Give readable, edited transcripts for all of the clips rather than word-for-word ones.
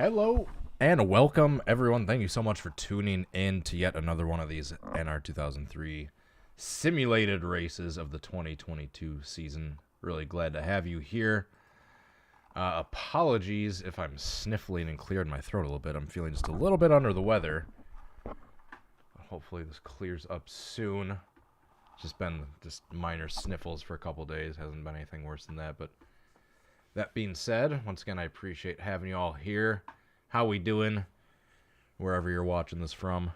Hello and welcome, everyone. Thank you so much for tuning in to yet another one of these NR2003 simulated races of the 2022 season. Really glad to have you here. Apologies if I'm sniffling and cleared my throat a little bit. I'm feeling just a little bit under the weather. Hopefully this clears up soon. Just been just minor sniffles for a couple days. Hasn't been anything worse than that, but that being said, once again, I appreciate having you all here. How we doing? Wherever you're watching this from.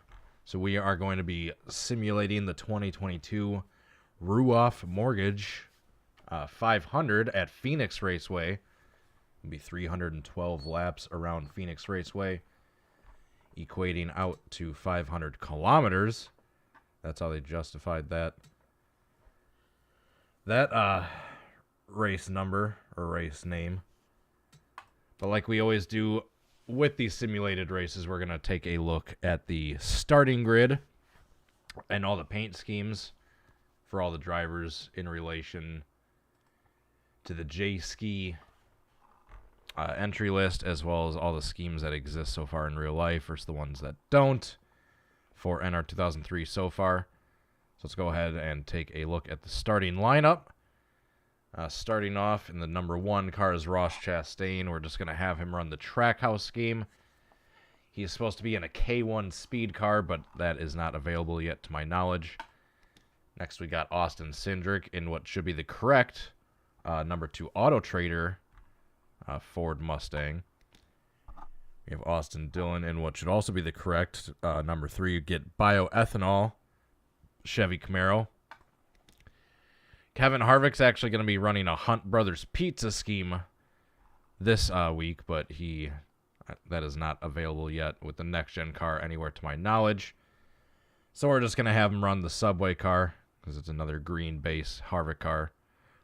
So we are going to be simulating the 2022 Ruoff Mortgage 500 at Phoenix Raceway. It'll be 312 laps around Phoenix Raceway, equating out to 500 kilometers. That's how they justified that. That race number or race name. But like we always do with these simulated races, we're going to take a look at the starting grid and all the paint schemes for all the drivers in relation to the J-Ski entry list, as well as all the schemes that exist so far in real life versus the ones that don't for NR 2003 so far. So let's go ahead and take a look at the starting lineup. Starting off in the number 1 car is Ross Chastain. We're just going to have him run the Trackhouse scheme. He's supposed to be in a K1 speed car, but that is not available yet to my knowledge. Next we got Austin Cindric in what should be the correct number 2 Auto Trader Ford Mustang. We have Austin Dillon in what should also be the correct number 3. You get bioethanol Chevy Camaro. Kevin Harvick's actually going to be running a Hunt Brothers Pizza scheme this week, but that is not available yet with the next-gen car anywhere to my knowledge. So we're just going to have him run the Subway car because it's another green base Harvick car.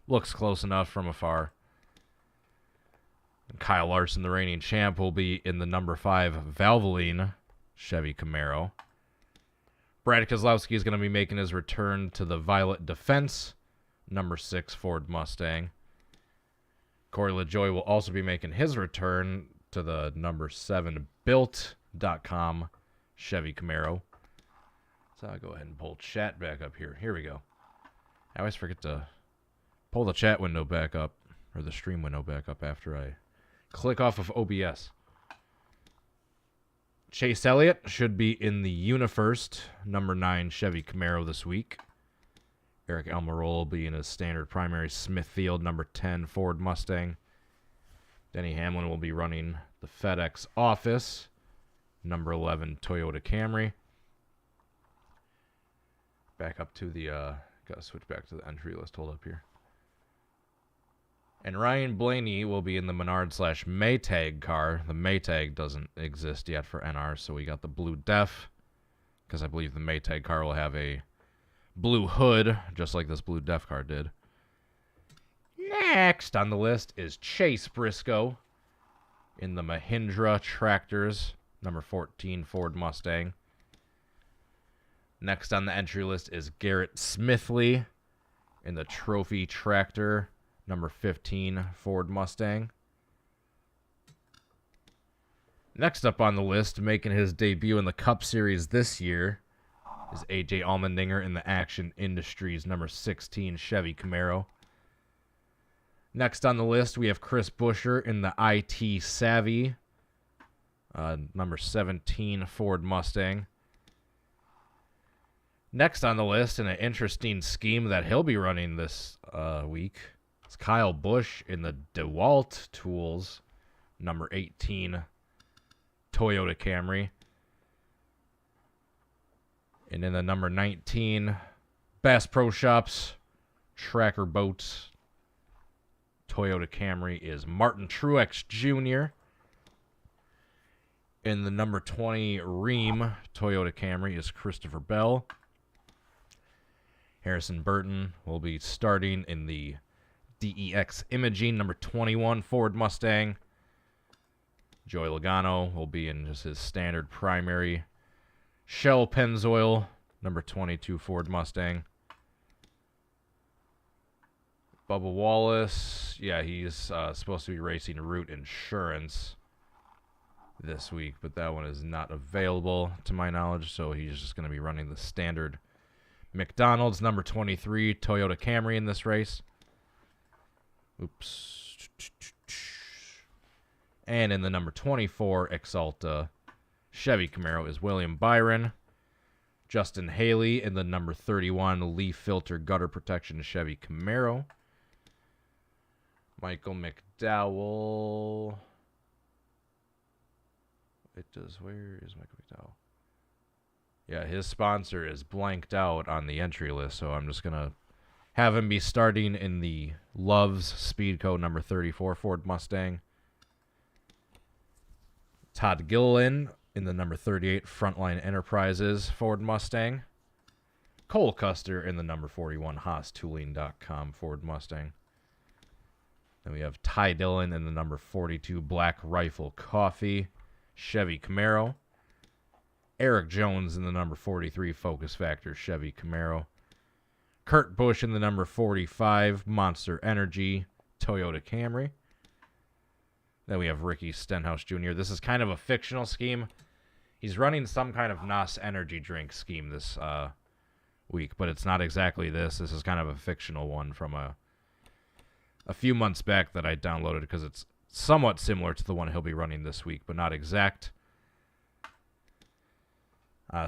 Looks close enough from afar. And Kyle Larson, the reigning champ, will be in the number 5 Valvoline Chevy Camaro. Brad Keselowski is going to be making his return to the Violet Defense number 6 Ford Mustang. Corey LaJoie will also be making his return to the number 7 Built.com Chevy Camaro. So I'll go ahead and pull chat back up here. Here we go. I always forget to pull the chat window back up, or the stream window back up after I click off of OBS. Chase Elliott should be in the UniFirst number 9 Chevy Camaro this week. Eric Almirola will be in his standard primary Smithfield number 10 Ford Mustang. Denny Hamlin will be running the FedEx Office number 11 Toyota Camry. Back up to the gotta switch back to the entry list. Hold up here. And Ryan Blaney will be in the Menard/Maytag car. The Maytag doesn't exist yet for NR, so we got the Blue Def, because I believe the Maytag car will have a blue hood, just like this Blue Def car did. Next on the list is Chase Briscoe in the Mahindra Tractors, number 14 Ford Mustang. Next on the entry list is Garrett Smithley in the Trophy Tractor, number 15 Ford Mustang. Next up on the list, making his debut in the Cup Series this year, is AJ Allmendinger in the Action Industries number 16 Chevy Camaro. Next on the list, we have Chris Buescher in the IT Savvy number 17 Ford Mustang. Next on the list, in an interesting scheme that he'll be running this week, is Kyle Busch in the DeWalt Tools number 18 Toyota Camry. And in the number 19 Bass Pro Shops Tracker Boats Toyota Camry is Martin Truex Jr. In the number 20 Rheem Toyota Camry is Christopher Bell. Harrison Burton will be starting in the DEX Imaging number 21 Ford Mustang. Joey Logano will be in just his standard primary Shell Pennzoil number 22 Ford Mustang. Bubba Wallace, yeah, he's supposed to be racing Root Insurance. this week, but that one is not available to my knowledge, so he's just going to be running the standard McDonald's number 23 Toyota Camry in this race. Oops. And in the number 24 Exalta Chevy Camaro is William Byron. Justin Haley in the number 31 Leaf Filter Gutter Protection Chevy Camaro. Michael McDowell. Where is Michael McDowell? Yeah, his sponsor is blanked out on the entry list, so I'm just going to have him be starting in the Loves Speed Code number 34 Ford Mustang. Todd Gilliland in the number 38 Frontline Enterprises Ford Mustang. Cole Custer in the number 41 HaasTooling.com Ford Mustang. Then we have Ty Dillon in the number 42 Black Rifle Coffee Chevy Camaro. Eric Jones in the number 43 Focus Factor Chevy Camaro. Kurt Busch in the number 45 Monster Energy Toyota Camry. Then we have Ricky Stenhouse Jr. This is kind of a fictional scheme. He's running some kind of NOS energy drink scheme this week, but it's not exactly this. This is kind of a fictional one from a few months back that I downloaded because it's somewhat similar to the one he'll be running this week, but not exact.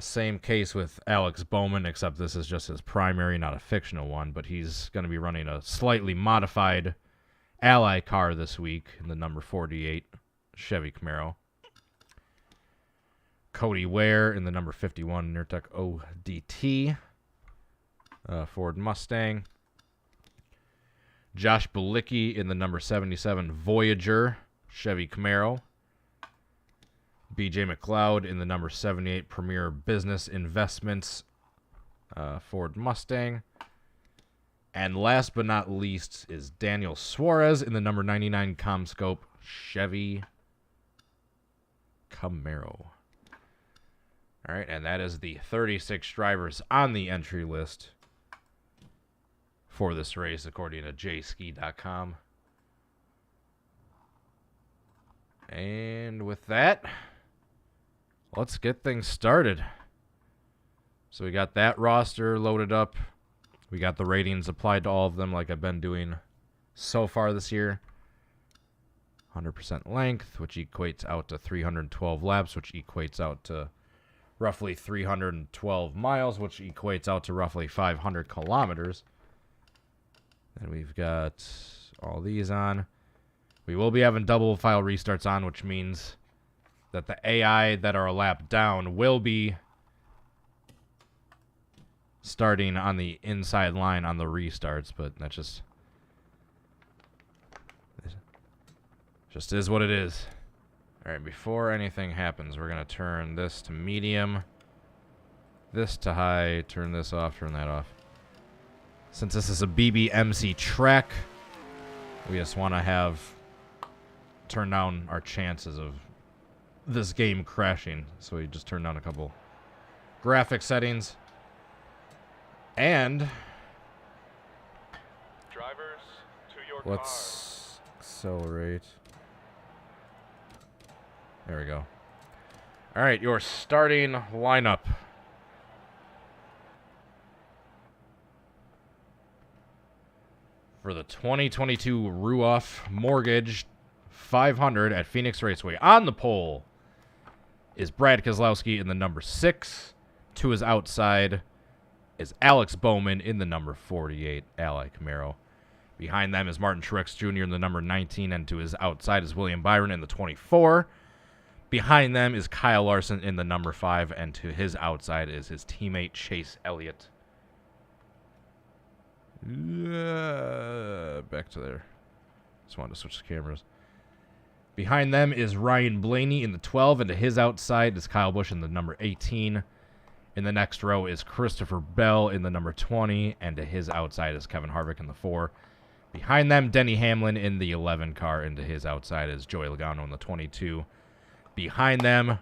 Same case with Alex Bowman, except this is just his primary, not a fictional one, but he's going to be running a slightly modified Ally car this week in the number 48 Chevy Camaro. Cody Ware in the number 51 Nurtec ODT Ford Mustang. Josh Balicki in the number 77 Voyager Chevy Camaro. BJ McLeod in the number 78 Premier Business Investments Ford Mustang. And last but not least is Daniel Suarez in the number 99 CommScope Chevy Camaro. All right, and that is the 36 drivers on the entry list for this race, according to jski.com. And with that, let's get things started. So we got that roster loaded up. We got the ratings applied to all of them like I've been doing so far this year. 100% length, which equates out to 312 laps, which equates out to roughly 312 miles, which equates out to roughly 500 kilometers. And we've got all these on. We will be having double file restarts on, which means that the AI that are a lap down will be starting on the inside line on the restarts, but that just is what it is. All right, before anything happens, we're going to turn this to medium, this to high, turn this off, turn that off. Since this is a BBMC track, we just want to turn down our chances of this game crashing. So we just turn down a couple graphic settings. And drivers to your let's accelerate. There we go. All right, your starting lineup. For the 2022 Ruoff Mortgage 500 at Phoenix Raceway. On the pole is Brad Keselowski in the number 6. To his outside is Alex Bowman in the number 48 Ally Camaro. Behind them is Martin Truex Jr. in the number 19, and to his outside is William Byron in the 24. Behind them is Kyle Larson in the number 5, and to his outside is his teammate Chase Elliott. Back to there. Just wanted to switch the cameras. Behind them is Ryan Blaney in the 12, and to his outside is Kyle Busch in the number 18. In the next row is Christopher Bell in the number 20, and to his outside is Kevin Harvick in the 4. Behind them, Denny Hamlin in the 11 car, and to his outside is Joey Logano in the 22. Behind them,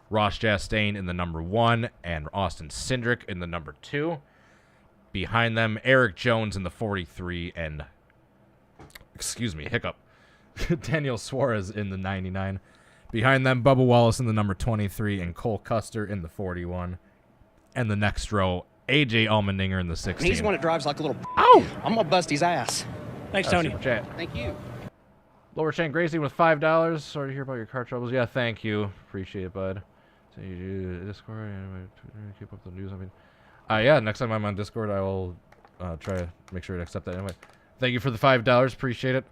Ross Chastain in the number 1, and Austin Cindric in the number 2. Behind them, Eric Jones in the 43, and, Daniel Suarez in the 99. Behind them, Bubba Wallace in the number 23 and Cole Custer in the 41. And the next row, AJ Allmendinger in the 16. He's the one that drives like a little. Oh! I'm gonna bust his ass. Thanks, Tony. Super chat. Thank you. Lower Shank Gracie with $5. Sorry to hear about your car troubles. Yeah, thank you. Appreciate it, bud. So you do Discord and keep up the news. I mean, yeah. Next time I'm on Discord, I will try to make sure to accept that. Anyway, thank you for the $5. Appreciate it.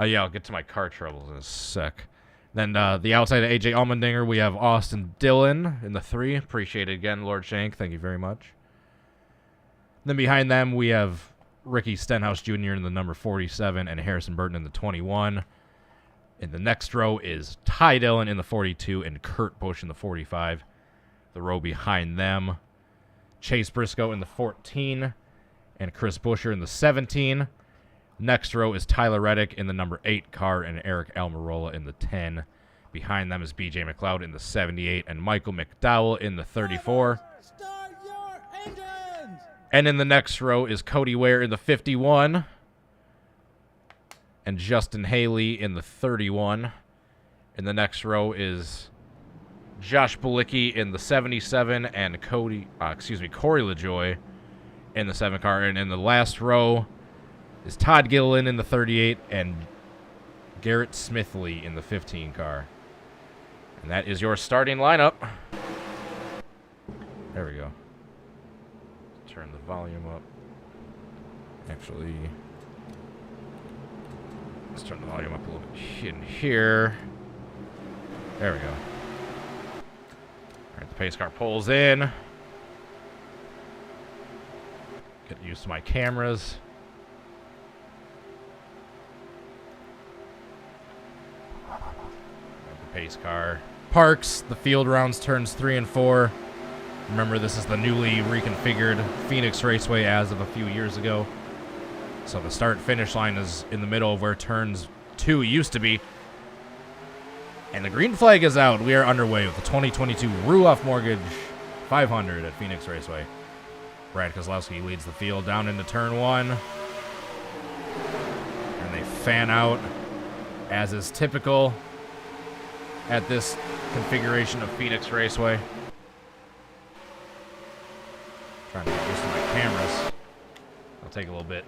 Yeah, I'll get to my car troubles in a sec. Then the outside of AJ Allmendinger, we have Austin Dillon in the 3. Appreciate it again, Lord Shank. Thank you very much. Then behind them, we have Ricky Stenhouse Jr. in the number 47 and Harrison Burton in the 21. In the next row is Ty Dillon in the 42 and Kurt Busch in the 45. The row behind them, Chase Briscoe in the 14 and Chris Buescher in the 17. Next row is Tyler Reddick in the number 8 car and Eric Almirola in the 10. Behind them is BJ McLeod in the 78 and Michael McDowell in the 34. Start your engines! And in the next row is Cody Ware in the 51 and Justin Haley in the 31. In the next row is Josh Balicki in the 77 and Corey LaJoy in the 7 car. And in the last row is Todd Gilliland in the 38 and Garrett Smithley in the 15 car. And that is your starting lineup. There we go. Turn the volume up. Actually, let's turn the volume up a little bit in here. There we go. All right, the pace car pulls in. Get used to my cameras. The pace car parks. The field rounds turns 3 and 4. Remember, this is the newly reconfigured Phoenix Raceway as of a few years ago. So the start-finish line is in the middle of where turns 2 used to be. And the green flag is out. We are underway with the 2022 Ruoff Mortgage 500 at Phoenix Raceway. Brad Kozlowski leads the field down into turn 1. And they fan out, as is typical at this configuration of Phoenix Raceway. Trying to get used to my cameras. It'll take a little bit.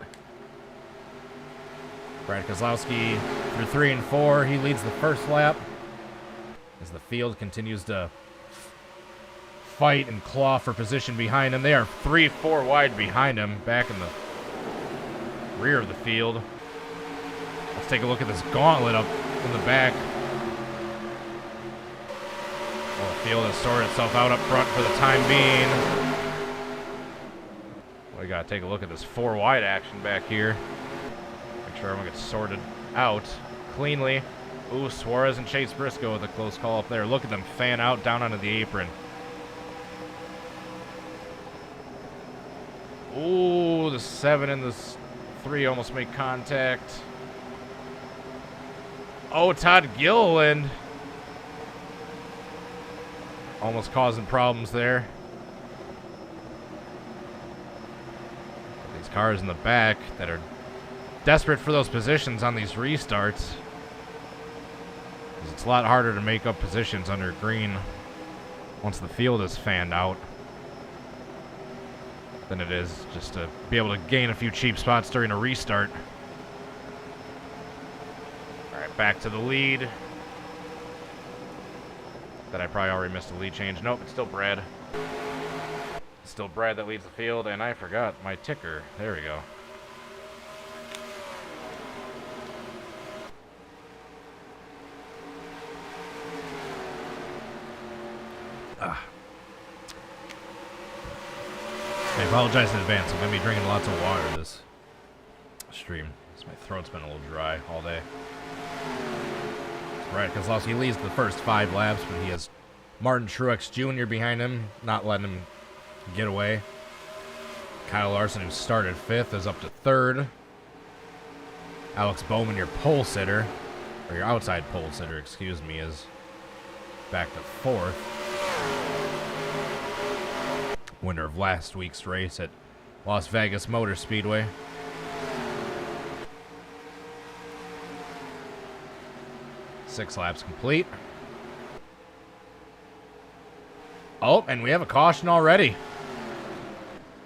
Brad Kozlowski through 3 and 4. He leads the first lap as the field continues to fight and claw for position behind him. They are 3-4 wide behind him, back in the rear of the field. Let's take a look at this gauntlet up in the back. Well, the field has sorted itself out up front for the time being. We gotta take a look at this 4 wide action back here. Make sure everyone gets sorted out cleanly. Ooh, Suarez and Chase Briscoe with a close call up there. Look at them fan out down onto the apron. Ooh, the 7 and the 3 almost make contact. Oh, Todd Gilliland. Almost causing problems there. These cars in the back that are desperate for those positions on these restarts. It's a lot harder to make up positions under green once the field is fanned out than it is just to be able to gain a few cheap spots during a restart. All right, back to the lead. That I probably already missed a lead change. Nope, it's still Brad. It's still Brad that leads the field, and I forgot my ticker. There we go. I apologize in advance. I'm going to be drinking lots of water this stream. So my throat's been a little dry all day. Right, Kozlowski leads the first 5 laps, but he has Martin Truex Jr. behind him, not letting him get away. Kyle Larson, who started 5th, is up to 3rd. Alex Bowman, your pole sitter, or your outside pole sitter, excuse me, is back to 4th. Winner of last week's race at Las Vegas Motor Speedway. Six laps complete. Oh, and we have a caution already.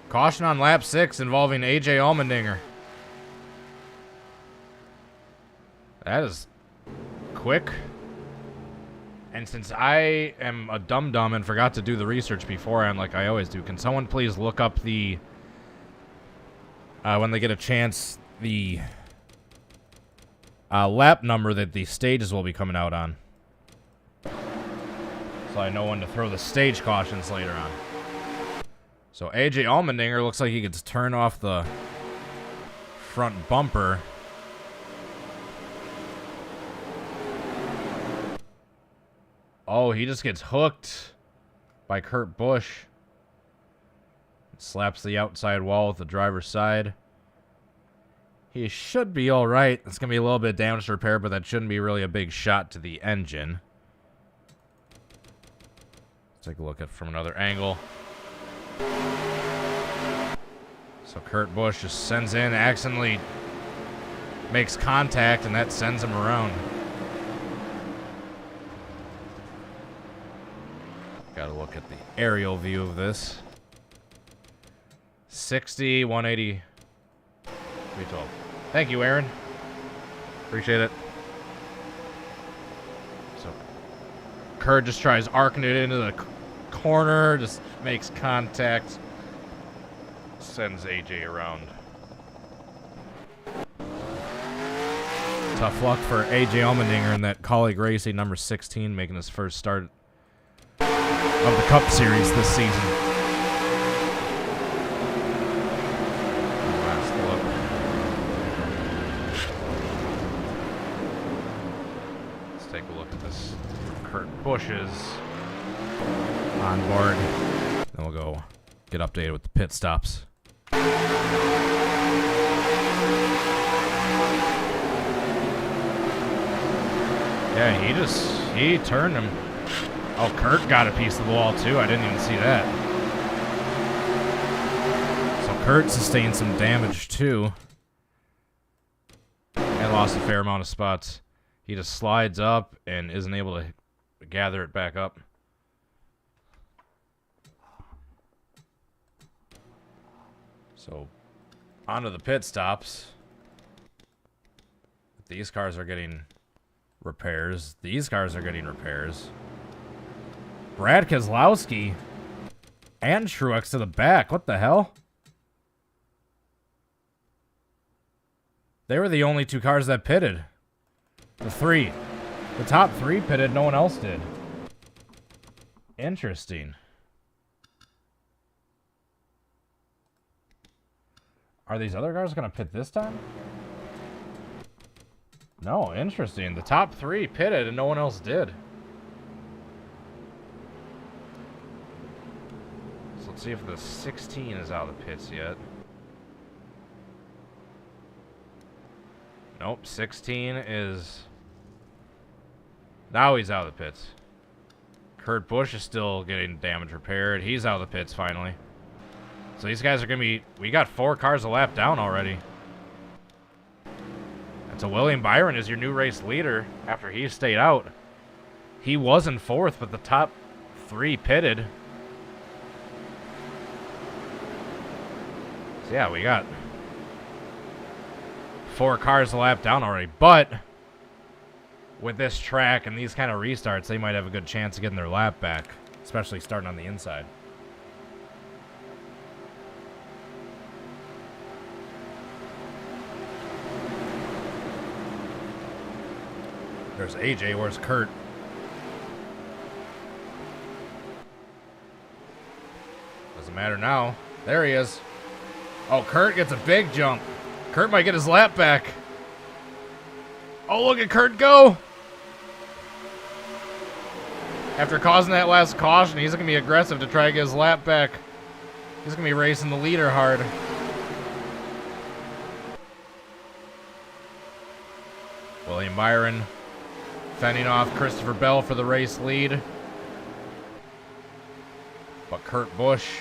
Caution on lap 6 involving AJ Allmendinger. That is quick. And since I am a dum-dum and forgot to do the research beforehand like I always do, can someone please look up the, when they get a chance, the lap number that the stages will be coming out on? So I know when to throw the stage cautions later on. So AJ Allmendinger looks like he gets turned off the front bumper. Oh, he just gets hooked by Kurt Busch. Slaps the outside wall with the driver's side. He should be all right. It's going to be a little bit of damage to repair, but that shouldn't be really a big shot to the engine. Let's take a look at it from another angle. So Kurt Busch just sends in, accidentally makes contact, and that sends him around. Got to look at the aerial view of this. 60, 180, 312. Thank you, Aaron. Appreciate it. So Kurt just tries arcing it into the corner, just makes contact, sends AJ around. Tough luck for AJ Allmendinger in that colleague racing number 16, making his first start of the Cup Series this season. Last look. Let's take a look at this. Kurt Busch's on board. Then we'll go get updated with the pit stops. Yeah, he turned him. Oh, Kurt got a piece of the wall, too. I didn't even see that. So Kurt sustained some damage, too. And lost a fair amount of spots. He just slides up and isn't able to gather it back up. So, onto the pit stops. These cars are getting repairs. These cars are getting repairs. Brad Keselowski and Truex to the back. What the hell? They were the only two cars that pitted. The top three pitted. No one else did. Interesting. Are these other cars going to pit this time? No, interesting. The top three pitted and no one else did. So let's see if the 16 is out of the pits yet. Nope, 16 is... Now he's out of the pits. Kurt Busch is still getting damage repaired. He's out of the pits finally. So these guys are going to be... We got 4 cars a lap down already. And so William Byron is your new race leader after he stayed out. He was in 4th, but the top 3 pitted. So yeah, we got 4 cars a lap down already. But with this track and these kind of restarts, they might have a good chance of getting their lap back, especially starting on the inside. There's AJ. Where's Kurt? Doesn't matter now. There he is. Oh, Kurt gets a big jump. Kurt might get his lap back. Oh, look at Kurt go. After causing that last caution, he's going to be aggressive to try to get his lap back. He's going to be racing the leader hard. William Byron fending off Christopher Bell for the race lead. But Kurt Busch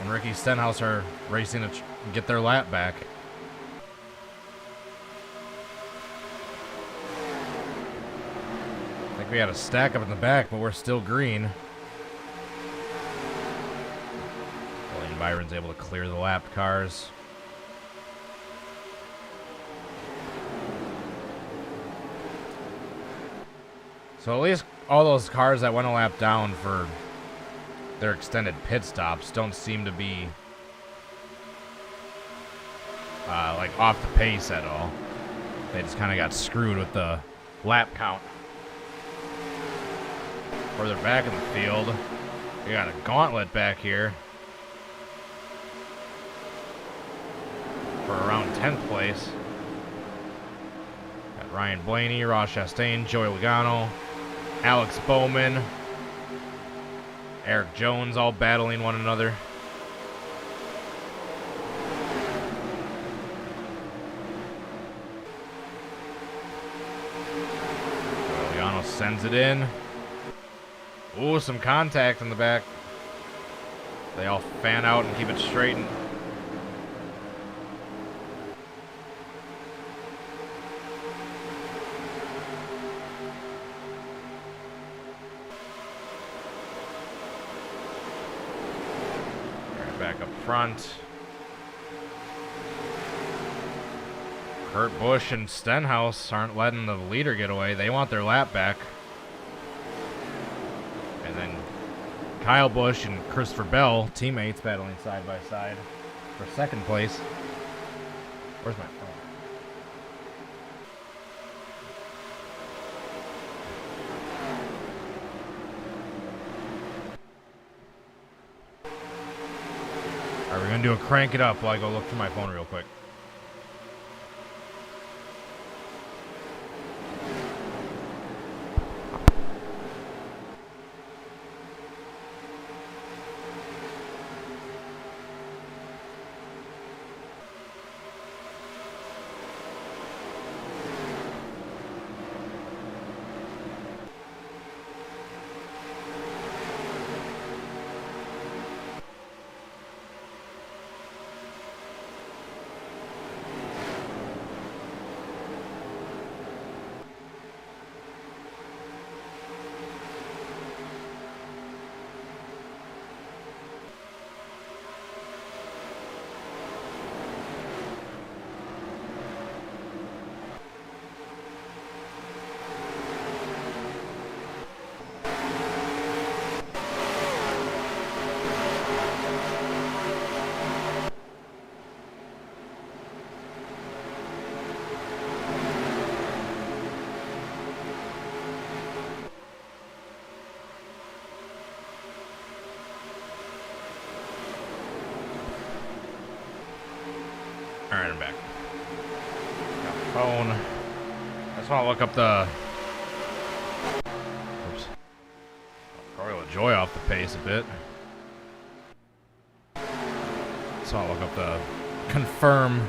and Ricky Stenhouse are racing to get their lap back. I think we had a stack up in the back, but we're still green. Byron's able to clear the lapped cars. So at least all those cars that went a lap down for their extended pit stops don't seem to be like off the pace at all. They just kind of got screwed with the lap count. Further back in the field, we got a gauntlet back here for around 10th place. Got Ryan Blaney, Ross Chastain, Joey Logano, Alex Bowman, Eric Jones all battling one another. Logano sends it in. Ooh, some contact in the back. They all fan out and keep it straight. Back up front. Kurt Busch and Stenhouse aren't letting the leader get away. They want their lap back. And then Kyle Busch and Christopher Bell, teammates, battling side by side for second place. Where's my phone? Alright, we're going to do a crank it up while I go look through my phone real quick. Alright, I'm back. Got my phone. I just want to look up the... Oops. Corey LaJoy off the pace a bit. Just want to look up the... Confirm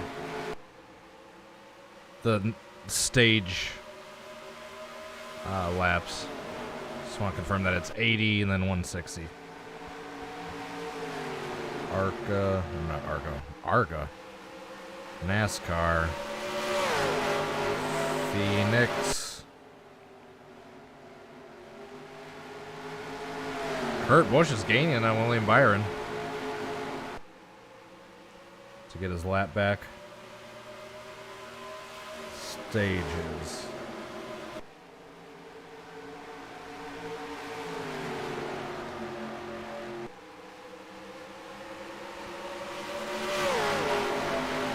the stage laps. Just want to confirm that it's 80 and then 160. Arca. Nascar, Phoenix, Kurt Busch is gaining on William Byron to get his lap back. Stages.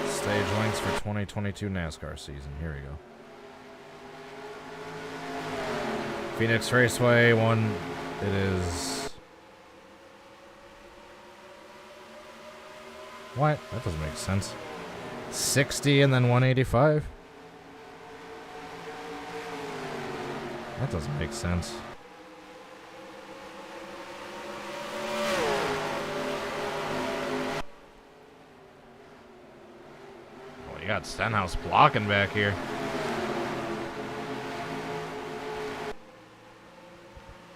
Stage links for 2022 NASCAR season. Here we go. Phoenix Raceway, one. It is. What? That doesn't make sense. 60 and then 185. That doesn't make sense. You got Stenhouse blocking back here.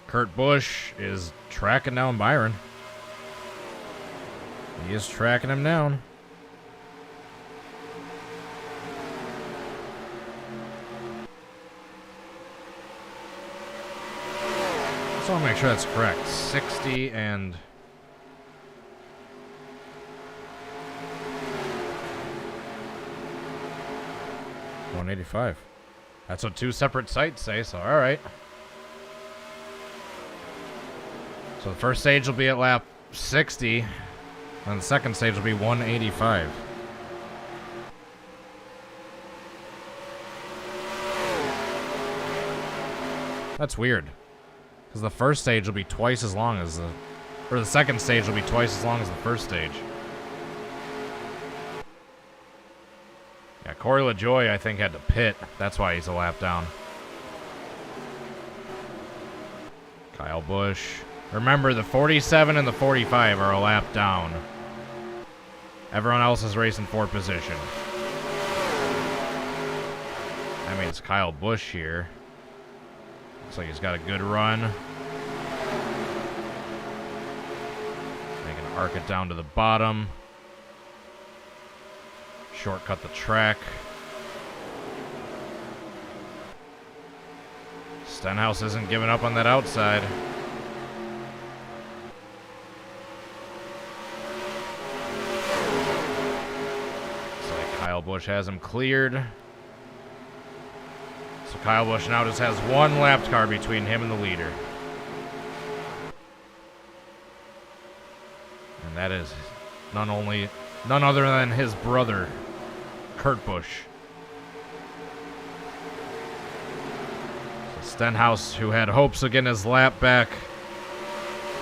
Kurt Busch is tracking down Byron. He is tracking him down. Just want to make sure that's correct. 60 and 185. That's what 2 separate sites say, so alright. So the first stage will be at lap 60, and the second stage will be 185. That's weird. Because the first stage will be twice as long as the... Or the second stage will be twice as long as the first stage. Yeah, Corey LaJoy, I think, had to pit. That's why he's a lap down. Kyle Busch. Remember, the 47 and the 45 are a lap down. Everyone else is racing for position. That means Kyle Busch here. Looks like he's got a good run. They can arc it down to the bottom. Shortcut the track. Stenhouse isn't giving up on that outside. Looks like Kyle Busch has him cleared. So Kyle Busch now just has one lapped car between him and the leader. And that is none other than his brother, Kurt Busch. So Stenhouse, who had hopes of getting his lap back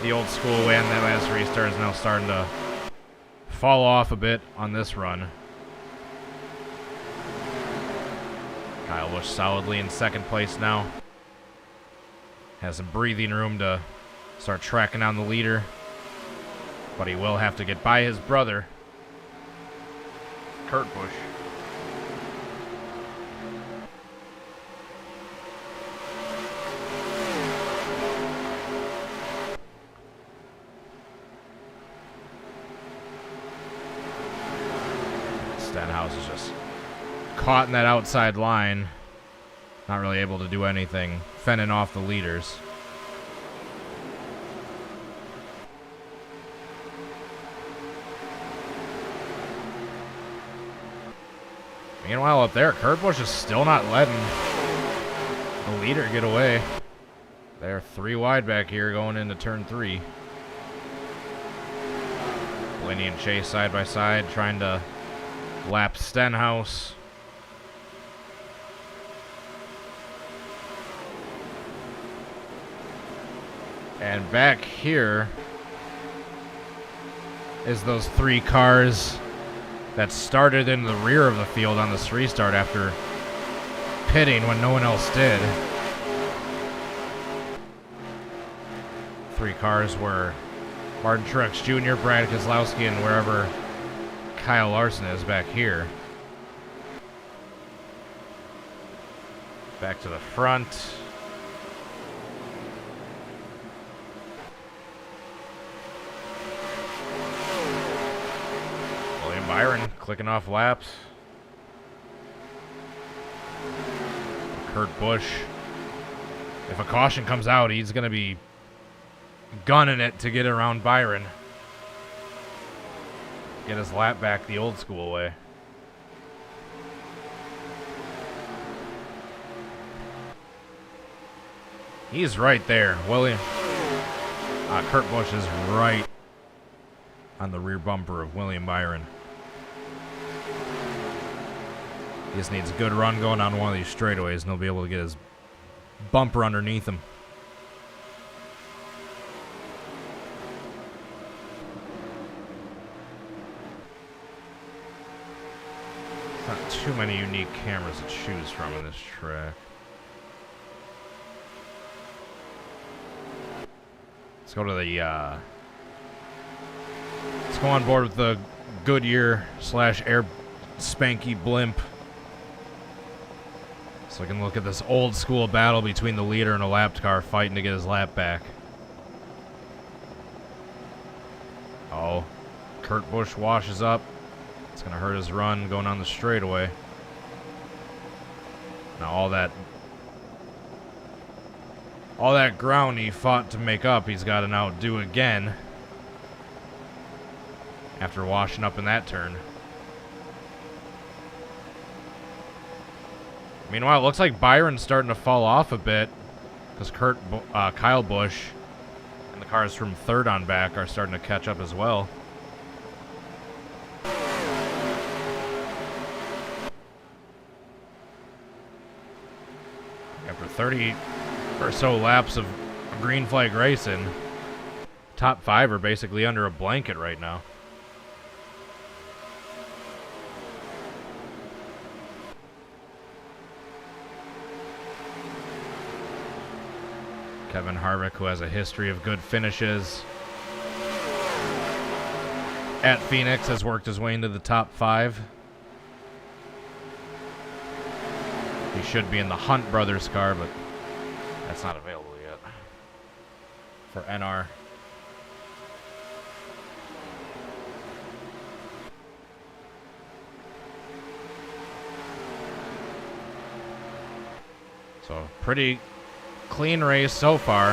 the old school way in that last restart, is now starting to fall off a bit on this run. Kyle Busch solidly in second place now. Has some breathing room to start tracking down the leader. But he will have to get by his brother, Kurt Busch. Stenhouse is just caught in that outside line. Not really able to do anything. Fending off the leaders. Meanwhile, up there, Kurt Busch is still not letting the leader get away. They're 3 wide back here going into turn 3. Blaney and Chase side by side trying to lap Stenhouse. And back here is those 3 cars that started in the rear of the field on this restart after pitting when no one else did. 3 cars were Martin Truex Jr., Brad Keselowski, and wherever Kyle Larson is back here. Back to the front. Byron clicking off laps. Kurt Busch. If a caution comes out, he's going to be gunning it to get around Byron. Get his lap back the old school way. He's right there. Kurt Busch is right on the rear bumper of William Byron. He just needs a good run going on one of these straightaways, and he'll be able to get his bumper underneath him. Not too many unique cameras to choose from in this track. Let's go to the, let's go on board with the Goodyear / Air Spanky blimp. So I can look at this old school battle between the leader and a lapped car fighting to get his lap back. Oh, Kurt Busch washes up. It's going to hurt his run going on the straightaway. Now all that ground he fought to make up, he's got to now do again after washing up in that turn. Meanwhile, it looks like Byron's starting to fall off a bit because Kyle Busch and the cars from third on back are starting to catch up as well. After 30 or so laps of green flag racing, top 5 are basically under a blanket right now. Kevin Harvick, who has a history of good finishes at Phoenix, has worked his way into the top 5. He should be in the Hunt Brothers car, but that's not available yet for NR. So, pretty clean race so far,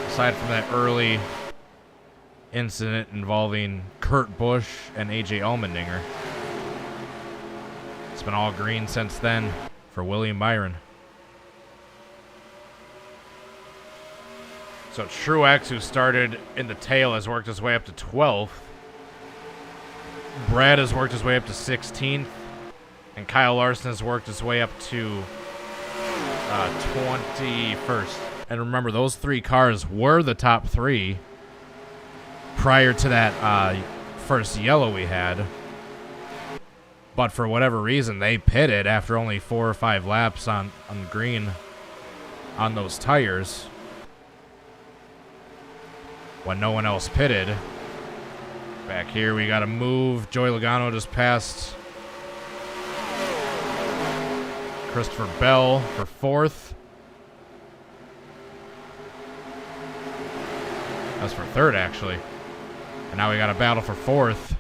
aside from that early incident involving Kurt Busch and AJ Allmendinger. It's been all green since then for William Byron. So Truex, who started in the tail, has worked his way up to 12th. Brad has worked his way up to 16th. And Kyle Larson has worked his way up to 21st. And remember, those 3 cars were the top 3 prior to that first yellow we had. But for whatever reason, they pitted after only 4 or 5 laps on green on those tires when no one else pitted. Back here, we got to move. Joey Logano just passed Christopher Bell for 4th. That's for 3rd, actually. And now we got a battle for 4th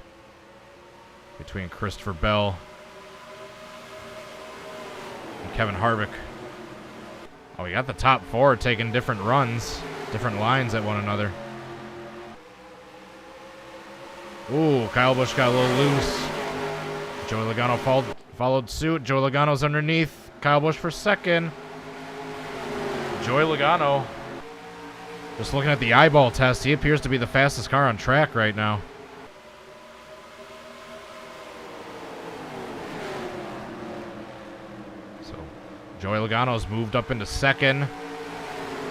between Christopher Bell and Kevin Harvick. Oh, we got the top 4 taking different runs, different lines at one another. Ooh, Kyle Busch got a little loose. Joey Logano followed suit. Joey Logano's underneath. Kyle Busch for 2nd. Joey Logano, just looking at the eyeball test, he appears to be the fastest car on track right now. So, Joey Logano's moved up into 2nd.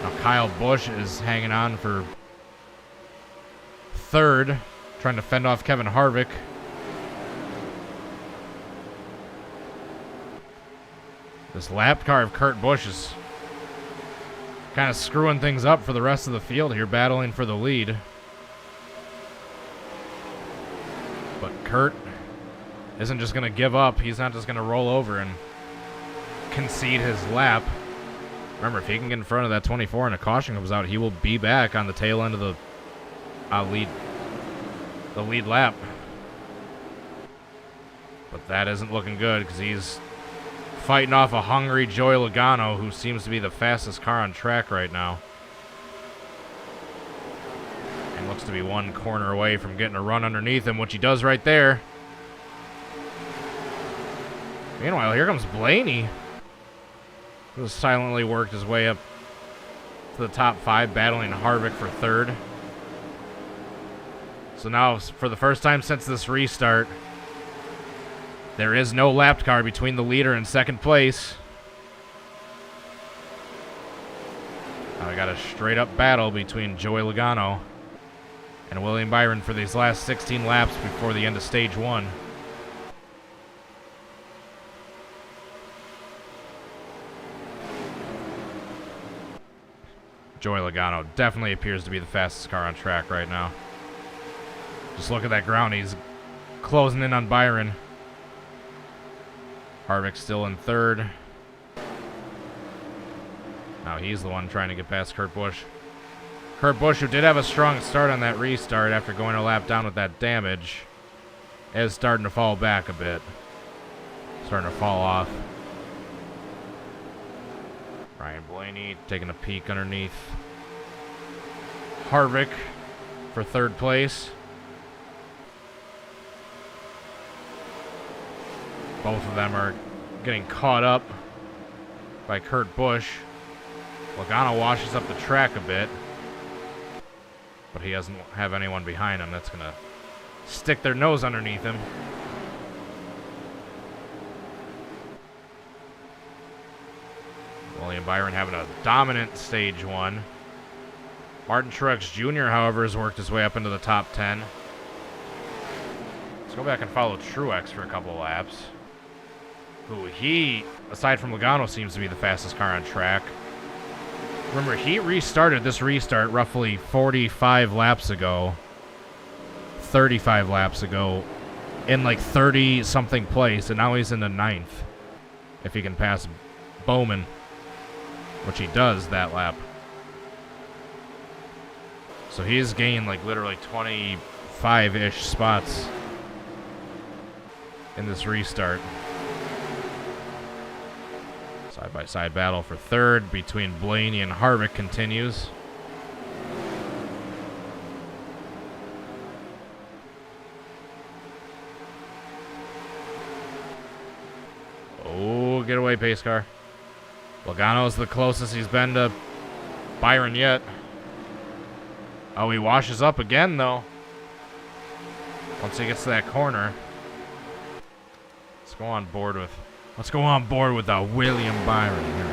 Now Kyle Busch is hanging on for 3rd, trying to fend off Kevin Harvick. This lap car of Kurt Busch is kind of screwing things up for the rest of the field here, battling for the lead. But Kurt isn't just going to give up. He's not just going to roll over and concede his lap. Remember, if he can get in front of that 24 and a caution comes out, he will be back on the tail end of the lead lap. But that isn't looking good because he's fighting off a hungry Joey Logano, who seems to be the fastest car on track right now. And looks to be 1 corner away from getting a run underneath him, which he does right there. Meanwhile, here comes Blaney, who has silently worked his way up to the top 5, battling Harvick for 3rd. So now, for the first time since this restart, there is no lapped car between the leader and 2nd place. Now we got a straight-up battle between Joey Logano and William Byron for these last 16 laps before the end of stage 1. Joey Logano definitely appears to be the fastest car on track right now. Just look at that ground. He's closing in on Byron. Harvick still in 3rd. Now he's the one trying to get past Kurt Busch. Kurt Busch, who did have a strong start on that restart after going a lap down with that damage, is starting to fall back a bit. Starting to fall off. Ryan Blaney taking a peek underneath Harvick for 3rd place. Both of them are getting caught up by Kurt Busch. Logano washes up the track a bit, but he doesn't have anyone behind him that's going to stick their nose underneath him. William Byron having a dominant stage 1. Martin Truex Jr., however, has worked his way up into the top 10. Let's go back and follow Truex for a couple of laps. Who he, aside from Logano, seems to be the fastest car on track. Remember, he restarted this restart roughly 45 laps ago. 35 laps ago. In like 30-something place, and now he's in the 9th. If he can pass Bowman, which he does that lap. So he's gained like literally 25-ish spots in this restart. Side-by-side battle for third between Blaney and Harvick continues. Oh, get away, pace car. Logano's the closest he's been to Byron yet. Oh, he washes up again, though. Once he gets to that corner. Let's go on board with William Byron here.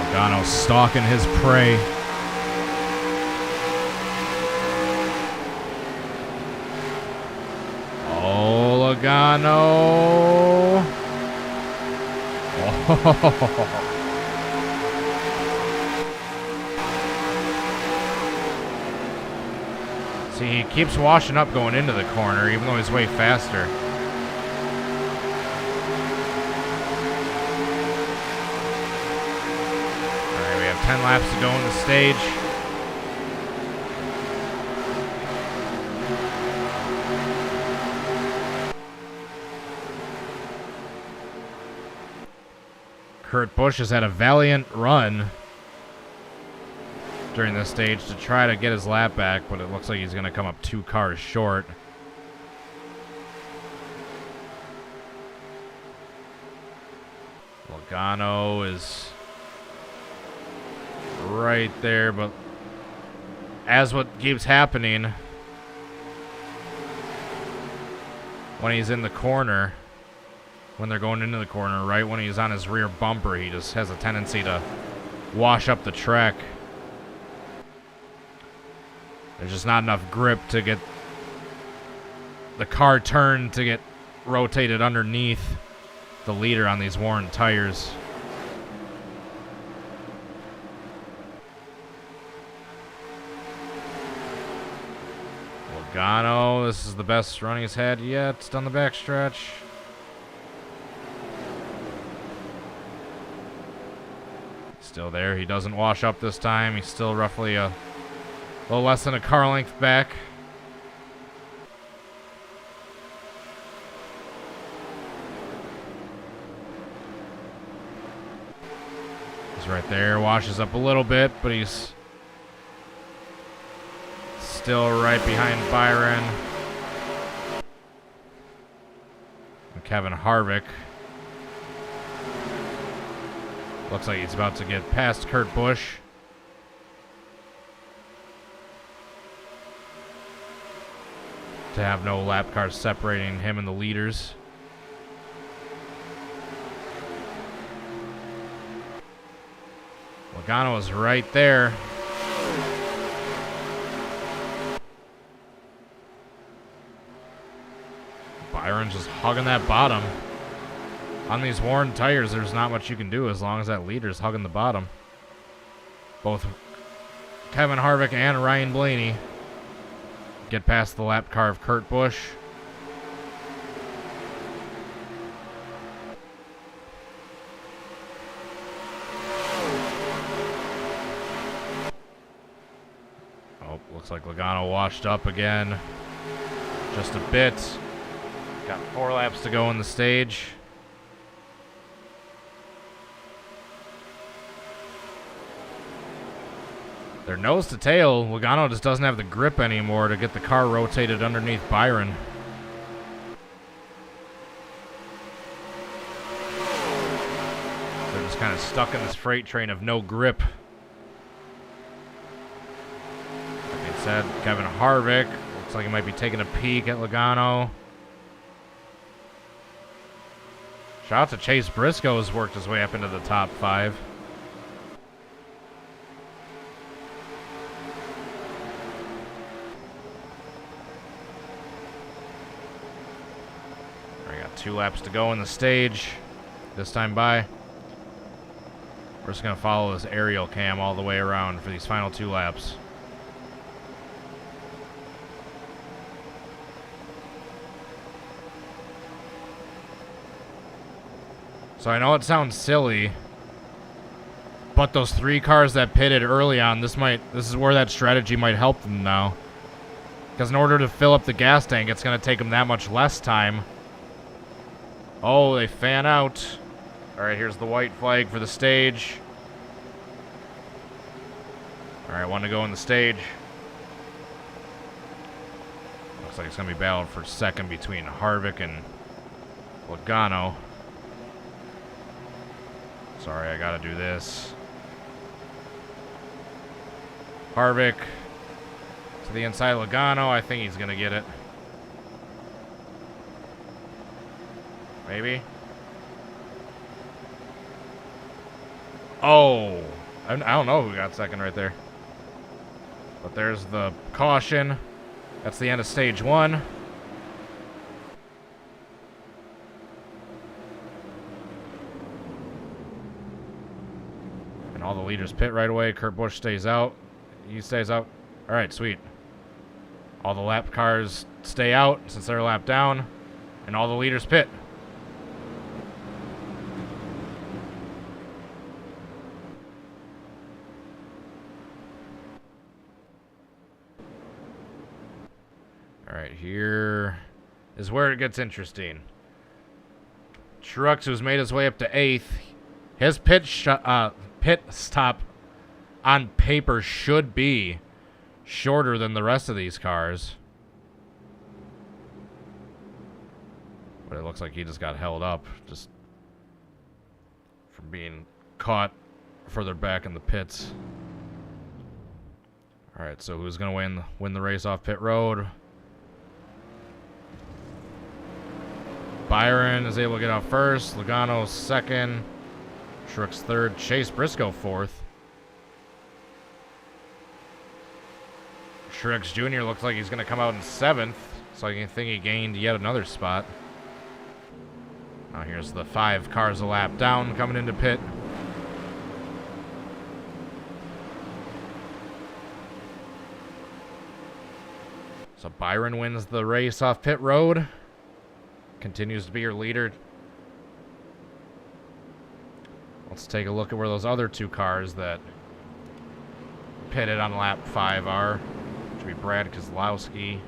Logano stalking his prey. Oh, Logano. Oh. See, he keeps washing up going into the corner, even though he's way faster. All right, we have 10 laps to go in the stage. Kurt Busch has had a valiant run during this stage to try to get his lap back, but it looks like he's going to come up 2 cars short. Logano is right there, but as what keeps happening when he's in the corner, when they're going into the corner, right when he's on his rear bumper, he just has a tendency to wash up the track. There's just not enough grip to get the car turned to get rotated underneath the leader on these worn tires. Logano, this is the best run he's had yet down the backstretch. Still there. He doesn't wash up this time. He's still roughly a little less than a car length back. He's right there. Washes up a little bit, but he's still right behind Byron. And Kevin Harvick. Looks like he's about to get past Kurt Busch. To have no lap cars separating him and the leaders. Logano is right there. Byron's just hugging that bottom. On these worn tires, there's not much you can do as long as that leader's hugging the bottom. Both Kevin Harvick and Ryan Blaney get past the lap car of Kurt Busch. Oh, looks like Logano washed up again. Just a bit. Got 4 laps to go in the stage. They're nose to tail. Logano just doesn't have the grip anymore to get the car rotated underneath Byron. They're just kind of stuck in this freight train of no grip. Like I said, Kevin Harvick looks like he might be taking a peek at Logano. Shout out to Chase Briscoe, who's worked his way up into the top 5. I got 2 laps to go in the stage. This time by. We're just going to follow this aerial cam all the way around for these final 2 laps. So I know it sounds silly, but those 3 cars that pitted early on, this is where that strategy might help them now. Because in order to fill up the gas tank, it's going to take them that much less time. Oh, they fan out. All right, here's the white flag for the stage. All right, 1 to go in the stage. Looks like it's going to be battled for second between Harvick and Logano. Sorry, I gotta do this. Harvick to the inside of Logano. I think he's gonna get it. Maybe. Oh, I don't know who got second right there. But there's the caution. That's the end of stage 1. All the leaders pit right away. Kurt Busch stays out. He stays out. All right, sweet. All the lap cars stay out since they're a lap down. And all the leaders pit. All right, here is where it gets interesting. Truex, who's made his way up to 8th. His pit stop on paper should be shorter than the rest of these cars. But it looks like he just got held up just from being caught further back in the pits. All right, so who's going to win the race off pit road? Byron is able to get out first. Logano second. Truex third. Chase Briscoe fourth. Truex Jr. looks like he's going to come out in 7th, so I think he gained yet another spot. Now here's the 5 cars a lap down coming into pit. So Byron wins the race off pit road. Continues to be your leader. Let's take a look at where those other 2 cars that pitted on lap 5 are. Which would be Brad Keselowski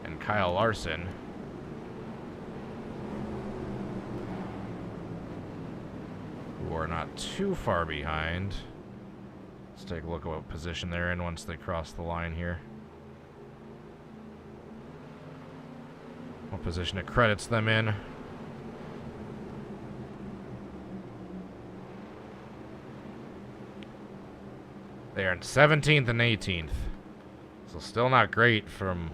and Kyle Larson. Who are not too far behind. Let's take a look at what position they're in once they cross the line here. What position it credits them in. They are in 17th and 18th. So still not great from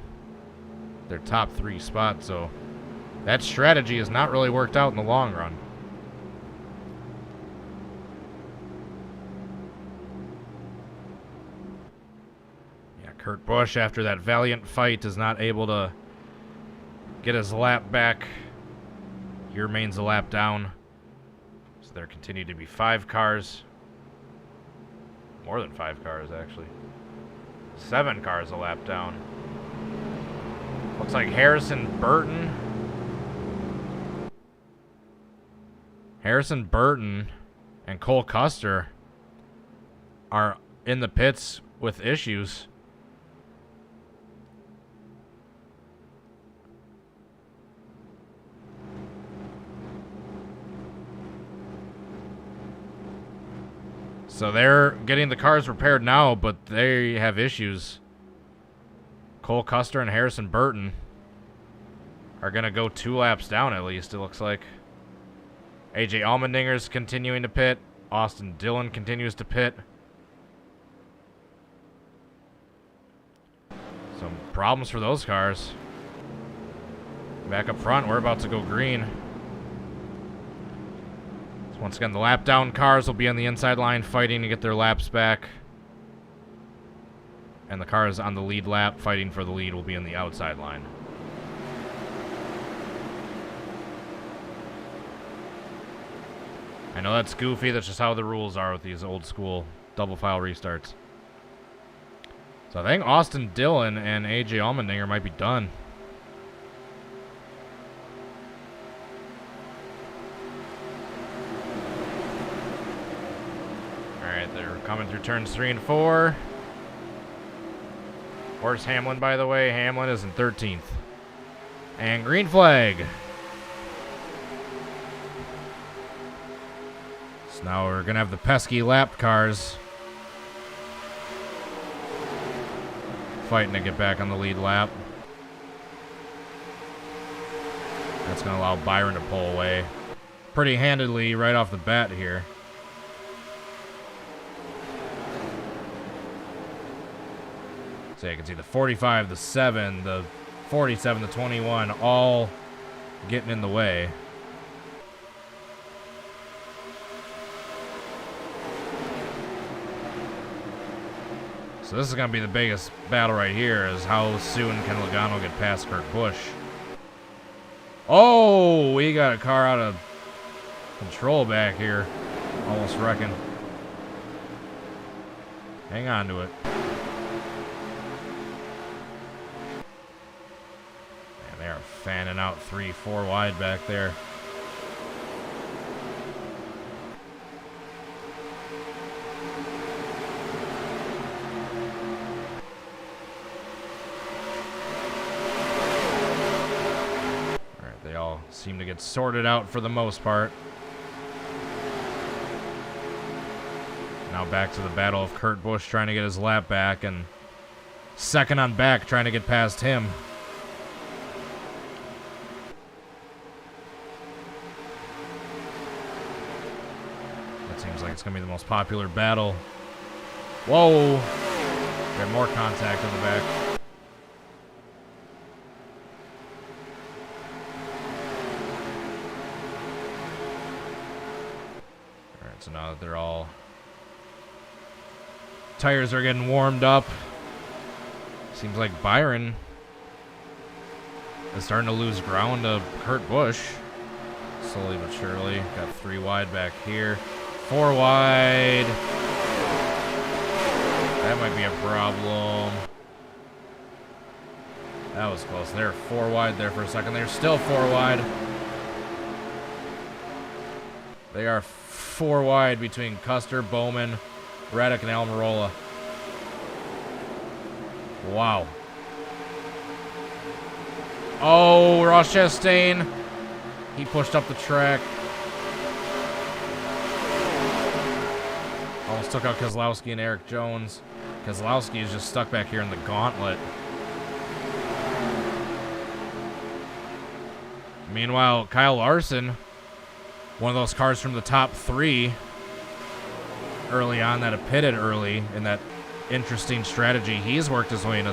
their top 3 spots. So that strategy has not really worked out in the long run. Yeah, Kurt Busch, after that valiant fight, is not able to get his lap back. He remains a lap down. So there continue to be 5 cars. More than 5 cars, actually. 7 cars a lap down. Looks like Harrison Burton and Cole Custer are in the pits with issues. So they're getting the cars repaired now, but they have issues. Cole Custer and Harrison Burton are going to go 2 laps down at least, it looks like. AJ Allmendinger's continuing to pit. Austin Dillon continues to pit. Some problems for those cars. Back up front, we're about to go green. So once again, the lap down cars will be on the inside line fighting to get their laps back. And the cars on the lead lap fighting for the lead will be on the outside line. I know that's goofy, that's just how the rules are with these old school double file restarts. So I think Austin Dillon and AJ Allmendinger might be done. Alright, they're coming through turns 3 and 4. Where's Hamlin, by the way? Hamlin is in 13th. And green flag. So now we're going to have the pesky lap cars fighting to get back on the lead lap. That's going to allow Byron to pull away pretty handedly right off the bat here. So you can see the 45, the 7, the 47, the 21, all getting in the way. So this is going to be the biggest battle right here, is how soon can Logano get past Kurt Busch. Oh, we got a car out of control back here. Almost wrecking. Hang on to it. Man, they are fanning out 3-4 wide back there. Seem to get sorted out for the most part. Now back to the battle of Kurt Busch trying to get his lap back, and second on back trying to get past him. That seems like it's going to be the most popular battle. Whoa! Got more contact in the back. So now that they're all... tires are getting warmed up. Seems like Byron is starting to lose ground to Kurt Busch. Slowly but surely. Got 3 wide back here. 4 wide. That might be a problem. That was close. They're 4 wide there for a second. They're still 4 wide. They are 4 wide between Custer, Bowman, Reddick, and Almirola. Wow. Oh, Ross Chastain. He pushed up the track. Almost took out Keselowski and Eric Jones. Keselowski is just stuck back here in the gauntlet. Meanwhile, Kyle Larson, one of those cars from the top 3 early on that have pitted early in that interesting strategy. He's worked his way into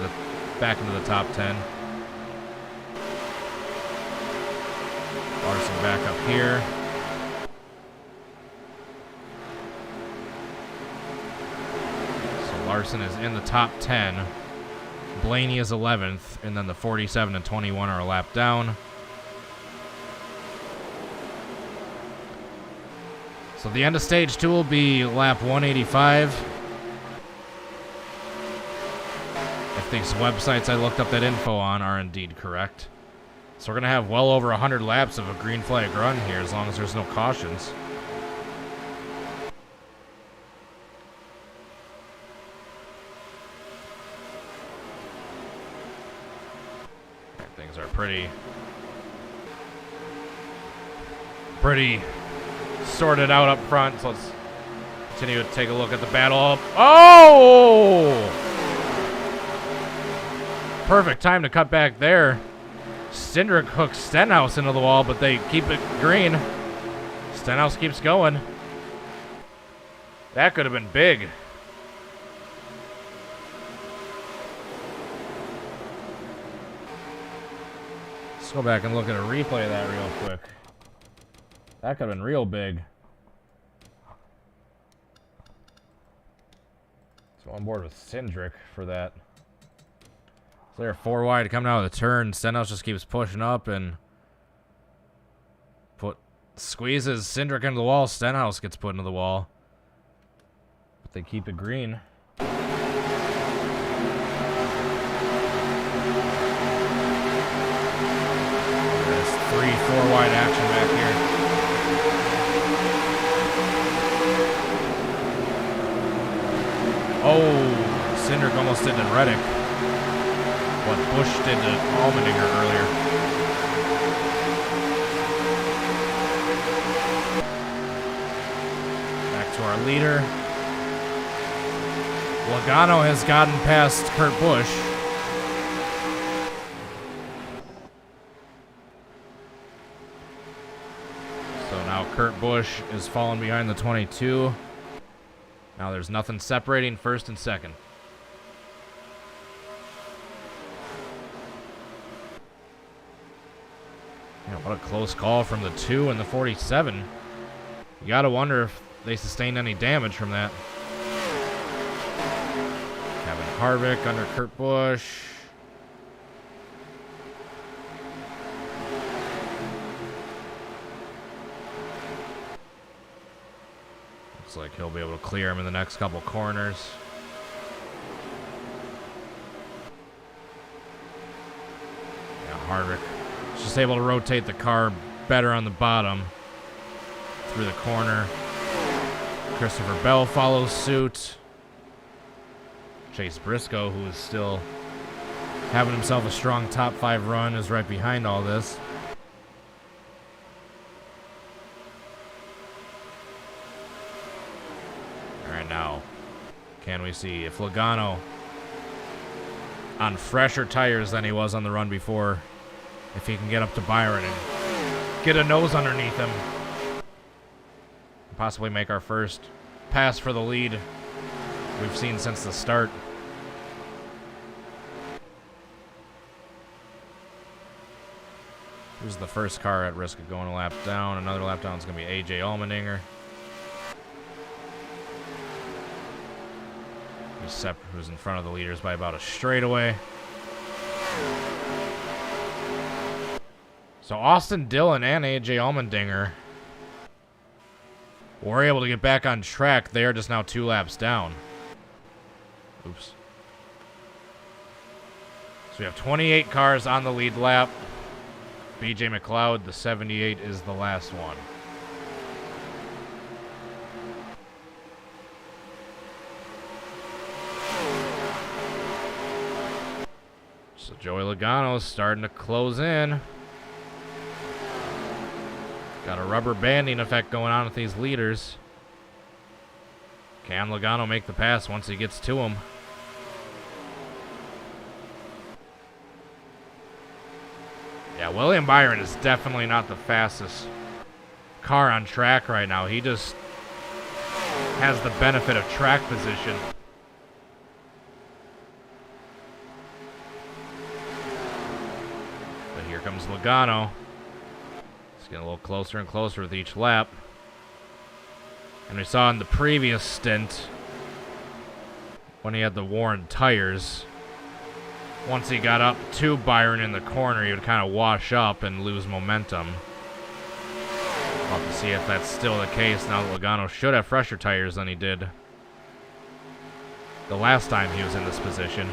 back into the top 10. Larson back up here. So Larson is in the top 10. Blaney is 11th, and then the 47 and 21 are a lap down. So the end of stage 2 will be lap 185. If these websites I looked up that info on are indeed correct. So we're going to have well over 100 laps of a green flag run here, as long as there's no cautions. Things are pretty sorted out up front, so let's continue to take a look at the battle. Oh! Perfect time to cut back there. Cindric hooks Stenhouse into the wall, but they keep it green. Stenhouse keeps going. That could have been big. Let's go back and look at a replay of that real quick. That could have been real big. So on board with Cindric for that. So they're 4 wide coming out of the turn. Stenhouse just keeps pushing up and squeezes Cindric into the wall. Stenhouse gets put into the wall. But they keep it green. There's 3-4 wide action back here. Oh, Cindric almost did to Reddick what Busch did to Allmendinger earlier. Back to our leader. Logano has gotten past Kurt Busch. So now Kurt Busch is falling behind the 22. Now there's nothing separating first and second. Yeah, what a close call from the 2 and the 47. You gotta wonder if they sustained any damage from that. Kevin Harvick under Kurt Busch. Looks like he'll be able to clear him in the next couple corners. Yeah, Harvick just able to rotate the car better on the bottom through the corner. Christopher Bell follows suit. Chase Briscoe, who is still having himself a strong top 5 run, is right behind all this. All right, now, can we see if Logano on fresher tires than he was on the run before, if he can get up to Byron and get a nose underneath him. Possibly make our first pass for the lead we've seen since the start. Who's the first car at risk of going a lap down? Another lap down is going to be AJ Allmendinger. Who's in front of the leaders by about a straightaway. So Austin Dillon and AJ Allmendinger were able to get back on track. They are just now 2 laps down. Oops. So we have 28 cars on the lead lap. BJ McLeod, the 78, is the last one. So Joey Logano is starting to close in. Got a rubber banding effect going on with these leaders. Can Logano make the pass once he gets to him? Yeah, William Byron is definitely not the fastest car on track right now. He just has the benefit of track position. But here comes Logano. It's getting a little closer and closer with each lap. And we saw in the previous stint, when he had the worn tires, once he got up to Byron in the corner, he would kind of wash up and lose momentum. We'll have to see if that's still the case now that Logano should have fresher tires than he did the last time he was in this position.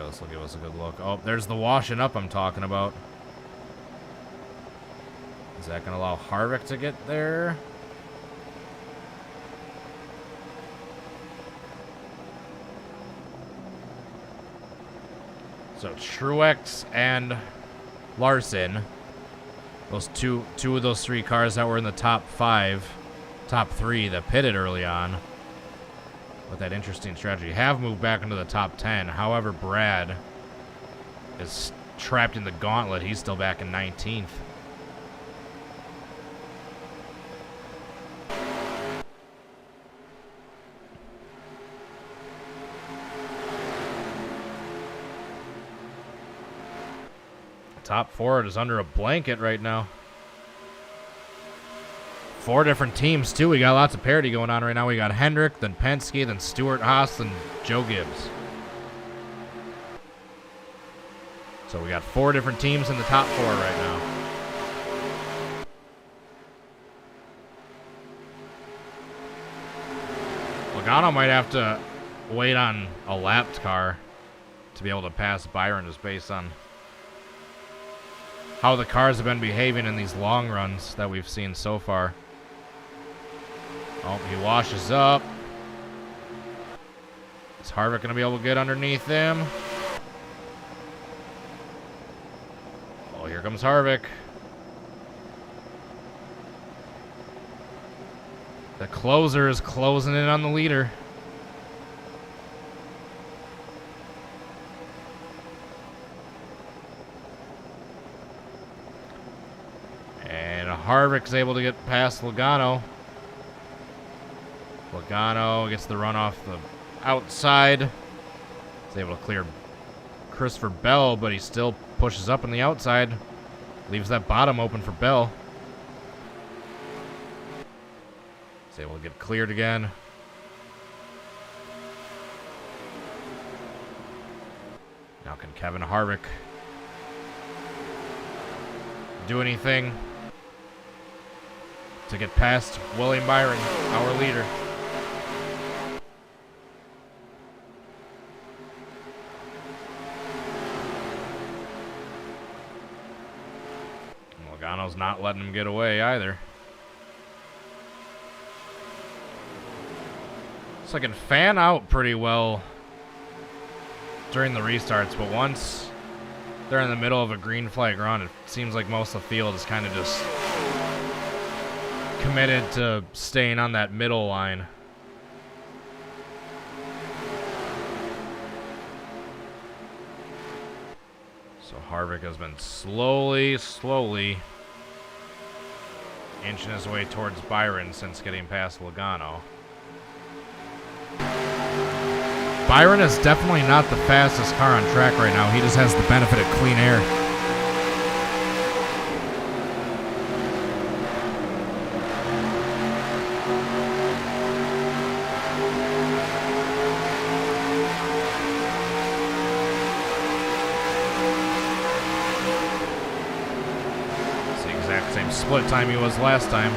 This will give us a good look. Oh, there's the washing up I'm talking about. Is that going to allow Harvick to get there? So Truex and Larson, those two of those three cars that were in the top three that pitted early on with that interesting strategy, have moved back into the top 10. However, Brad is trapped in the gauntlet. He's still back in 19th. Top four is under a blanket right now. 4 different teams, too. We got lots of parity going on right now. We got Hendrick, then Penske, then Stewart Haas, then Joe Gibbs. So we got 4 different teams in the top 4 right now. Logano might have to wait on a lapped car to be able to pass Byron, just based on how the cars have been behaving in these long runs that we've seen so far. Oh, he washes up. Is Harvick going to be able to get underneath him? Oh, here comes Harvick. The closer is closing in on the leader. Harvick's able to get past Logano. Logano gets the run off the outside. He's able to clear Christopher Bell, but he still pushes up on the outside. Leaves that bottom open for Bell. He's able to get cleared again. Now can Kevin Harvick do anything to get past William Byron, our leader? Logano's not letting him get away either. So I can fan out pretty well during the restarts, but once they're in the middle of a green flag run, it seems like most of the field is kind of just committed to staying on that middle line. So Harvick has been slowly inching his way towards Byron since getting past Logano. Byron is definitely not the fastest car on track right now. He just has the benefit of clean air. Same split time he was last time.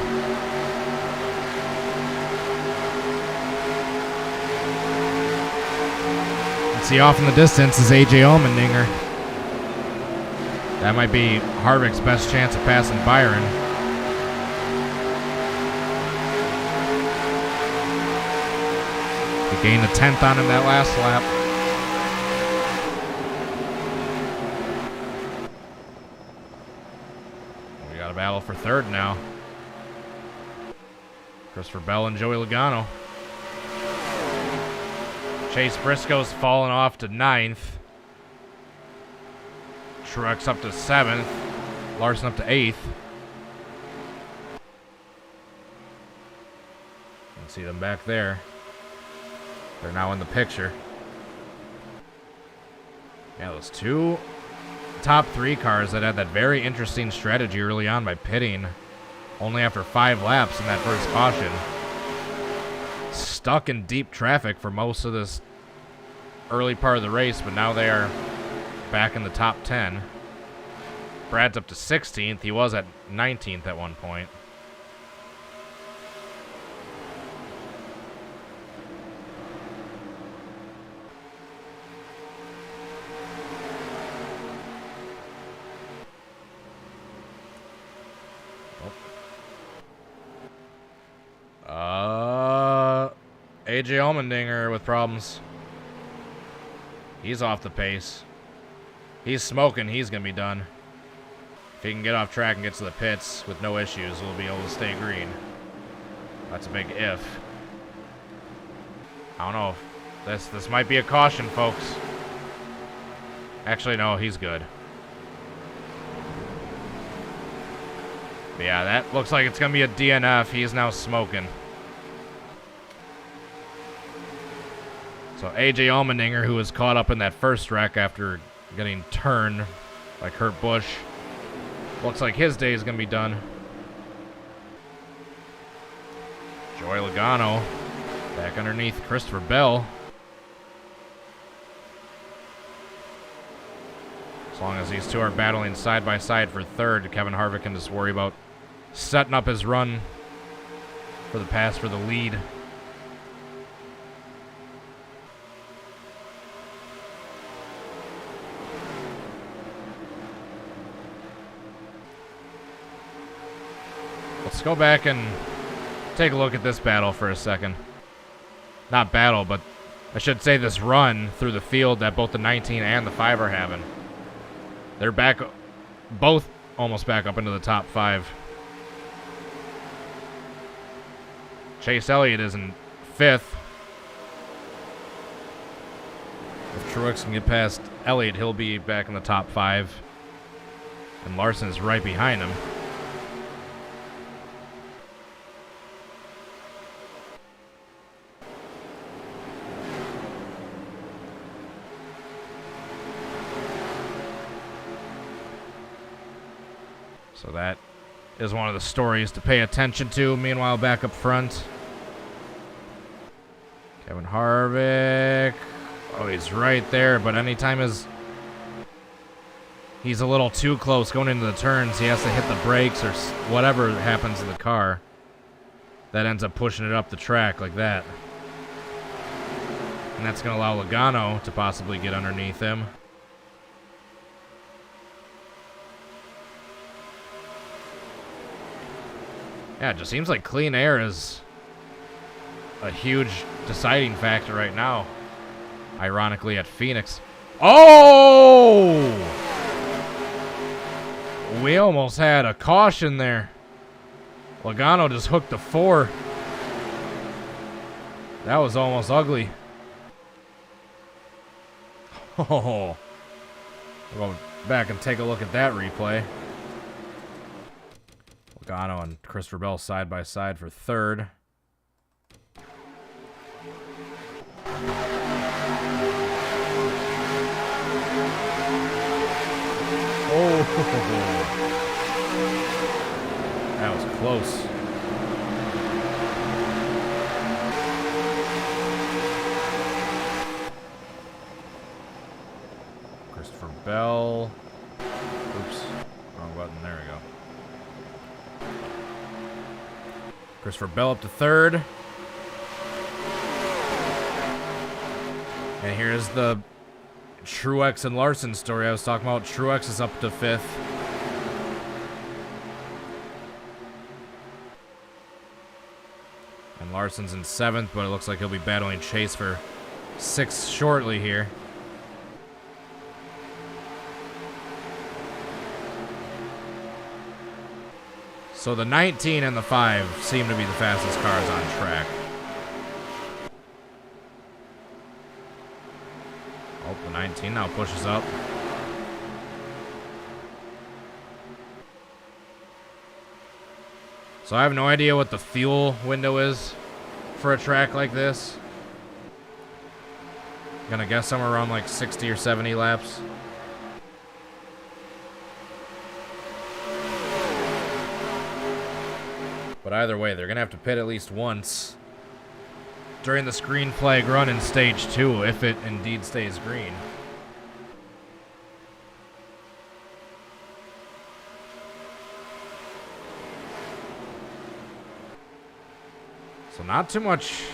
And see, off in the distance is AJ Allmendinger. That might be Harvick's best chance of passing Byron. He gained a 10th on him that last lap. Battle for third now. Christopher Bell and Joey Logano. Chase Briscoe's fallen off to 9th. Truex up to 7th. Larson up to 8th. You can see them back there. They're now in the picture. Yeah, those two top 3 cars that had that very interesting strategy early on by pitting only after 5 laps in that first caution. Stuck in deep traffic for most of this early part of the race, but now they are back in the top 10. Brad's up to 16th. He was at 19th at one point. AJ Allmendinger with problems. He's off the pace. He's smoking. He's going to be done. If he can get off track and get to the pits with no issues, we'll be able to stay green. That's a big if. I don't know. This might be a caution, folks. Actually, no, he's good. But yeah, that looks like it's going to be a DNF. He is now smoking. So AJ Allmendinger, who was caught up in that first wreck after getting turned by Kurt Busch, looks like his day is going to be done. Joey Logano back underneath Christopher Bell. As long as these two are battling side by side for third, Kevin Harvick can just worry about setting up his run for the pass for the lead. Let's go back and take a look at this battle for a second. Not battle, but I should say this run through the field that both the 19 and the 5 are having. They're back, both almost back up into the top 5. Chase Elliott is in 5th. If Truex can get past Elliott, he'll be back in the top 5. And Larson is right behind him. So that is one of the stories to pay attention to. Meanwhile, back up front, Kevin Harvick. Oh, he's right there, but anytime he's a little too close going into the turns, he has to hit the brakes or whatever happens in the car. That ends up pushing it up the track like that. And that's going to allow Logano to possibly get underneath him. Yeah, it just seems like clean air is a huge deciding factor right now. Ironically, at Phoenix. Oh! We almost had a caution there. Logano just hooked the 4. That was almost ugly. Oh. We'll go back and take a look at that replay. Logano and Christopher Bell side by side for third. Oh, that was close. Christopher Bell. Oops, wrong button. There we go. Christopher Bell up to third. And here's the Truex and Larson story I was talking about. Truex is up to 5th. And Larson's in 7th, but it looks like he'll be battling Chase for 6th shortly here. So the 19 and the 5 seem to be the fastest cars on track. Oh, the 19 now pushes up. So I have no idea what the fuel window is for a track like this. I'm gonna guess somewhere around like 60 or 70 laps. But either way, they're going to have to pit at least once during this green flag run in stage 2, if it indeed stays green. So not too much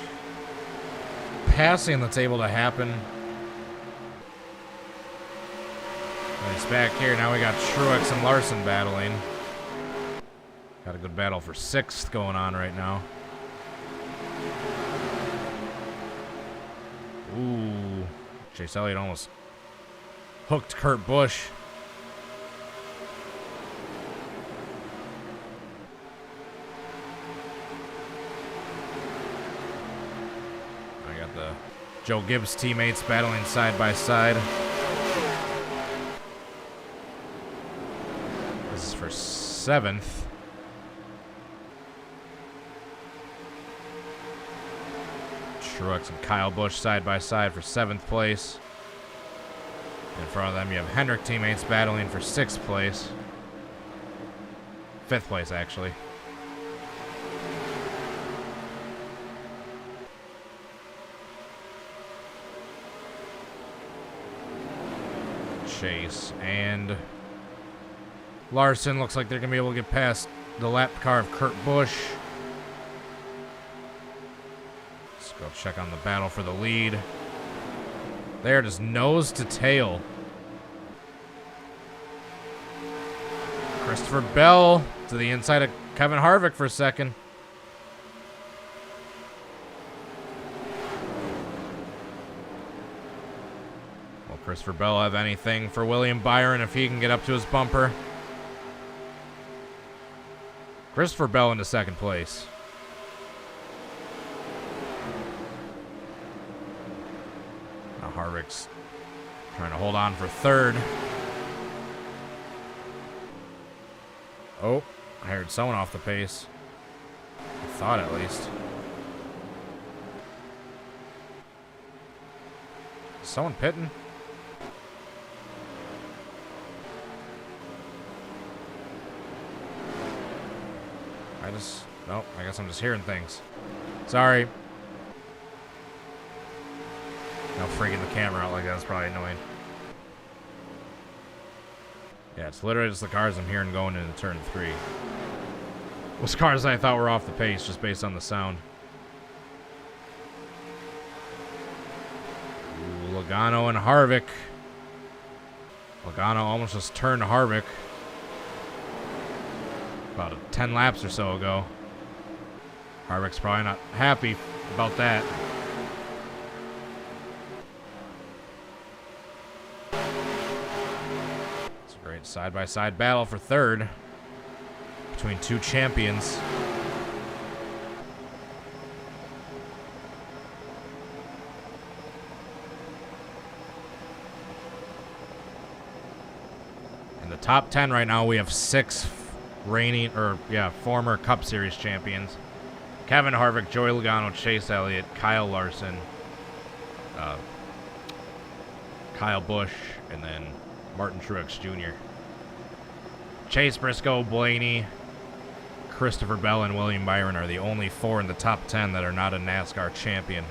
passing that's able to happen. Nice back here. Now we got Truex and Larson battling. Got a good battle for 6th going on right now. Ooh. Chase Elliott almost Hooked Kurt Busch. I got the Joe Gibbs teammates battling side by side. This is for 7th. Truex and Kyle Busch side by side for 7th place. In front of them, you have Hendrick teammates battling for 6th place. 5th place, actually. Chase and Larson looks like they're going to be able to get past the lap car of Kurt Busch. Let's go check on the battle for the lead. There it is, nose to tail. Christopher Bell to the inside of Kevin Harvick for a second. Will Christopher Bell have anything for William Byron if he can get up to his bumper? Christopher Bell into 2nd place. Now Harvick's trying to hold on for 3rd. Oh, I heard someone off the pace. I thought at least. Is someone pitting? Nope, I guess I'm just hearing things. Sorry. Now freaking the camera out like that is probably annoying. Yeah, it's literally just the cars I'm hearing going into turn 3. Those cars I thought were off the pace just based on the sound. Ooh, Logano and Harvick. Logano almost just turned Harvick about 10 laps or so ago. Harvick's probably not happy about that. It's a great side-by-side battle for 3rd between 2 champions. In the top 10 right now, we have 6 former Cup Series champions. Kevin Harvick, Joey Logano, Chase Elliott, Kyle Larson, Kyle Busch, and then Martin Truex Jr. Chase Briscoe, Blaney, Christopher Bell, and William Byron are the only 4 in the top 10 that are not a NASCAR champion.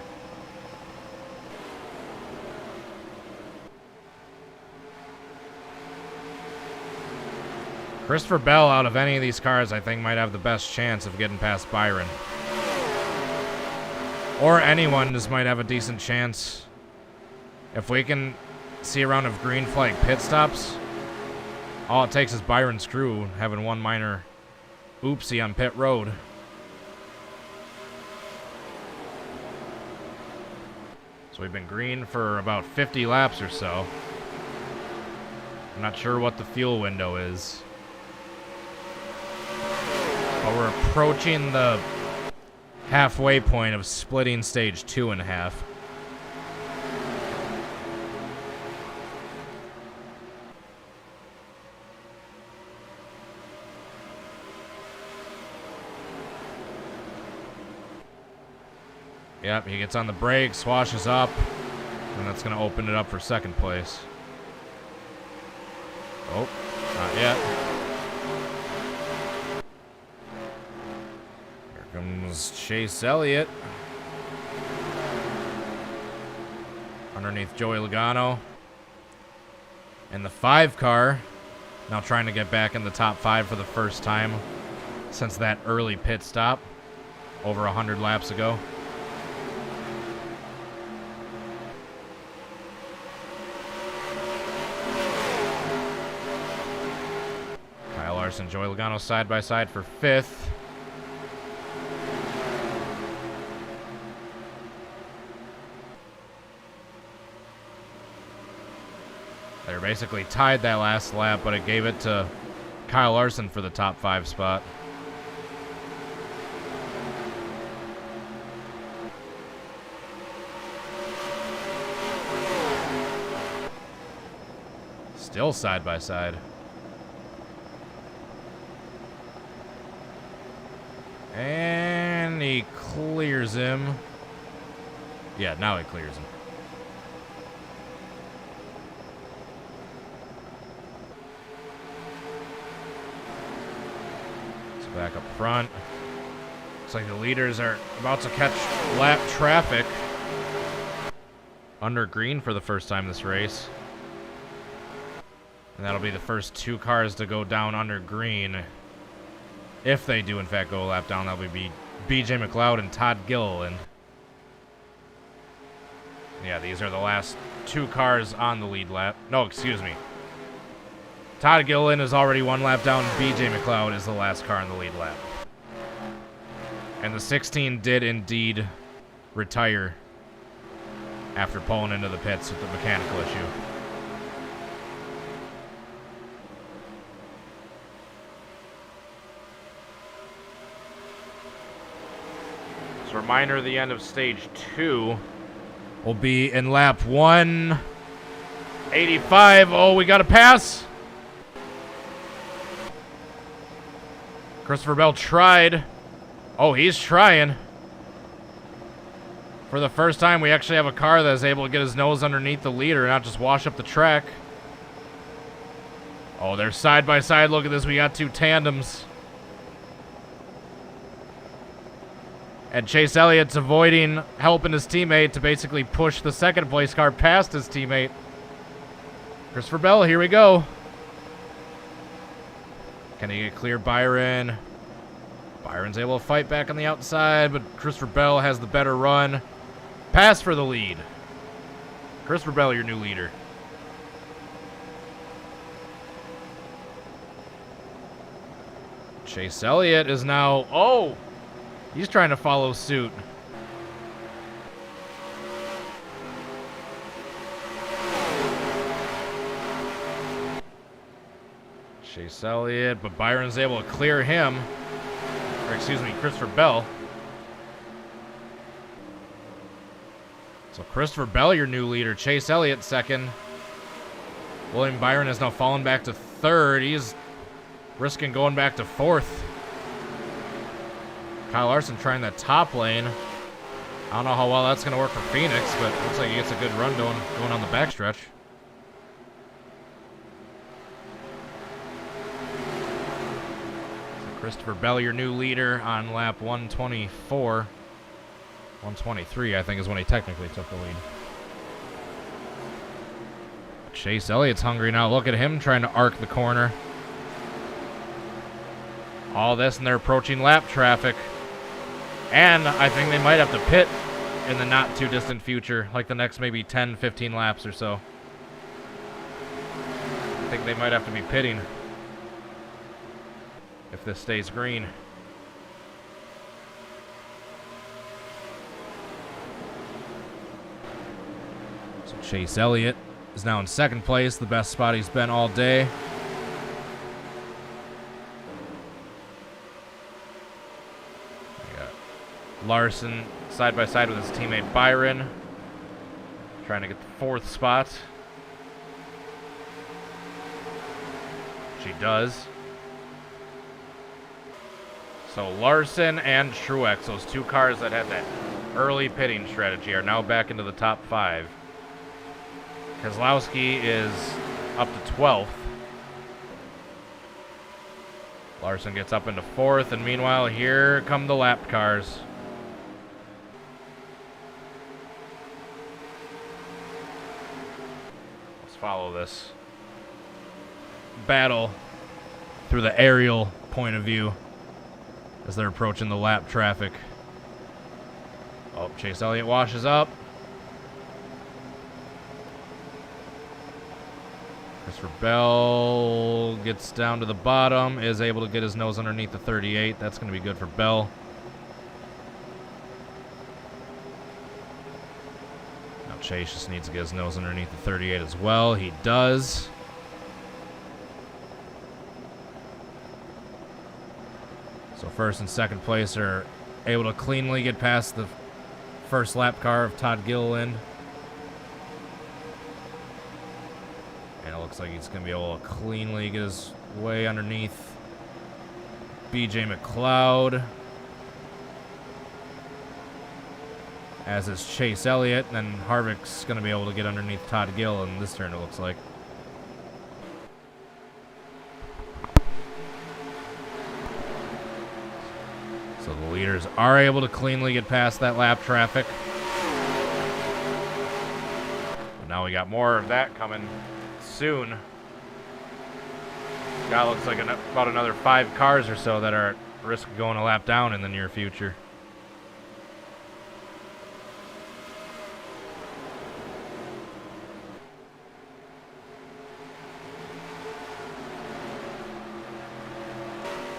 Christopher Bell, out of any of these cars, I think might have the best chance of getting past Byron. Or anyone just might have a decent chance. If we can see a round of green flag pit stops, all it takes is Byron's crew having one minor oopsie on pit road. So we've been green for about 50 laps or so. I'm not sure what the fuel window is. But we're approaching the halfway point of splitting stage 2.5. Yep, he gets on the brake, swashes up, and that's going to open it up for 2nd place. Oh, not yet. Here comes Chase Elliott. Underneath Joey Logano. And the 5 car, now trying to get back in the top 5 for the first time since that early pit stop over 100 laps ago. Kyle Larson, Joey Logano side by side for 5th. They were basically tied that last lap, but it gave it to Kyle Larson for the top 5 spot. Still side by side. And he clears him. Yeah, now he clears him. So back up front. Looks like the leaders are about to catch lap traffic under green for the first time this race. And that'll be the first 2 cars to go down under green. If they do, in fact, go a lap down, that'll be BJ McLeod and Todd Gilliland. Yeah, these are the last 2 cars on the lead lap. No, excuse me. Todd Gilliland is already 1 lap down. BJ McLeod is the last car on the lead lap. And the 16 did indeed retire after pulling into the pits with the mechanical issue. So reminder, the end of stage 2 will be in lap 185. Oh, we got a pass. Christopher Bell tried. Oh, he's trying. For the first time, we actually have a car that is able to get his nose underneath the leader and not just wash up the track. Oh, they're side by side. Look at this. We got 2 tandems. And Chase Elliott's avoiding helping his teammate to basically push the second place car past his teammate. Christopher Bell, here we go. Can he get clear Byron? Byron's able to fight back on the outside, but Christopher Bell has the better run. Pass for the lead. Christopher Bell, your new leader. Chase Elliott is now... Oh! He's trying to follow suit. Chase Elliott, but Byron's able to clear him. Or excuse me, Christopher Bell. So Christopher Bell, your new leader. Chase Elliott, second. William Byron has now fallen back to third. He's risking going back to fourth. Kyle Larson trying that top lane. I don't know how well that's going to work for Phoenix, but it looks like he gets a good run going on the backstretch. So Christopher Bell, your new leader on lap 124. 123, I think, is when he technically took the lead. Chase Elliott's hungry now. Look at him trying to arc the corner. All this, and they're approaching lap traffic. And I think they might have to pit in the not too distant future, like the next maybe 10, 15 laps or so. I think they might have to be pitting if this stays green. So Chase Elliott is now in second place, the best spot he's been all day. Larson side by side with his teammate Byron, trying to get the fourth spot. She does. So Larson and Truex, those 2 cars that had that early pitting strategy, are now back into the top 5. Keselowski is up to 12th. Larson gets up into 4th, and meanwhile, here come the lap cars. Follow this battle through the aerial point of view as they're approaching the lap traffic. Oh, Chase Elliott washes up. Christopher Bell gets down to the bottom, is able to get his nose underneath the 38. That's going to be good for Bell. Now Chase just needs to get his nose underneath the 38 as well. He does. So first and second place are able to cleanly get past the first lap car of Todd Gilliland. And it looks like he's going to be able to cleanly get his way underneath BJ McLeod. As is Chase Elliott, and then Harvick's going to be able to get underneath Todd Gill in this turn, it looks like. So the leaders are able to cleanly get past that lap traffic. But now we got more of that coming soon. Got looks like about another 5 cars or so that are at risk of going a lap down in the near future.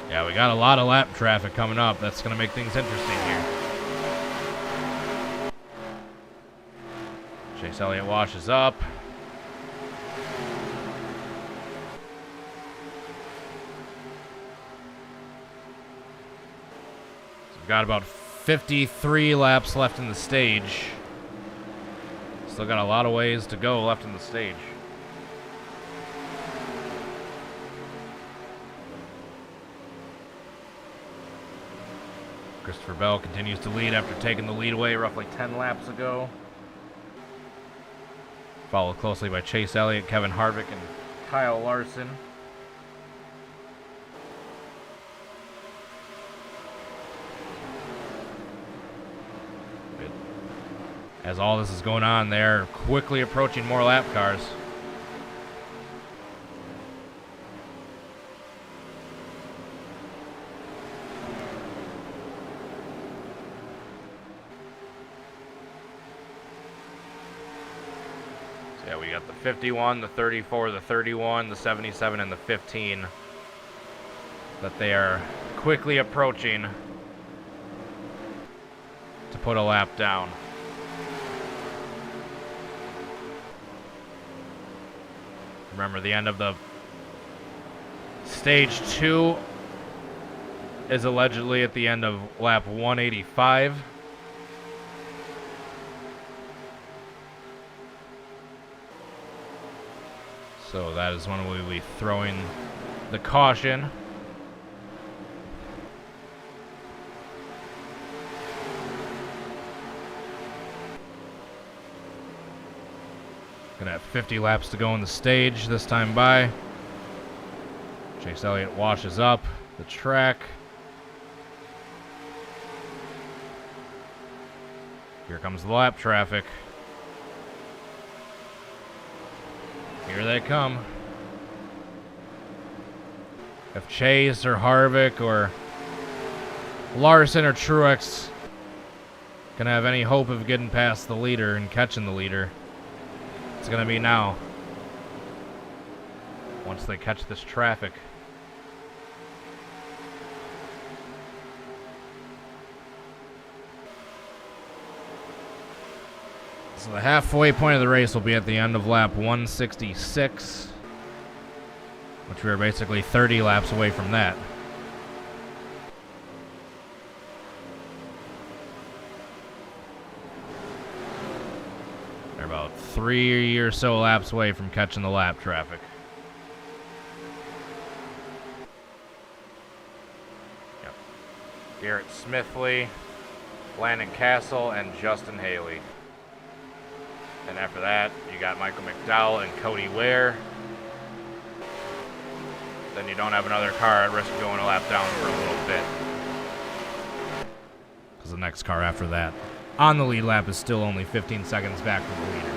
Yeah, we got a lot of lap traffic coming up. That's going to make things interesting here. Chase Elliott washes up. So we've got about 53 laps left in the stage. Still got a lot of ways to go left in the stage. Christopher Bell continues to lead after taking the lead away roughly 10 laps ago. Followed closely by Chase Elliott, Kevin Harvick, and Kyle Larson. As all this is going on, they're quickly approaching more lap cars. Yeah, we got the 51, the 34, the 31, the 77, and the 15 that they are quickly approaching to put a lap down. Remember, the end of the stage 2 is allegedly at the end of lap 185. So that is when we'll be throwing the caution. Gonna have 50 laps to go in the stage this time by. Chase Elliott washes up the track. Here comes the lap traffic. Here they come. If Chase or Harvick or Larson or Truex can have any hope of getting past the leader and catching the leader, it's going to be now. Once they catch this traffic. So the halfway point of the race will be at the end of lap 166, which we are basically 30 laps away from that. They're about 3 or so laps away from catching the lap traffic. Yep. Garrett Smithley, Landon Castle, and Justin Haley. And after that, you got Michael McDowell and Cody Ware. Then you don't have another car at risk of going a lap down for a little bit. Because the next car after that on the lead lap is still only 15 seconds back from the leader.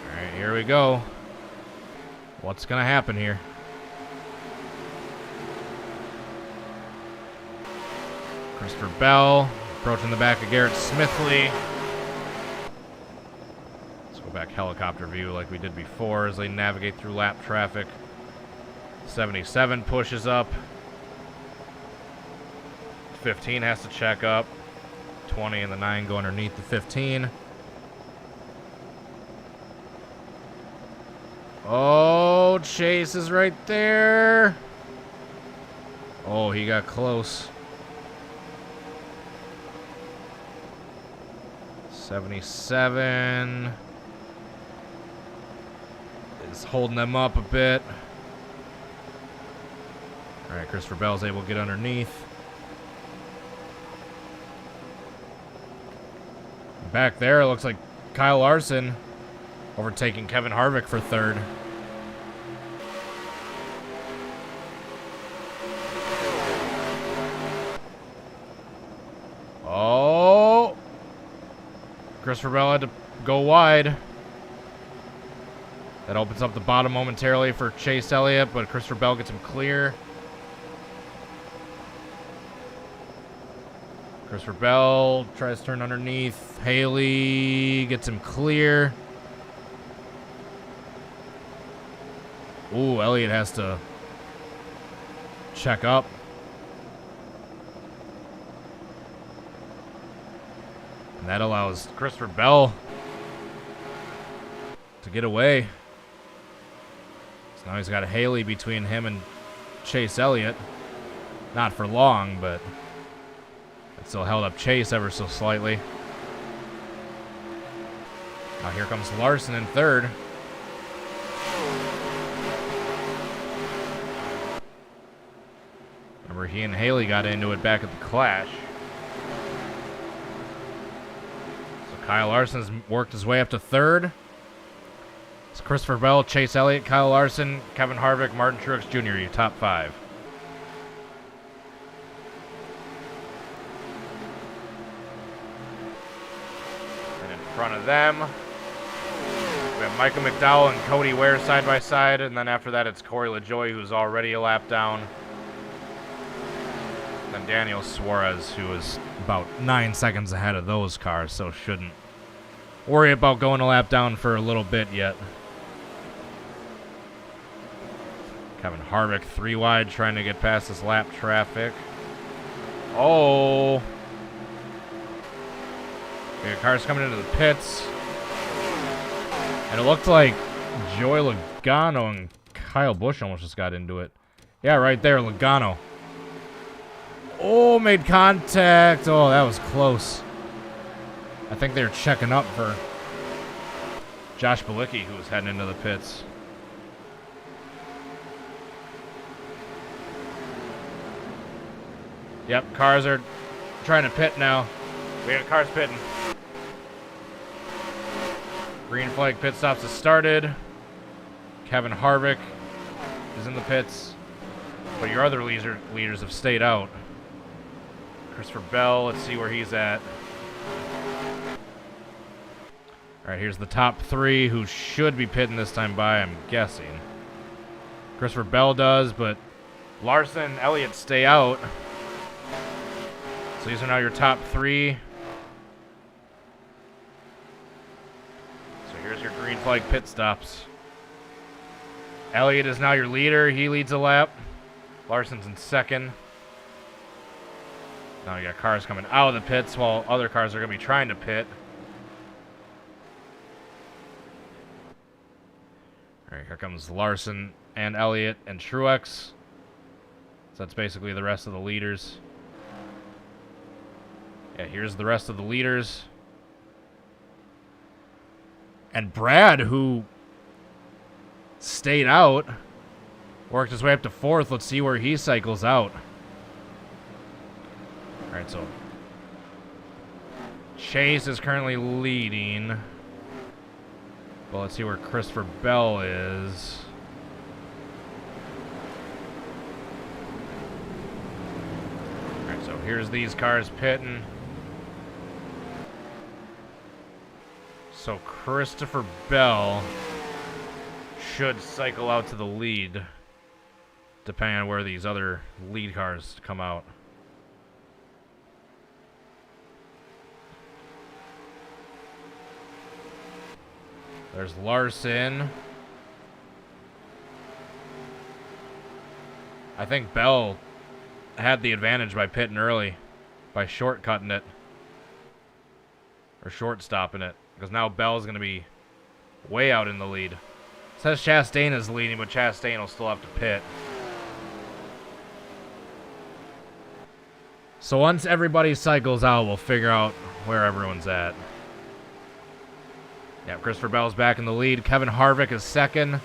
All right, here we go. What's going to happen here? Christopher Bell approaching the back of Garrett Smithley. Let's go back helicopter view like we did before as they navigate through lap traffic. 77 pushes up. 15 has to check up. 20 and the 9 go underneath the 15. Oh, Chase is right there. Oh, he got close. 77 is holding them up a bit. All right, Christopher Bell's able to get underneath. Back there, it looks like Kyle Larson overtaking Kevin Harvick for third. Oh! Christopher Bell had to go wide. That opens up the bottom momentarily for Chase Elliott, but Christopher Bell gets him clear. Christopher Bell tries to turn underneath. Haley gets him clear. Ooh, Elliott has to check up. And that allows Christopher Bell to get away. So now he's got a Haley between him and Chase Elliott. Not for long, but it still held up Chase ever so slightly. Now here comes Larson in third. Remember, he and Haley got into it back at the Clash. So Kyle Larson's worked his way up to third. It's Christopher Bell, Chase Elliott, Kyle Larson, Kevin Harvick, Martin Truex Jr., your top five. And in front of them, we have Michael McDowell and Cody Ware side by side, and then after that it's Corey LaJoie, who's already a lap down. And Daniel Suarez, who is about 9 seconds ahead of those cars, so shouldn't worry about going a lap down for a little bit yet. Kevin Harvick 3 wide, trying to get past this lap traffic. Oh. Okay, cars coming into the pits. And it looked like Joey Logano and Kyle Busch almost just got into it. Yeah, right there, Logano. Oh, made contact. Oh, that was close. I think they were checking up for Josh Bilicki, who was heading into the pits. Yep, cars are trying to pit now. We got cars pitting. Green flag pit stops have started. Kevin Harvick is in the pits. But your other leaders have stayed out. Christopher Bell, let's see where he's at. All right, here's the top 3 who should be pitting this time by, I'm guessing. Christopher Bell does, but Larson and Elliott stay out. So these are now your top 3. So here's your green flag pit stops. Elliott is now your leader. He leads a lap. Larson's in second. Now you got cars coming out of the pits while other cars are going to be trying to pit. All right, here comes Larson and Elliott and Truex. So that's basically the rest of the leaders. Yeah, here's the rest of the leaders. And Brad, who stayed out, worked his way up to 4th. Let's see where he cycles out. All right, so Chase is currently leading. Well, let's see where Christopher Bell is. All right, so here's these cars pitting. So Christopher Bell should cycle out to the lead, depending on where these other lead cars come out. There's Larson. I think Bell had the advantage by pitting early. by shortcutting it. Or short-stopping it. Because now Bell's going to be way out in the lead. It says Chastain is leading, but Chastain will still have to pit. So once everybody cycles out, we'll figure out where everyone's at. Yeah, Christopher Bell's back in the lead. Kevin Harvick is second.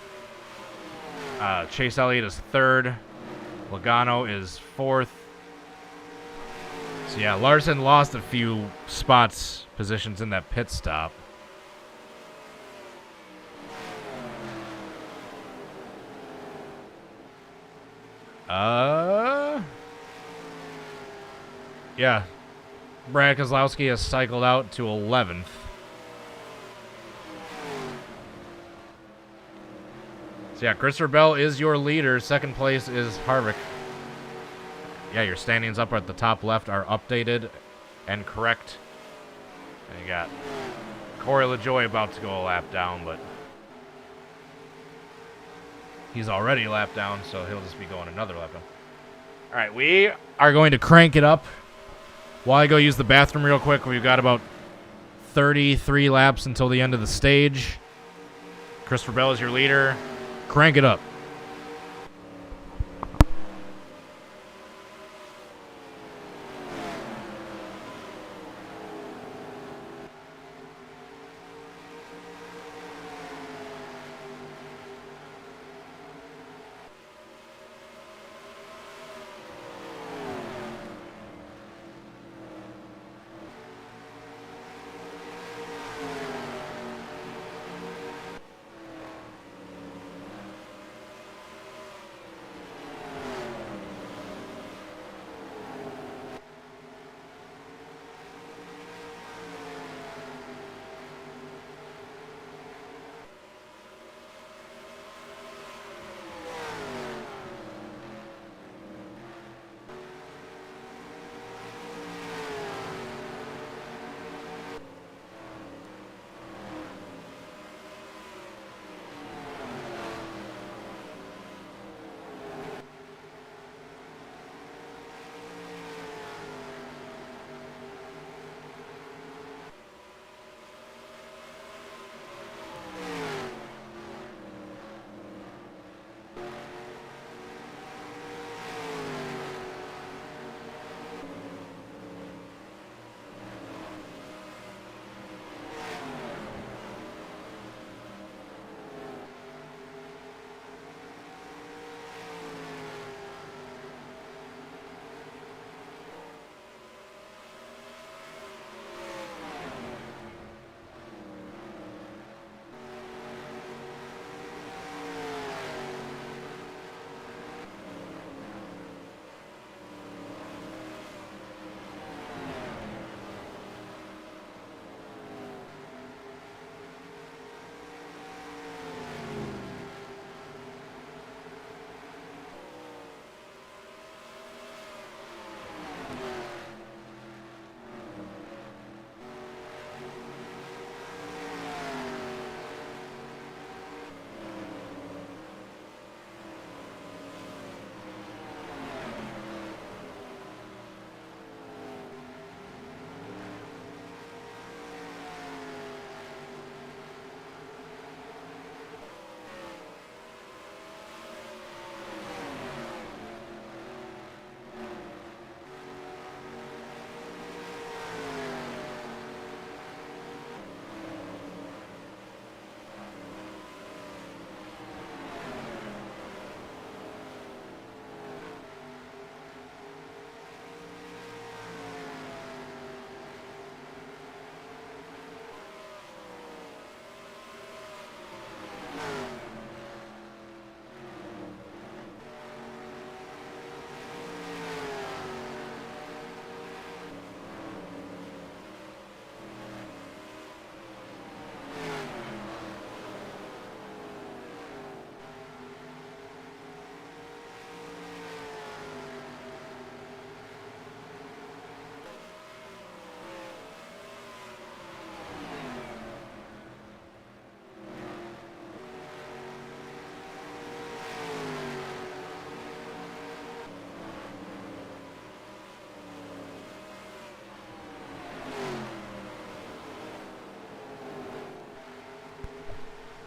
Chase Elliott is third. Logano is fourth. So yeah, Larson lost a few positions in that pit stop. Yeah. Brad Keselowski has cycled out to 11th. So yeah, Christopher Bell is your leader. Second place is Harvick. Yeah, your standings up at the top left are updated and correct. And you got Corey LaJoie about to go a lap down, but he's already a lap down, so he'll just be going another lap down. All right, we are going to crank it up. While I go use the bathroom real quick, we've got about 33 laps until the end of the stage. Christopher Bell is your leader. Crank it up.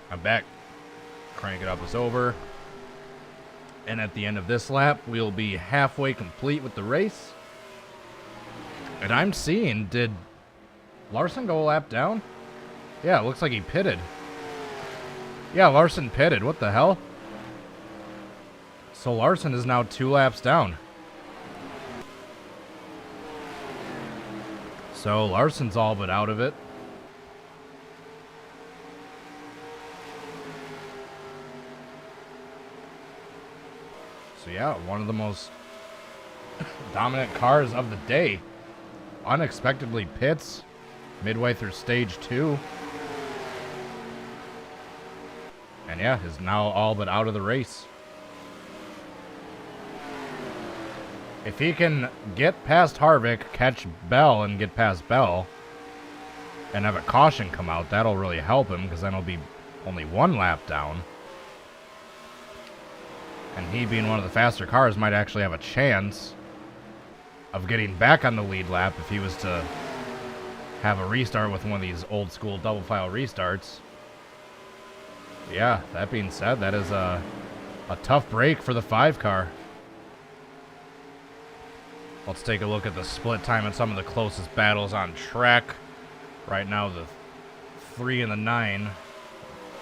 I'm back. Crank it up is over. And at the end of this lap, we'll be halfway complete with the race. And I'm seeing, did Larson go a lap down? Yeah, it looks like he pitted. Yeah, Larson pitted. What the hell? So Larson is now 2 laps down. So Larson's all but out of it. So yeah, one of the most dominant cars of the day unexpectedly pits midway through stage 2. And yeah, is now all but out of the race. If he can get past Harvick, catch Bell, and get past Bell, and have a caution come out, that'll really help him, because then he'll be only 1 lap down. And he, being one of the faster cars, might actually have a chance of getting back on the lead lap if he was to have a restart with one of these old school double file restarts. Yeah, that being said, that is a tough break for the 5 car. Let's take a look at the split time and some of the closest battles on track. Right now, the 3 and the 9,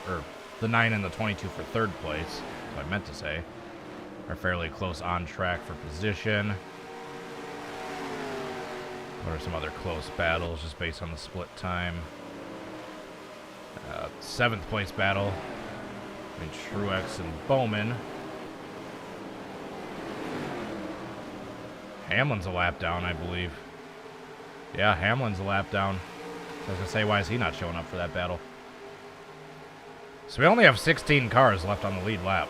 or the 9 and the 22 for 3rd place, that's what I meant to say, are fairly close on track for position. What are some other close battles just based on the split time? 7th place battle between Truex and Bowman. Hamlin's a lap down, I believe. Yeah, Hamlin's a lap down. I was going to say, why is he not showing up for that battle? So we only have 16 cars left on the lead lap.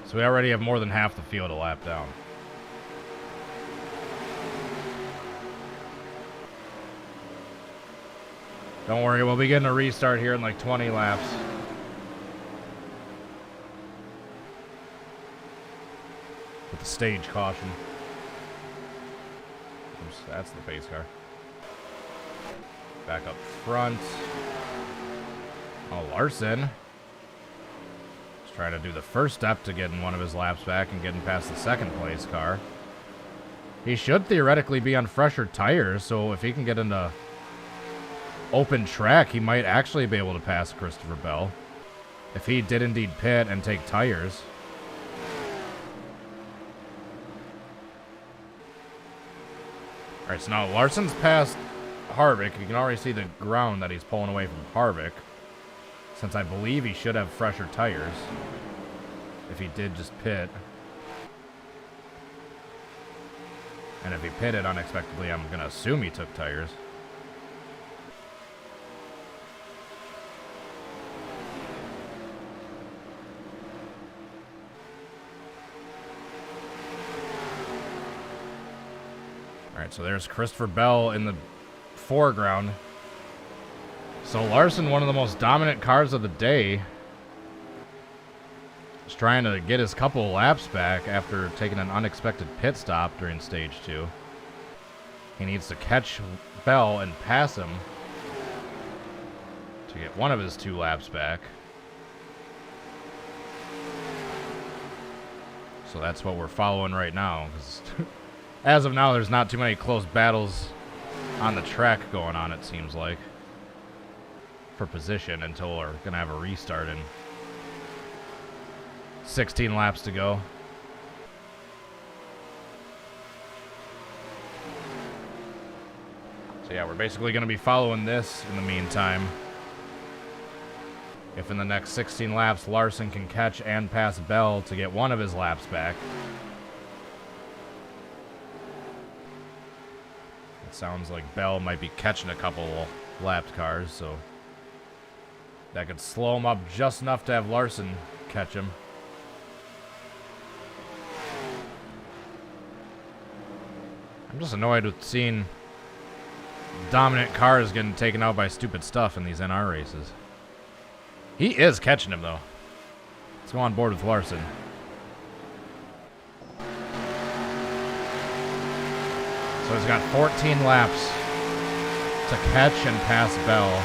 So we already have more than half the field a lap down. Don't worry, we'll be getting a restart here in like 20 laps. With the stage caution. Oops, that's the pace car. Back up front. Oh, Larson. He's trying to do the first step to getting one of his laps back and getting past the 2nd place car. He should theoretically be on fresher tires, so if he can get into open track, he might actually be able to pass Christopher Bell. If he did indeed pit and take tires. Alright, so now Larson's past Harvick. You can already see the ground that he's pulling away from Harvick, since I believe he should have fresher tires if he did just pit. And if he pitted unexpectedly, I'm going to assume he took tires. Alright, so there's Christopher Bell in the foreground. So Larson, one of the most dominant cars of the day, is trying to get his couple laps back after taking an unexpected pit stop during stage 2. He needs to catch Bell and pass him to get one of his 2 laps back. So that's what we're following right now, because as of now, there's not too many close battles on the track going on, it seems like, for position, until we're going to have a restart in 16 laps to go. So yeah, we're basically going to be following this in the meantime. If in the next 16 laps, Larson can catch and pass Bell to get one of his laps back. Sounds like Bell might be catching a couple lapped cars, so that could slow him up just enough to have Larson catch him. I'm just annoyed with seeing dominant cars getting taken out by stupid stuff in these NR races. He is catching him, though. Let's go on board with Larson. So he's got 14 laps to catch and pass Bell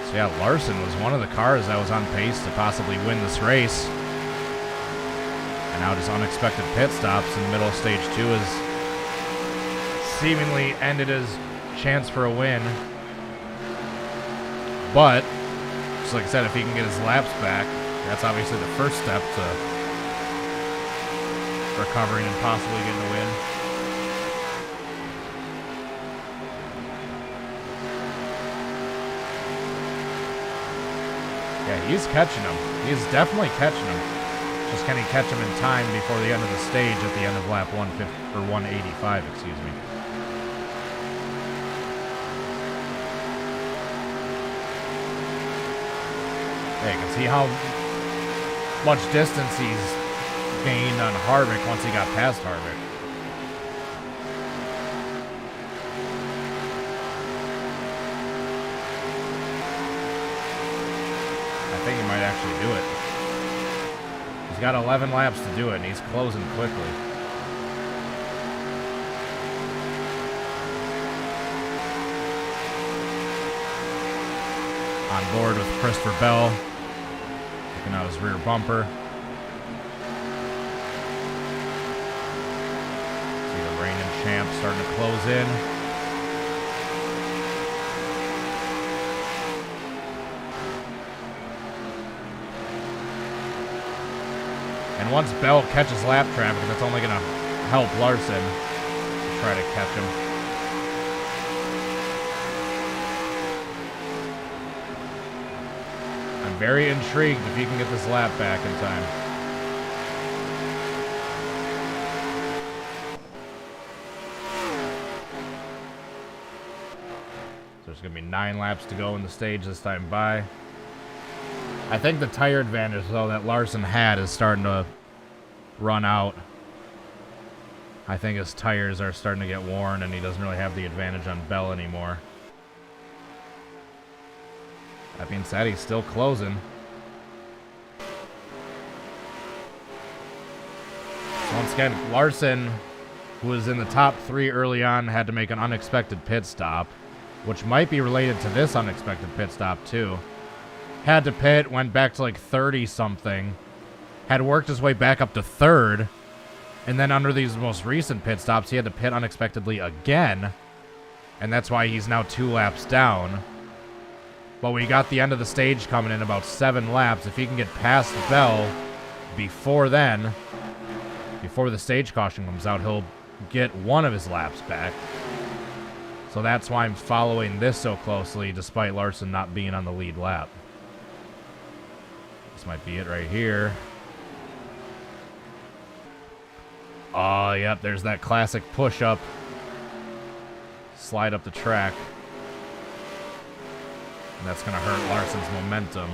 So yeah, Larson was one of the cars that was on pace to possibly win this race. And now just unexpected pit stops in the middle of stage 2 has seemingly ended his chance for a win. But, just like I said, if he can get his laps back, that's obviously the first step to recovering and possibly getting a win. Yeah, he's catching him. He's definitely catching him. Just can he catch him in time before the end of the stage at the end of lap 150 or 185, excuse me. Yeah, you can see how much distance he's gained on Harvick once he got past Harvick. I think he might actually do it. He's got 11 laps to do it, and he's closing quickly. On board with Christopher Bell, taking out his rear bumper. See the reigning champ starting to close in. And once Bell catches lap traffic, that's only going to help Larson to try to catch him. I'm very intrigued if he can get this lap back in time. So there's going to be 9 laps to go in the stage this time by. I think the tire advantage, though, that Larson had is starting to run out. I think his tires are starting to get worn, and he doesn't really have the advantage on Bell anymore. That being said, he's still closing. So once again, Larson, who was in the top 3 early on, had to make an unexpected pit stop, which might be related to this unexpected pit stop, too. Had to pit, went back to like 30-something, had worked his way back up to 3rd, and then under these most recent pit stops, he had to pit unexpectedly again, and that's why he's now 2 laps down. But we got the end of the stage coming in about 7 laps. If he can get past Bell before then, before the stage caution comes out, he'll get 1 of his laps back. So that's why I'm following this so closely, despite Larson not being on the lead lap. This might be it right here. Oh, yep, there's that classic push-up. Slide up the track. And that's going to hurt Larson's momentum.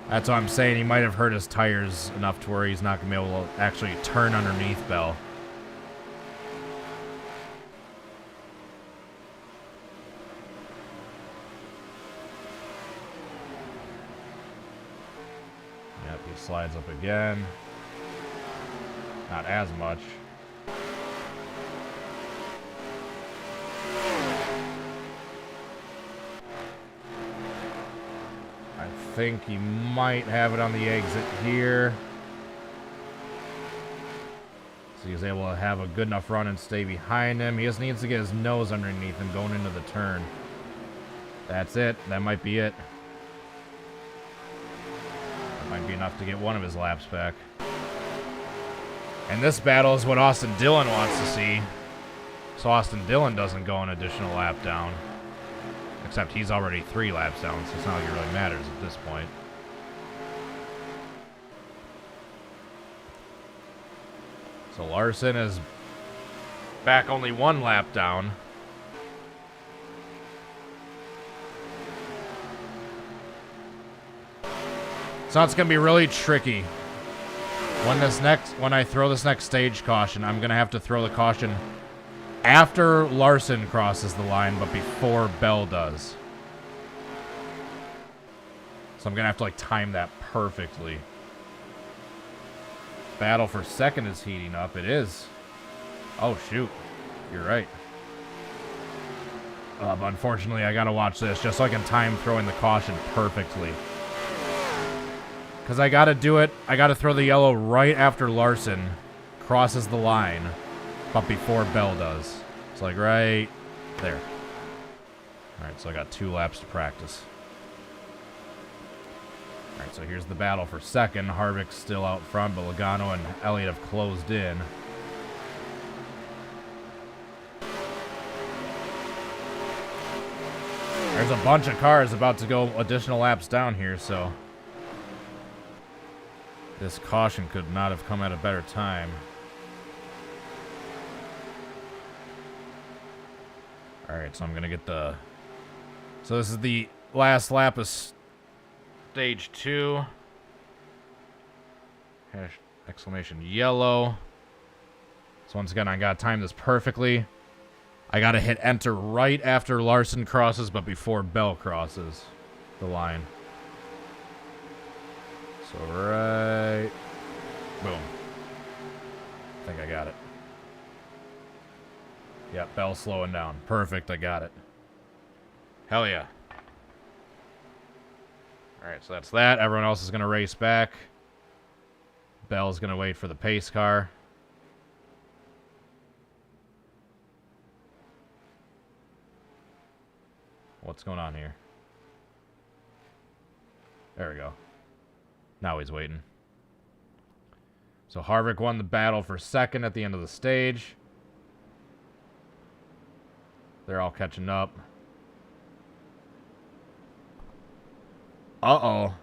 That's what I'm saying. He might have hurt his tires enough to where he's not going to be able to actually turn underneath Bell. Yep, he slides up again. Not as much. I think he might have it on the exit here. So he's able to have a good enough run and stay behind him. He just needs to get his nose underneath him going into the turn. That's it. That might be it. That might be enough to get 1 of his laps back. And this battle is what Austin Dillon wants to see. So Austin Dillon doesn't go an additional lap down. Except he's already 3 laps down, so it's not like it really matters at this point. So Larson is back only 1 lap down. So it's going to be really tricky. When I throw this next stage caution, I'm going to have to throw the caution after Larson crosses the line, but before Bell does. So I'm going to have to like time that perfectly. Battle for second is heating up. It is. Oh, shoot. You're right. But unfortunately, I gotta watch this just so I can time throwing the caution perfectly. Because I gotta do it. I gotta throw the yellow right after Larson crosses the line, but before Bell does. It's like right there. Alright, so I got 2 laps to practice. Alright, so here's the battle for second. Harvick's still out front, but Logano and Elliott have closed in. There's a bunch of cars about to go additional laps down here, so this caution could not have come at a better time. Alright, so I'm going to get the... So this is the last lap of stage 2. Exclamation yellow. So once again, I got to time this perfectly. I got to hit enter right after Larson crosses, but before Bell crosses the line. So right... Boom. I think I got it. Yep, Bell's slowing down. Perfect, I got it. Hell yeah. Alright, so that's that. Everyone else is going to race back. Bell's going to wait for the pace car. What's going on here? There we go. Now he's waiting. So Harvick won the battle for second at the end of the stage. They're all catching up. Uh-oh.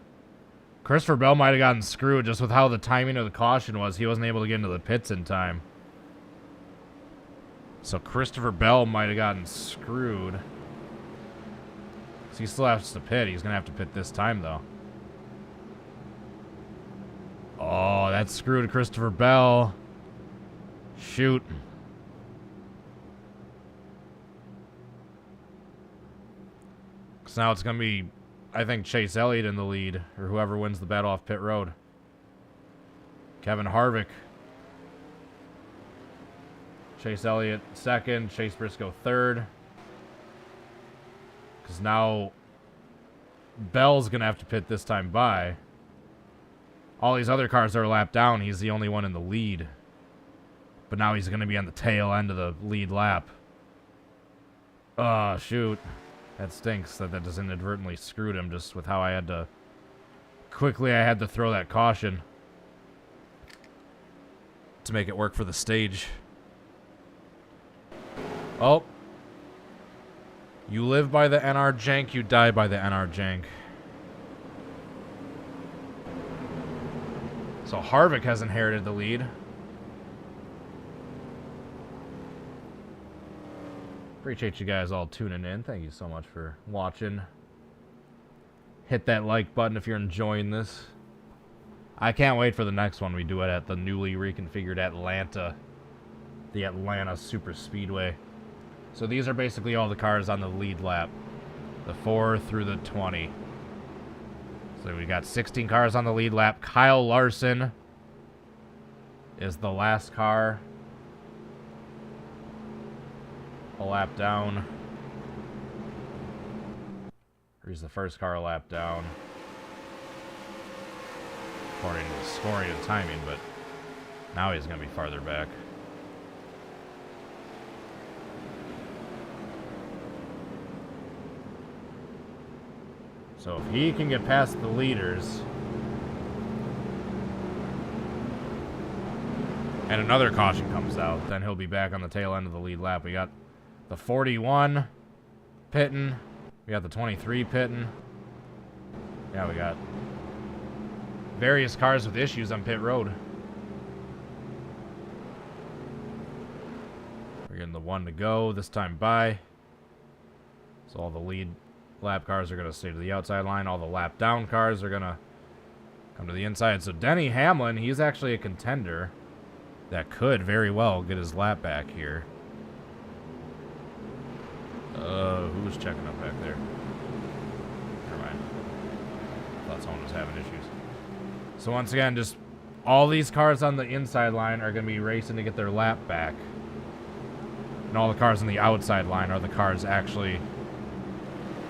Christopher Bell might have gotten screwed just with how the timing of the caution was. He wasn't able to get into the pits in time. So Christopher Bell might have gotten screwed. He still has to pit. He's going to have to pit this time, though. Oh, that screwed Christopher Bell. Shoot. So now it's going to be, I think, Chase Elliott in the lead, or whoever wins the battle off pit road. Kevin Harvick. Chase Elliott second. Chase Briscoe third. Because now Bell's going to have to pit this time by. All these other cars are a lap down. He's the only one in the lead. But now he's going to be on the tail end of the lead lap. Oh, shoot. That stinks that just inadvertently screwed him just with how I had to... Quickly, I had to throw that caution to make it work for the stage. Oh. You live by the NR jank, you die by the NR jank. So Harvick has inherited the lead. Appreciate you guys all tuning in. Thank you so much for watching. Hit that like button if you're enjoying this. I can't wait for the next one we do it at the newly reconfigured Atlanta. The Atlanta Super Speedway. So these are basically all the cars on the lead lap. The 4 through the 20. So we got 16 cars on the lead lap. Kyle Larson is the last car a lap down. Or he's the first car a lap down. According to the scoring and timing, but now he's going to be farther back. So if he can get past the leaders and another caution comes out, then he'll be back on the tail end of the lead lap. We got the 41 pitting. We got the 23 pitting. Yeah, we got various cars with issues on pit road. We're getting the 1 to go this time by. So all the lead lap cars are going to stay to the outside line. All the lap down cars are going to come to the inside. So Denny Hamlin, he's actually a contender that could very well get his lap back here. Who was checking up back there? Never mind. Thought someone was having issues. So once again, just all these cars on the inside line are going to be racing to get their lap back. And all the cars on the outside line are the cars actually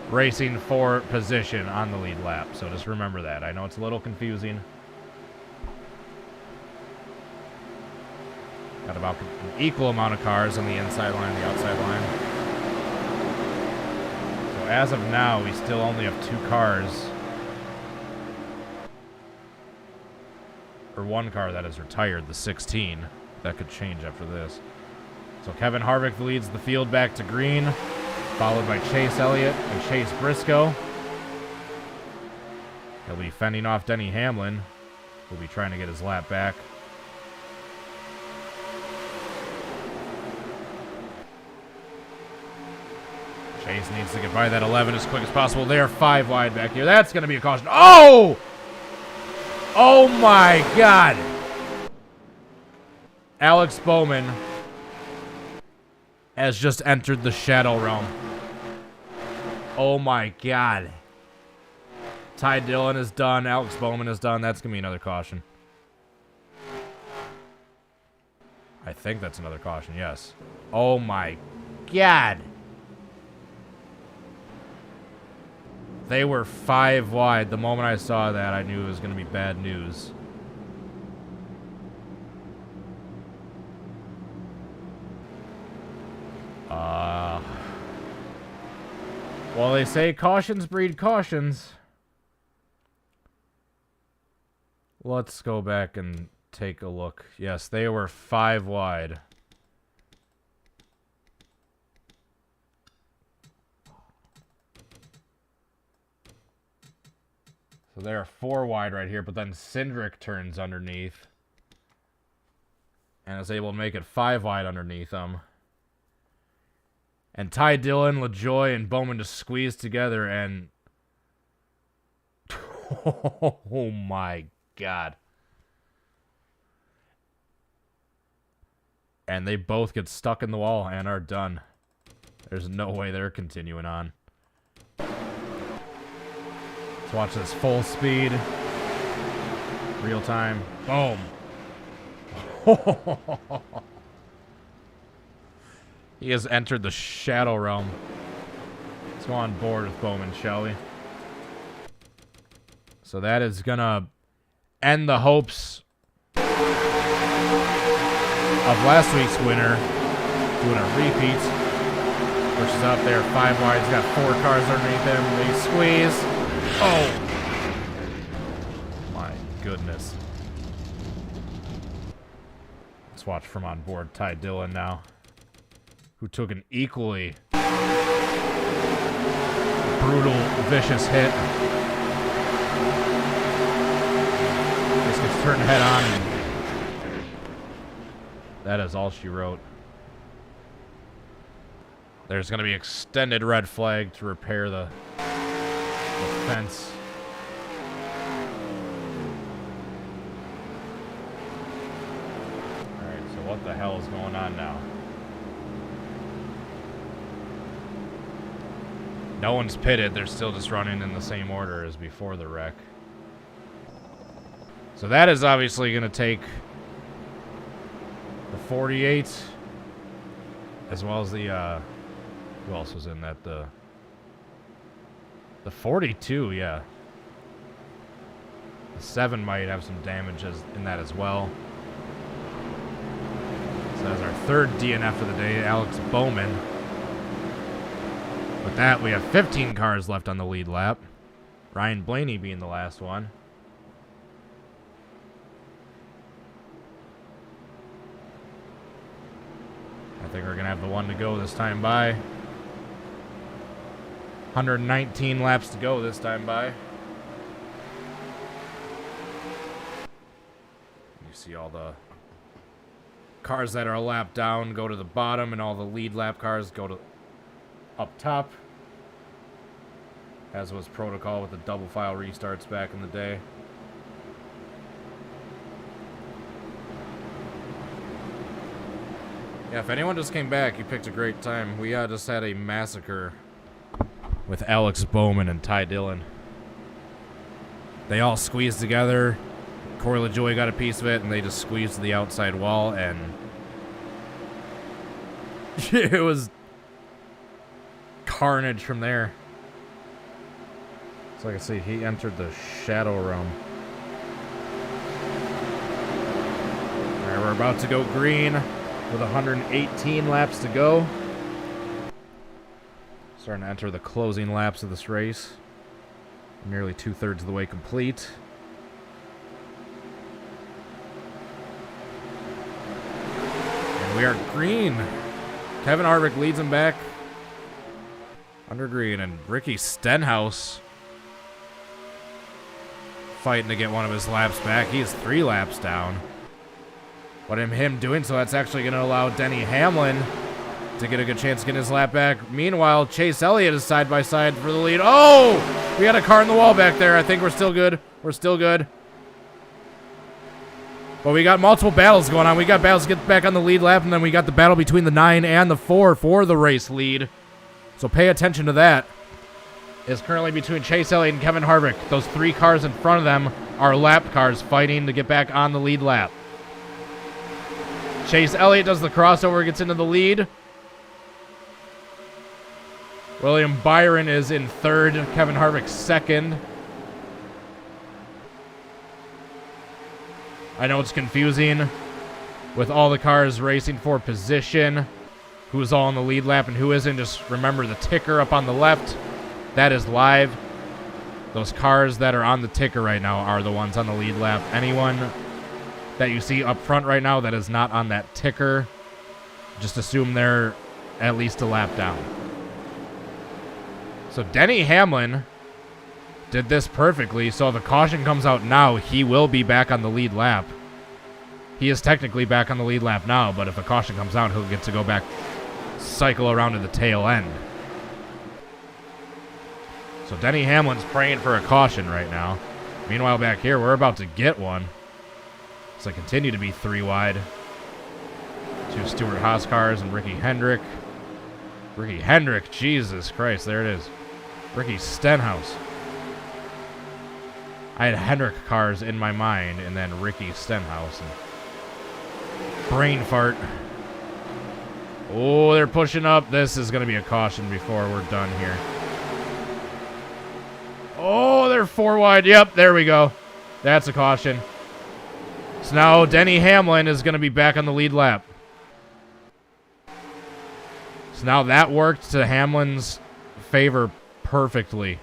racing for position on the lead lap. So just remember that. I know it's a little confusing. Got about an equal amount of cars on the inside line and the outside line. So as of now, we still only have 2 cars. Or 1 car that is retired, the 16. That could change after this. So Kevin Harvick leads the field back to green, followed by Chase Elliott and Chase Briscoe. He'll be fending off Denny Hamlin, who'll be trying to get his lap back. Chase needs to get by that 11 as quick as possible. They are 5 wide back here. That's going to be a caution. Oh! Oh my God! Alex Bowman has just entered the Shadow Realm. Oh my God. Ty Dillon is done. Alex Bowman is done. That's going to be another caution. I think that's another caution, yes. Oh my God. They were 5 wide. The moment I saw that, I knew it was going to be bad news. Well, they say cautions breed cautions. Let's go back and take a look. Yes, they were 5 wide. So they are 4 wide right here, but then Cindric turns underneath and is able to make it 5 wide underneath them. And Ty Dillon, LaJoie, and Bowman just squeeze together and... Oh my God. And they both get stuck in the wall and are done. There's no way they're continuing on. Let's watch this full speed. Real time. Boom. He has entered the Shadow Realm. Let's go on board with Bowman, shall we? So that is going to end the hopes of last week's winner doing a repeat. Which is out there, 5 wide. He's got 4 cars underneath him. They squeeze. Oh! My goodness. Let's watch from on board Ty Dillon now, who took an equally brutal, vicious hit. Just gets turned head on, and that is all she wrote. There's going to be extended red flag to repair the fence. Alright, so what the hell is going on now? No one's pitted. They're still just running in the same order as before the wreck. So that is obviously going to take the 48, as well as the, who else was in that? The 42, yeah. The 7 might have some damage in that as well. So that's our 3rd DNF of the day, Alex Bowman. With that, we have 15 cars left on the lead lap. Ryan Blaney being the last one. I think we're going to have the one to go this time by. 119 laps to go this time by. You see all the cars that are a lap down go to the bottom, and all the lead lap cars go to up top, as was protocol with the double file restarts back in the day. Yeah, if anyone just came back, you picked a great time. We just had a massacre with Alex Bowman and Ty Dillon. They all squeezed together. Corey LaJoie got a piece of it, and they just squeezed to the outside wall, and It was carnage from there. So I can see he entered the shadow realm. Alright, we're about to go green with 118 laps to go. Starting to enter the closing laps of this race. Nearly 2/3 of the way complete. And we are green. Kevin Harvick leads him back under green, and Ricky Stenhouse fighting to get one of his laps back. He is 3 laps down. But in him doing so, that's actually going to allow Denny Hamlin to get a good chance of getting his lap back. Meanwhile, Chase Elliott is side by side for the lead. Oh! We got a car in the wall back there. I think we're still good. We're still good. But we got multiple battles going on. We got battles to get back on the lead lap, and then we got the battle between the 9 and the 4 for the race lead. So pay attention to that. It's currently between Chase Elliott and Kevin Harvick. Those 3 cars in front of them are lap cars fighting to get back on the lead lap. Chase Elliott does the crossover, gets into the lead. William Byron is in 3rd, Kevin Harvick 2nd. I know it's confusing with all the cars racing for position, who's all in the lead lap and who isn't. Just remember the ticker up on the left. That is live. Those cars that are on the ticker right now are the ones on the lead lap. Anyone that you see up front right now that is not on that ticker, just assume they're at least a lap down. So Denny Hamlin did this perfectly. So if a caution comes out now, he will be back on the lead lap. He is technically back on the lead lap now, but if a caution comes out, he'll get to go back, cycle around to the tail end. So Denny Hamlin's praying for a caution right now. Meanwhile, back here, we're about to get one. So I continue to be 3 wide. 2 Stewart Haas cars and Ricky Hendrick. Ricky Hendrick, Jesus Christ, there it is. Ricky Stenhouse. I had Hendrick cars in my mind, and then Ricky Stenhouse. And brain fart. Oh, they're pushing up. This is going to be a caution before we're done here. Oh, they're 4 wide. Yep, there we go. That's a caution. So now Denny Hamlin is going to be back on the lead lap. So now that worked to Hamlin's favor perfectly.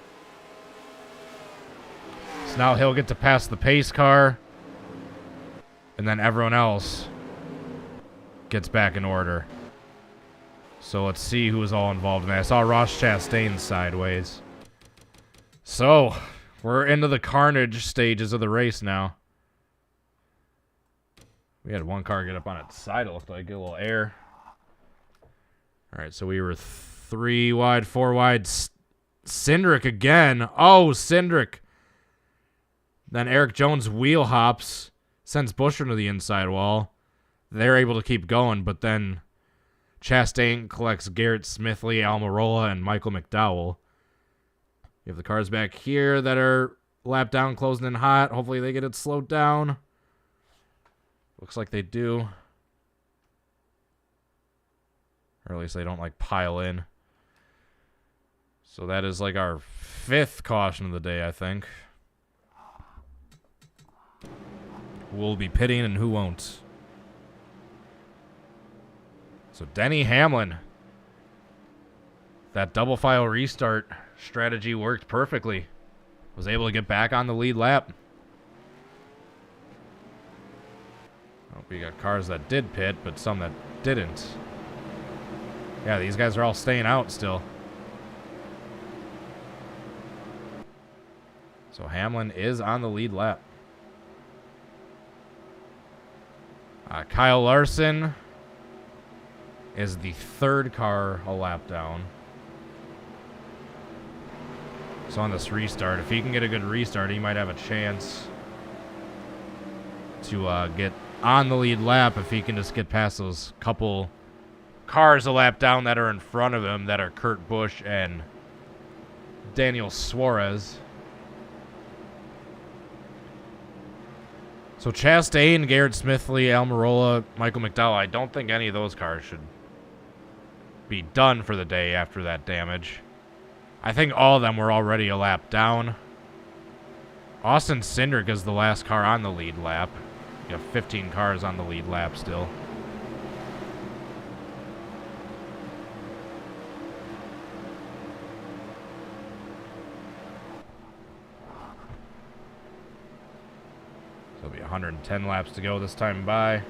So now he'll get to pass the pace car. And then everyone else gets back in order. So let's see who is all involved in that. I saw Ross Chastain sideways. So we're into the carnage stages of the race now. We had one car get up on its side, it looked like, get a little air. All right, so we were 3 wide, 4 wide. Cindric again. Oh, Cindric. Then Eric Jones wheel hops, sends Buescher to the inside wall. They're able to keep going, but then Chastain collects Garrett Smithley, Almirola, and Michael McDowell. You have the cars back here that are lapped down, closing in hot. Hopefully they get it slowed down. Looks like they do. Or at least they don't, like, pile in. So that is, like, our 5th caution of the day, I think. Who will be pitting and who won't. So Denny Hamlin. That double file restart strategy worked perfectly. Was able to get back on the lead lap. We got cars that did pit, but some that didn't. Yeah, these guys are all staying out still. So Hamlin is on the lead lap. Kyle Larson is the 3rd car a lap down. So on this restart, if he can get a good restart, he might have a chance to get on the lead lap if he can just get past those couple cars a lap down that are in front of him, that are Kurt Busch and Daniel Suarez. So Chastain, Garrett Smithley, Almirola, Michael McDowell, I don't think any of those cars should be done for the day after that damage. I think all of them were already a lap down. Austin Cindric is the last car on the lead lap. You have 15 cars on the lead lap still. So it'll be 110 laps to go this time by.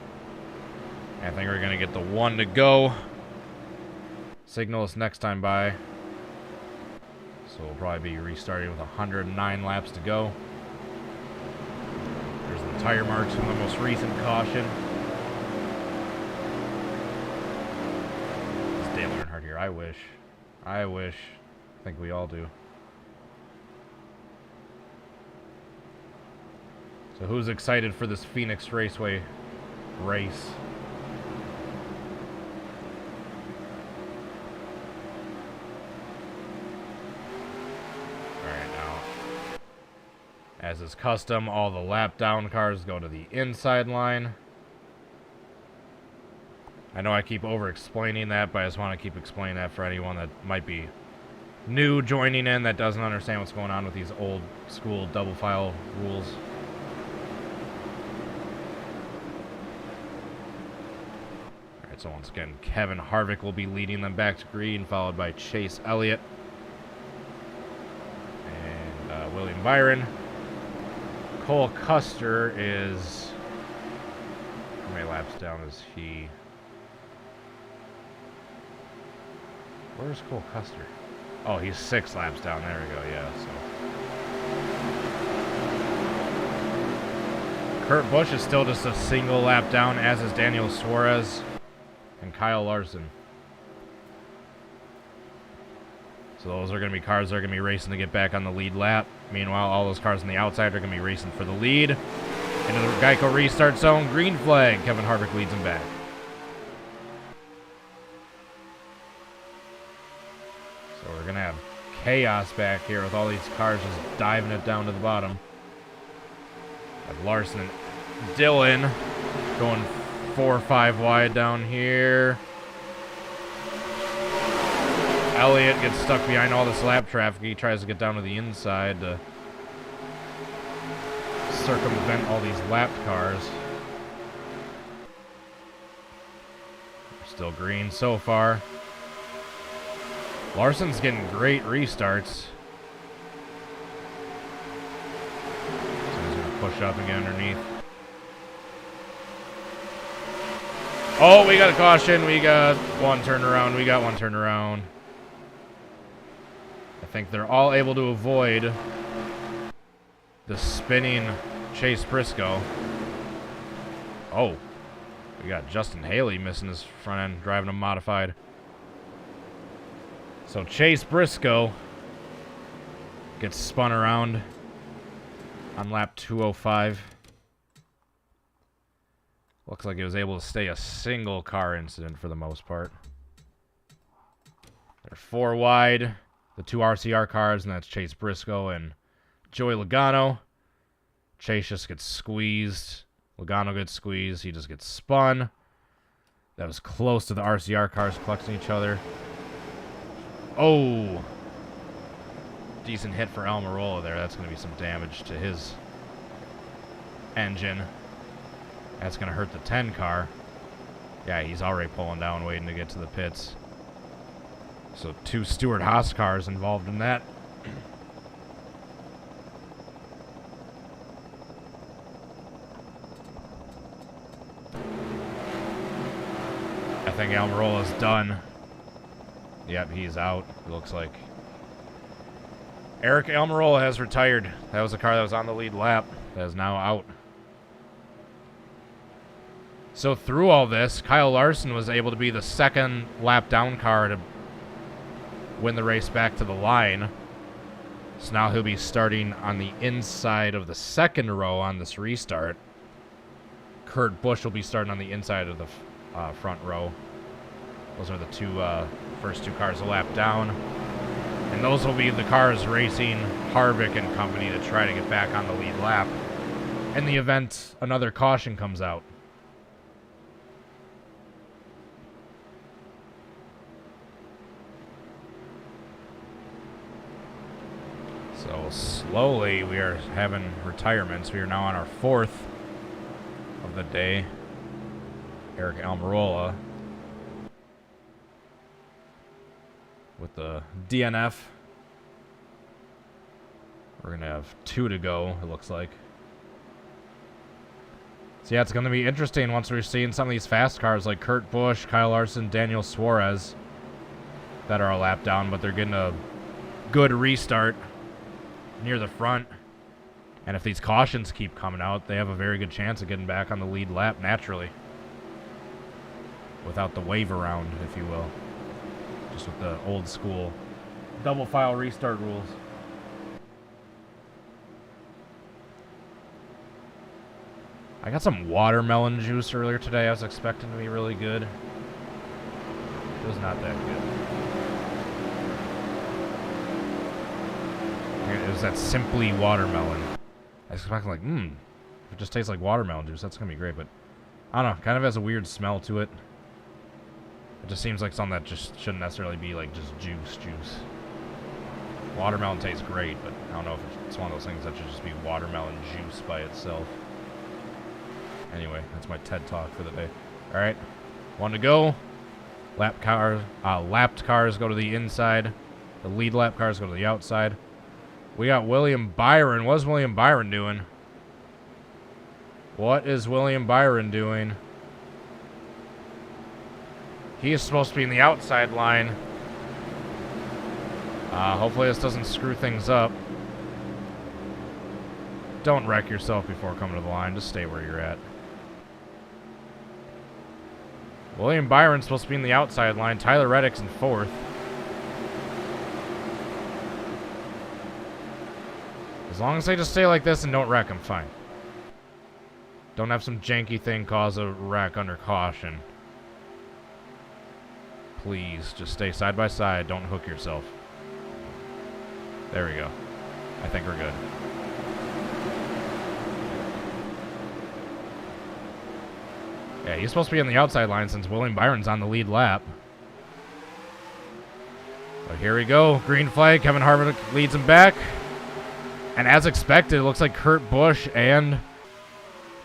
I think we're going to get the 1 to go. Signal us next time by. So we'll probably be restarting with 109 laps to go. There's the tire marks from the most recent caution. It's Dale Earnhardt here. I wish. I think we all do. So who's excited for this Phoenix Raceway race? As is custom, all the lap down cars go to the inside line. I know I keep over-explaining that, but I just want to keep explaining that for anyone that might be new joining in that doesn't understand what's going on with these old school double file rules. Alright, so once again, Kevin Harvick will be leading them back to green, followed by Chase Elliott and William Byron. Cole Custer is... How many laps down is he? Where's Cole Custer? Oh, he's 6 laps down. There we go, yeah. So Kurt Busch is still just a single lap down, as is Daniel Suarez and Kyle Larson. So those are going to be cars that are going to be racing to get back on the lead lap. Meanwhile, all those cars on the outside are going to be racing for the lead. Into the Geico restart zone. Green flag. Kevin Harvick leads him back. So we're going to have chaos back here with all these cars just diving it down to the bottom. Have Larson and Dillon going 4 or 5 wide down here. Elliott gets stuck behind all this lap traffic. He tries to get down to the inside to circumvent all these lapped cars. We're still green so far. Larson's getting great restarts. So he's going to push up and get underneath. Oh, we got a caution. We got one turnaround. I think they're all able to avoid the spinning Chase Briscoe. Oh, we got Justin Haley missing his front end, driving a modified. So Chase Briscoe gets spun around on lap 205. Looks like he was able to stay a single car incident for the most part. They're 4 wide. The 2 RCR cars, and that's Chase Briscoe and Joey Logano. Chase just gets squeezed. Logano gets squeezed. He just gets spun. That was close to the RCR cars collecting each other. Oh! Decent hit for Almirola there. That's going to be some damage to his engine. That's going to hurt the 10 car. Yeah, he's already pulling down, waiting to get to the pits. So 2 Stewart Haas cars involved in that. I think Almirola's done. Yep, he's out, it looks like. Eric Almirola has retired. That was a car that was on the lead lap. That is now out. So through all this, Kyle Larson was able to be the 2nd lap down car to win the race back to the line. So now he'll be starting on the inside of the 2nd row on this restart. Kurt Busch will be starting on the inside of the front row. Those are the first two cars a lap down. And those will be the cars racing Harvick and company to try to get back on the lead lap in the event another caution comes out. slowly we are having retirements. We are now on our 4th of the day. Eric Almirola with the DNF. We're going to have 2 to go, it looks like. So yeah, it's going to be interesting once we're seeing some of these fast cars like Kurt Busch, Kyle Larson, Daniel Suarez that are a lap down, but they're getting a good restart near the front. And if these cautions keep coming out, they have a very good chance of getting back on the lead lap naturally. Without the wave around, if you will. Just with the old school double file restart rules. I got some watermelon juice earlier today. I was expecting to be really good. It was not that good. It was that Simply watermelon. I was expecting like, if it just tastes like watermelon juice, that's going to be great. But, I don't know, kind of has a weird smell to it. It just seems like something that just shouldn't necessarily be like just juice. Watermelon tastes great, but I don't know if it's one of those things that should just be watermelon juice by itself. Anyway, that's my TED Talk for the day. All right, 1 to go. Lapped cars go to the inside. The lead lap cars go to the outside. We got William Byron. What's William Byron doing? What is William Byron doing? He is supposed to be in the outside line. Hopefully this doesn't screw things up. Don't wreck yourself before coming to the line. Just stay where you're at. William Byron's supposed to be in the outside line. Tyler Reddick's in 4th. As long as they just stay like this and don't wreck, I'm fine. Don't have some janky thing cause a wreck under caution. Please, just stay side by side. Don't hook yourself. There we go. I think we're good. Yeah, he's supposed to be on the outside line since William Byron's on the lead lap. But here we go. Green flag. Kevin Harvick leads him back. And as expected, it looks like Kurt Busch and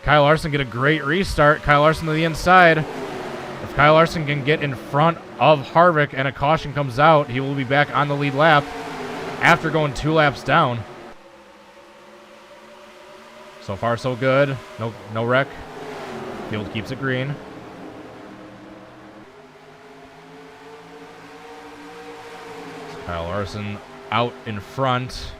Kyle Larson get a great restart. Kyle Larson to the inside. If Kyle Larson can get in front of Harvick and a caution comes out, he will be back on the lead lap after going 2 laps down. So far, so good. No wreck. Field keeps it green. Kyle Larson out in front.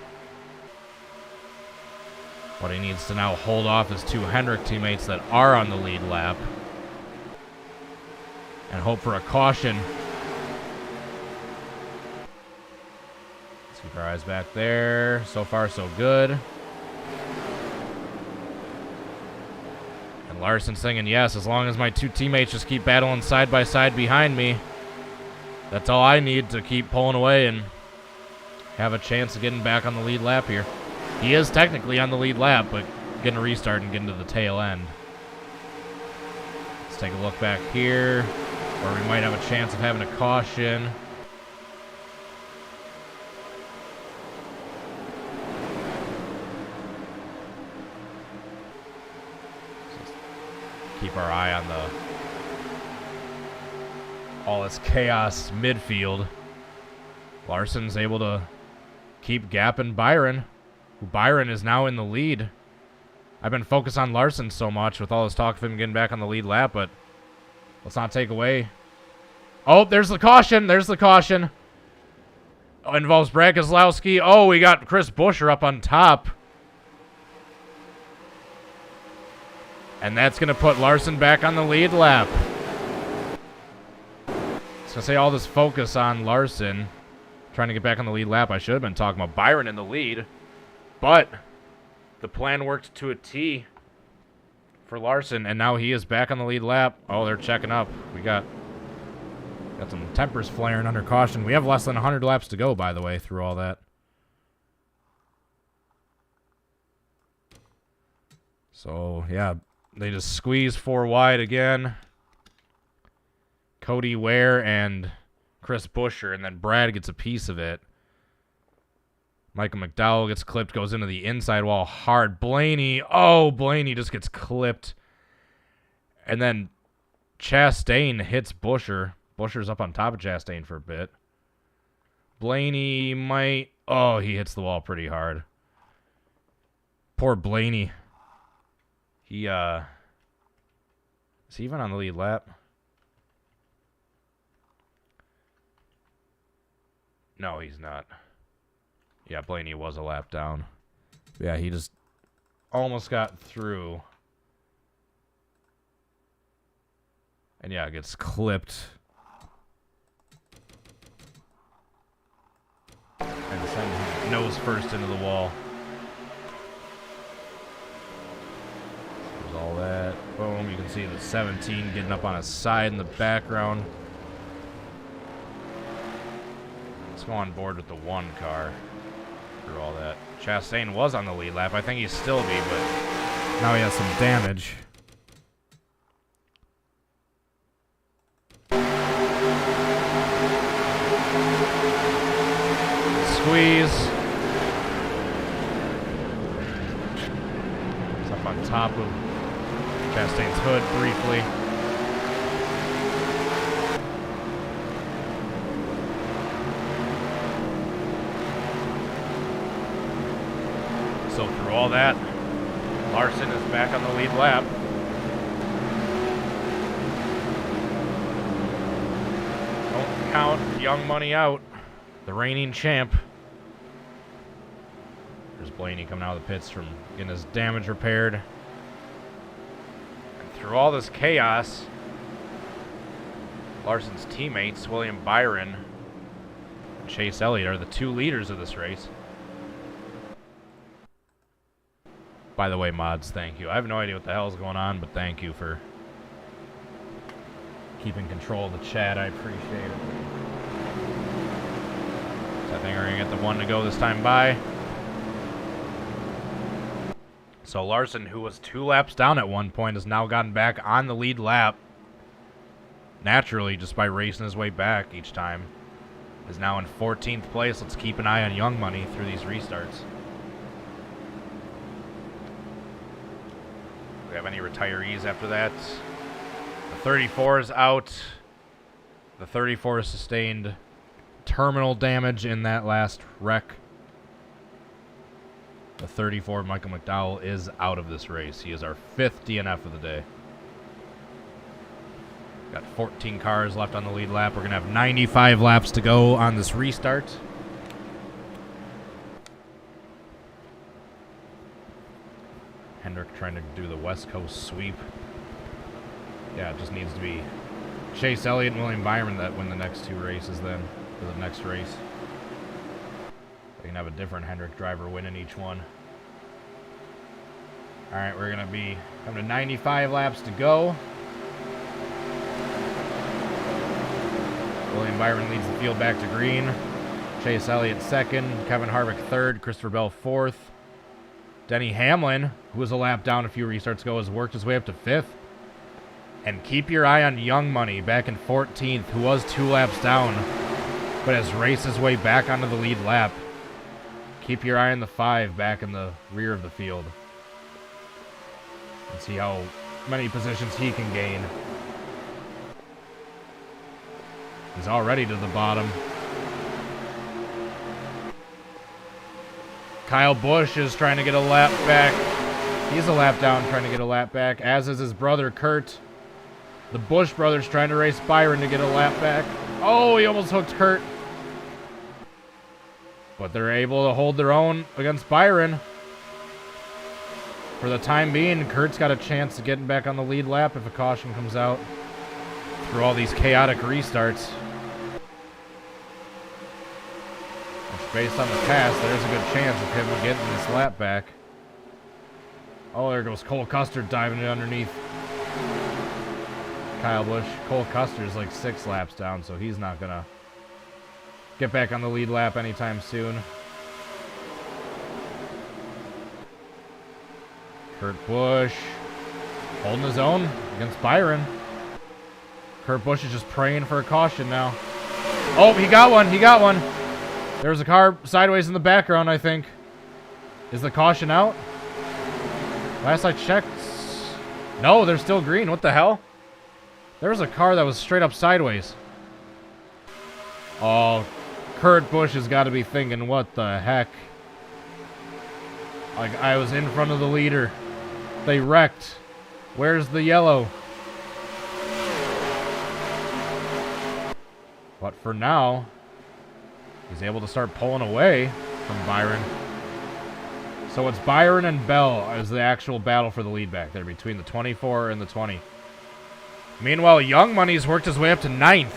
What he needs to now hold off is 2 Hendrick teammates that are on the lead lap. And hope for a caution. Let's keep our eyes back there. So far, so good. And Larson's singing, yes, as long as my 2 teammates just keep battling side by side behind me, that's all I need to keep pulling away and have a chance of getting back on the lead lap here. He is technically on the lead lap, but getting a restart and getting to the tail end. Let's take a look back here, where we might have a chance of having a caution. Keep our eye on all this chaos midfield. Larson's able to keep gapping Byron. Byron is now in the lead. I've been focused on Larson so much with all this talk of him getting back on the lead lap, but let's not take away. Oh, there's the caution. There's the caution. Oh, involves Brad Keselowski. Oh, we got Chris Buescher up on top. And that's going to put Larson back on the lead lap. I was going to say all this focus on Larson trying to get back on the lead lap. I should have been talking about Byron in the lead. But the plan worked to a T for Larson, and now he is back on the lead lap. Oh, they're checking up. We got some tempers flaring under caution. We have less than 100 laps to go, by the way, through all that. So, yeah, they just squeeze 4 wide again. Cody Ware and Chris Buescher, and then Brad gets a piece of it. Michael McDowell gets clipped, goes into the inside wall hard. Blaney just gets clipped. And then Chastain hits Buescher. Buescher's up on top of Chastain for a bit. Blaney might... Oh, he hits the wall pretty hard. Poor Blaney. He, is he even on the lead lap? No, he's not. Yeah, Blaney was a lap down. Yeah, he just almost got through. And yeah, gets clipped. And sends his nose first into the wall. There's all that. Boom, you can see the 17 getting up on his side in the background. Let's go on board with the 1 car. Through all that. Chastain was on the lead lap. I think he'd still be, but now he has some damage. Squeeze. It's up on top of Chastain's hood briefly. So through all that, Larson is back on the lead lap. Don't count Young Money out. The reigning champ. There's Blaney coming out of the pits from getting his damage repaired. And through all this chaos, Larson's teammates, William Byron and Chase Elliott, are the 2 leaders of this race. By the way, mods, thank you. I have no idea what the hell is going on, but thank you for keeping control of the chat. I appreciate it. So I think we're going to get the 1 to go this time by. So Larson, who was 2 laps down at one point, has now gotten back on the lead lap. Naturally, just by racing his way back each time. Is now in 14th place. Let's keep an eye on Young Money through these restarts. Do we have any retirees after that? The 34 is out. The 34 sustained terminal damage in that last wreck. The 34, Michael McDowell, is out of this race. He is our 5th DNF of the day. Got 14 cars left on the lead lap. We're going to have 95 laps to go on this restart. Hendrick trying to do the West Coast sweep. Yeah, it just needs to be Chase Elliott and William Byron that win the next 2 races then, for the next race. They can have a different Hendrick driver winning each one. Alright, we're going to be coming to 95 laps to go. William Byron leads the field back to green. Chase Elliott 2nd. Kevin Harvick 3rd. Christopher Bell 4th. Denny Hamlin, who was a lap down a few restarts ago, has worked his way up to 5th. And keep your eye on Young Money back in 14th, who was 2 laps down, but has raced his way back onto the lead lap. Keep your eye on the 5 back in the rear of the field. And see how many positions he can gain. He's already to the bottom. Kyle Busch is trying to get a lap back. He's a lap down trying to get a lap back, as is his brother Kurt. The Busch brothers trying to race Byron to get a lap back. Oh, he almost hooked Kurt. But they're able to hold their own against Byron. For the time being, Kurt's got a chance of getting back on the lead lap if a caution comes out through all these chaotic restarts. Which, based on the past, there's a good chance of him getting this lap back. Oh, there goes Cole Custer diving it underneath Kyle Busch. Cole Custer's like 6 laps down, so he's not going to get back on the lead lap anytime soon. Kurt Busch holding his own against Byron. Kurt Busch is just praying for a caution now. Oh, he got one. He got one. There's a car sideways in the background, I think. Is the caution out? Last I checked... No, they're still green. What the hell? There was a car that was straight up sideways. Oh, Kurt Busch has got to be thinking, what the heck? Like, I was in front of the leader. They wrecked. Where's the yellow? But for now, he's able to start pulling away from Byron. So it's Byron and Bell as the actual battle for the lead back there between the 24 and the 20. Meanwhile, Young Money's worked his way up to 9th.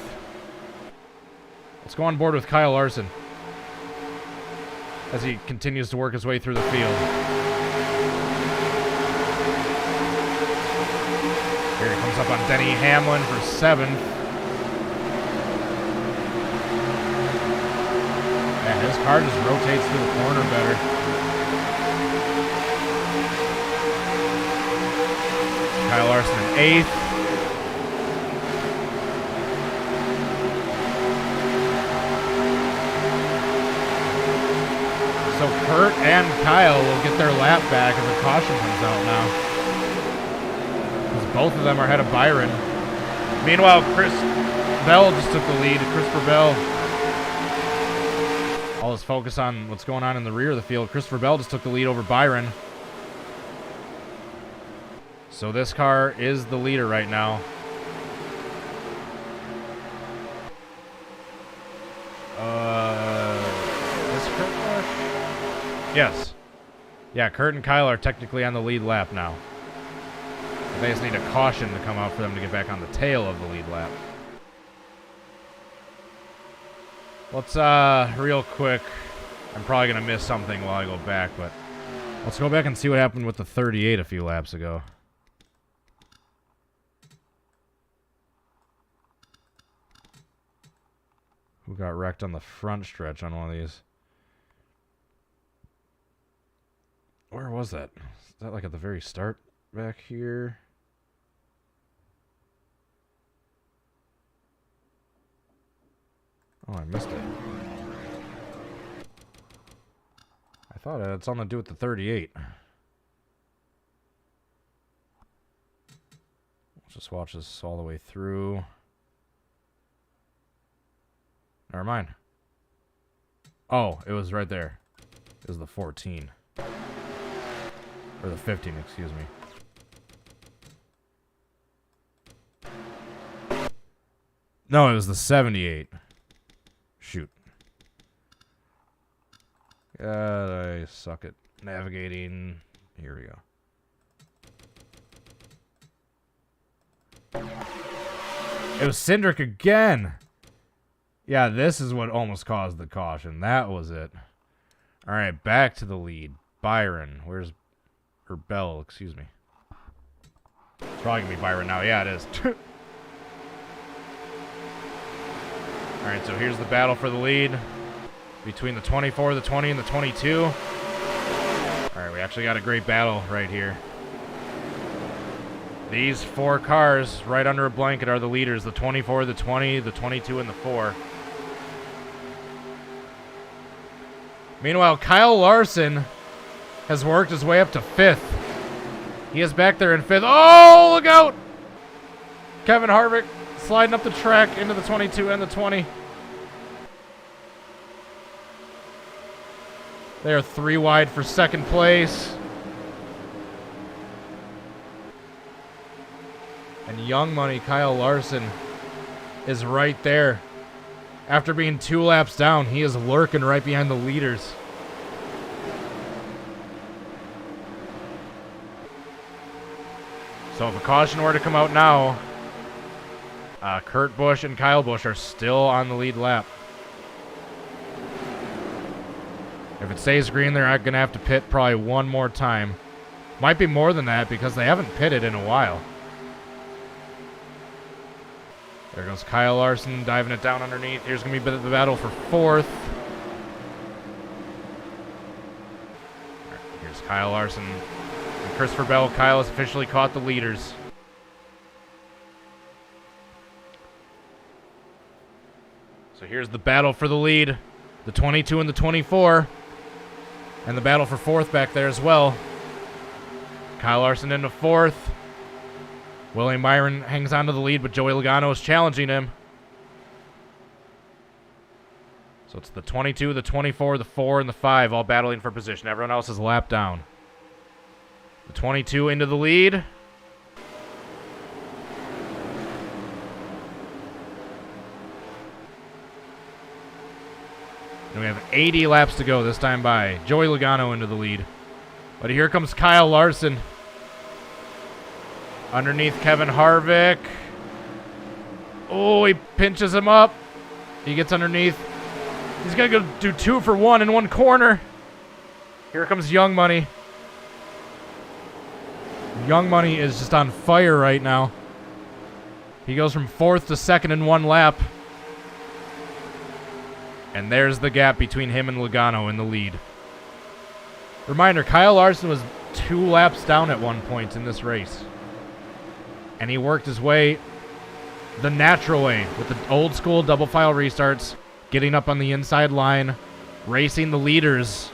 Let's go on board with Kyle Larson as he continues to work his way through the field. Here he comes up on Denny Hamlin for 7th. Man, his car just rotates through the corner better. Kyle Larson in 8th. So Kurt and Kyle will get their lap back if the caution comes out now. Because both of them are ahead of Byron. Meanwhile, Chris Bell just took the lead. Christopher Bell. All his focus on what's going on in the rear of the field. Christopher Bell just took the lead over Byron. So this car is the leader right now. Is Kurt Busch? Yes. Yeah, Kurt and Kyle are technically on the lead lap now. But they just need a caution to come out for them to get back on the tail of the lead lap. Let's, real quick, I'm probably going to miss something while I go back, but let's go back and see what happened with the 38 a few laps ago. Who got wrecked on the front stretch on one of these? Where was that? Is that like at the very start back here? Oh, I missed it. I thought it had something to do with the 38. Let's just watch this all the way through. Never mind. Oh, it was right there. It was the 14. Or the 15, excuse me. No, it was the 78. Shoot. God, I suck at navigating. Here we go. It was Cindric again. Yeah, this is what almost caused the caution. That was it. All right, back to the lead. Byron. Where's... Or Bell, excuse me. It's probably going to be Byron now. Yeah, it is. All right, so here's the battle for the lead between the 24, the 20, and the 22. All right, we actually got a great battle right here. These four cars right under a blanket are the leaders. The 24, the 20, the 22, and the 4. Meanwhile, Kyle Larson has worked his way up to 5th. He is back there in 5th. Oh, look out! Kevin Harvick sliding up the track into the 22 and the 20. They are 3 wide for 2nd place. And Young Money, Kyle Larson, is right there. After being 2 laps down, he is lurking right behind the leaders. So if a caution were to come out now, Kurt Busch and Kyle Busch are still on the lead lap. If it stays green, they're going to have to pit probably one more time. Might be more than that because they haven't pitted in a while. There goes Kyle Larson diving it down underneath. Here's going to be the battle for 4th. Here's Kyle Larson. And Christopher Bell. Kyle has officially caught the leaders. So here's the battle for the lead The 22 and the 24. And the battle for fourth back there as well. Kyle Larson into fourth. William Byron hangs on to the lead, but Joey Logano is challenging him. So it's the 22, the 24, the 4, and the 5 all battling for position. Everyone else is lapped down. The 22 into the lead. And we have 80 laps to go this time by. Joey Logano into the lead. But here comes Kyle Larson. Underneath Kevin Harvick. Oh, he pinches him up. He gets underneath. He's going to go do 2 for 1 in one corner. Here comes Young Money. Young Money is just on fire right now. He goes from 4th to 2nd in one lap. And there's the gap between him and Logano in the lead. Reminder, Kyle Larson was 2 laps down at one point in this race. And he worked his way the natural way with the old school double file restarts, getting up on the inside line, racing the leaders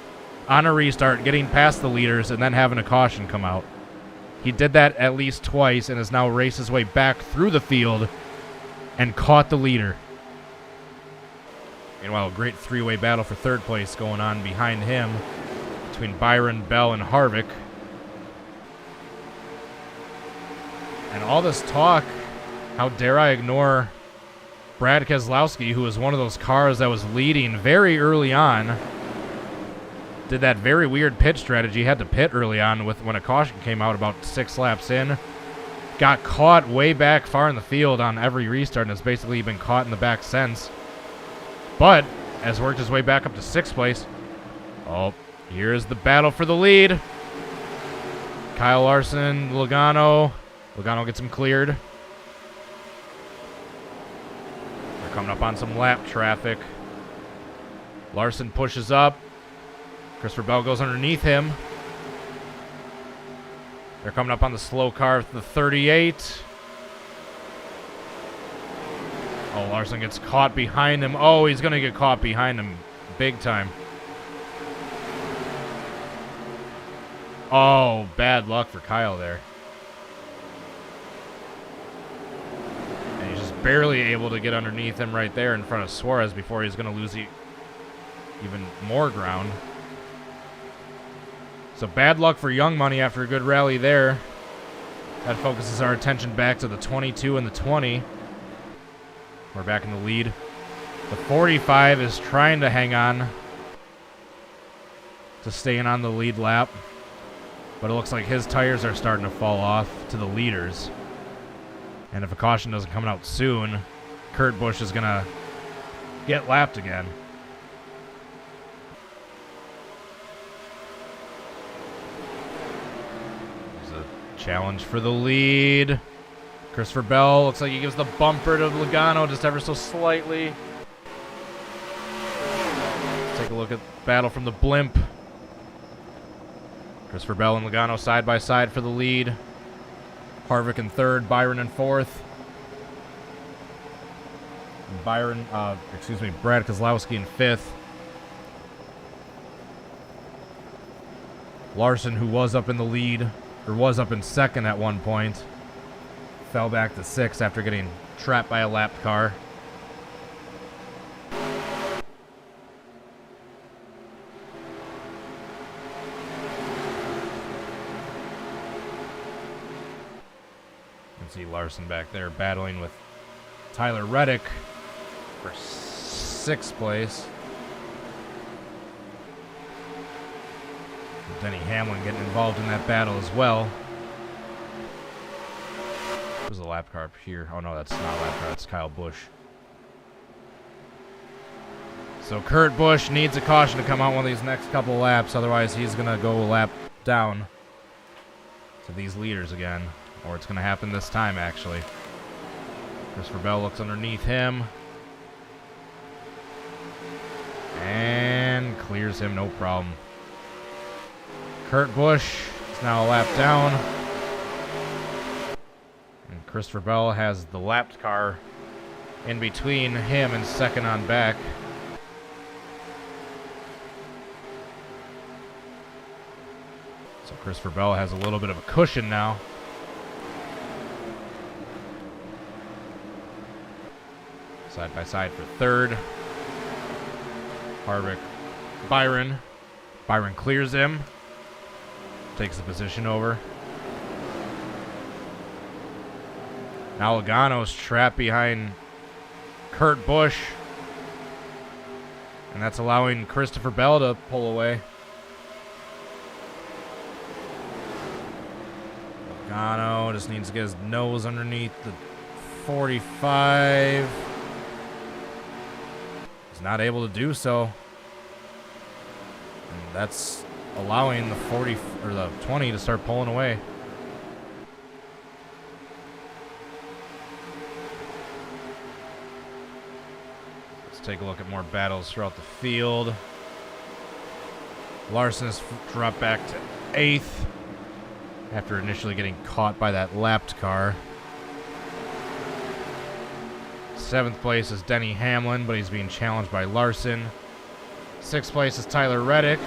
on a restart, getting past the leaders, and then having a caution come out. He did that at least twice and has now raced his way back through the field and caught the leader. Meanwhile, a great 3-way battle for third place going on behind him between Byron, Bell, and Harvick. And all this talk, how dare I ignore Brad Keselowski, who was one of those cars that was leading very early on. Did that very weird pit strategy, had to pit early on when a caution came out about 6 laps in. Got caught way back far in the field on every restart and has basically been caught in the back since. But has worked his way back up to 6th place. Oh, here's the battle for the lead. Kyle Larson, Logano. Logano gets him cleared. They're coming up on some lap traffic. Larson pushes up. Christopher Bell goes underneath him. They're coming up on the slow car, the 38. Oh, Larson gets caught behind him. Oh, he's going to get caught behind him big time. Oh, bad luck for Kyle there. And he's just barely able to get underneath him right there in front of Suarez before he's going to lose even more ground. So bad luck for Young Money after a good rally there. That focuses our attention back to the 22 and the 20. We're back in the lead. The 45 is trying to hang on to staying on the lead lap. But it looks like his tires are starting to fall off to the leaders. And if a caution doesn't come out soon, Kurt Busch is going to get lapped again. There's a challenge for the lead. Christopher Bell looks like he gives the bumper to Logano just ever so slightly. Let's take a look at the battle from the blimp. Christopher Bell and Logano side by side for the lead. Harvick in 3rd, Byron in 4th. Brad Keselowski in 5th. Larson, who was up in the lead, or was up in 2nd at one point, fell back to 6th after getting trapped by a lapped car. You can see Larson back there battling with Tyler Reddick for 6th place. Denny Hamlin getting involved in that battle as well. There's a lap car up here. Oh no, that's not a lap car, that's Kyle Busch. So Kurt Busch needs a caution to come out one of these next couple laps, otherwise he's going to go a lap down to these leaders again. Or it's going to happen this time, actually. Christopher Bell looks underneath him. And clears him, no problem. Kurt Busch is now a lap down. And Christopher Bell has the lapped car in between him and 2nd on back. So Christopher Bell has a little bit of a cushion now. Side by side for third. Harvick, Byron. Byron clears him. Takes the position over. Now Logano's trapped behind Kurt Busch. And that's allowing Christopher Bell to pull away. Logano just needs to get his nose underneath the 45. He's not able to do so. And that's allowing the 40 or the 20 to start pulling away. Let's take a look at more battles throughout the field. Larson has dropped back to 8th after initially getting caught by that lapped car. 7th place is Denny Hamlin, but he's being challenged by Larson. 6th place is Tyler Reddick.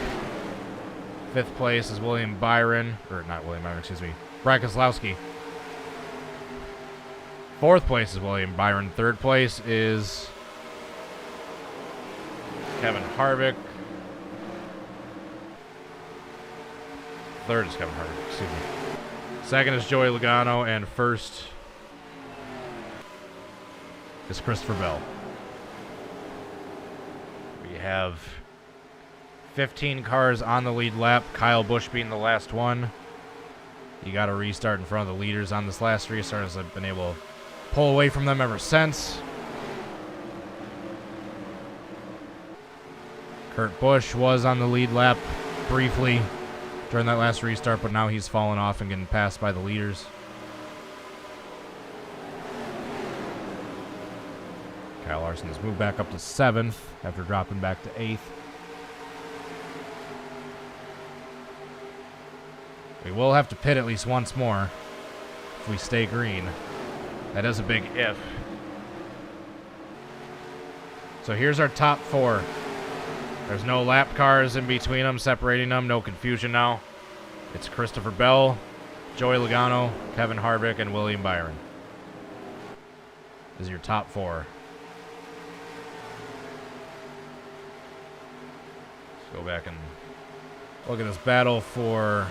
5th place is William Byron, or not William Byron, excuse me, Brad Keselowski. 4th place is William Byron. 3rd place is Kevin Harvick. 3rd is Kevin Harvick, excuse me. 2nd is Joey Logano, and 1st is Christopher Bell. We have 15 cars on the lead lap. Kyle Busch being the last one. You got to restart in front of the leaders on this last restart, as I've been able to pull away from them ever since. Kurt Busch was on the lead lap briefly during that last restart, but now he's fallen off and getting passed by the leaders. Kyle Larson has moved back up to 7th after dropping back to 8th. We will have to pit at least once more if we stay green. That is a big if. So here's our top 4. There's no lap cars in between them, separating them. No confusion now. It's Christopher Bell, Joey Logano, Kevin Harvick, and William Byron. This is your top 4. Let's go back and look at this battle for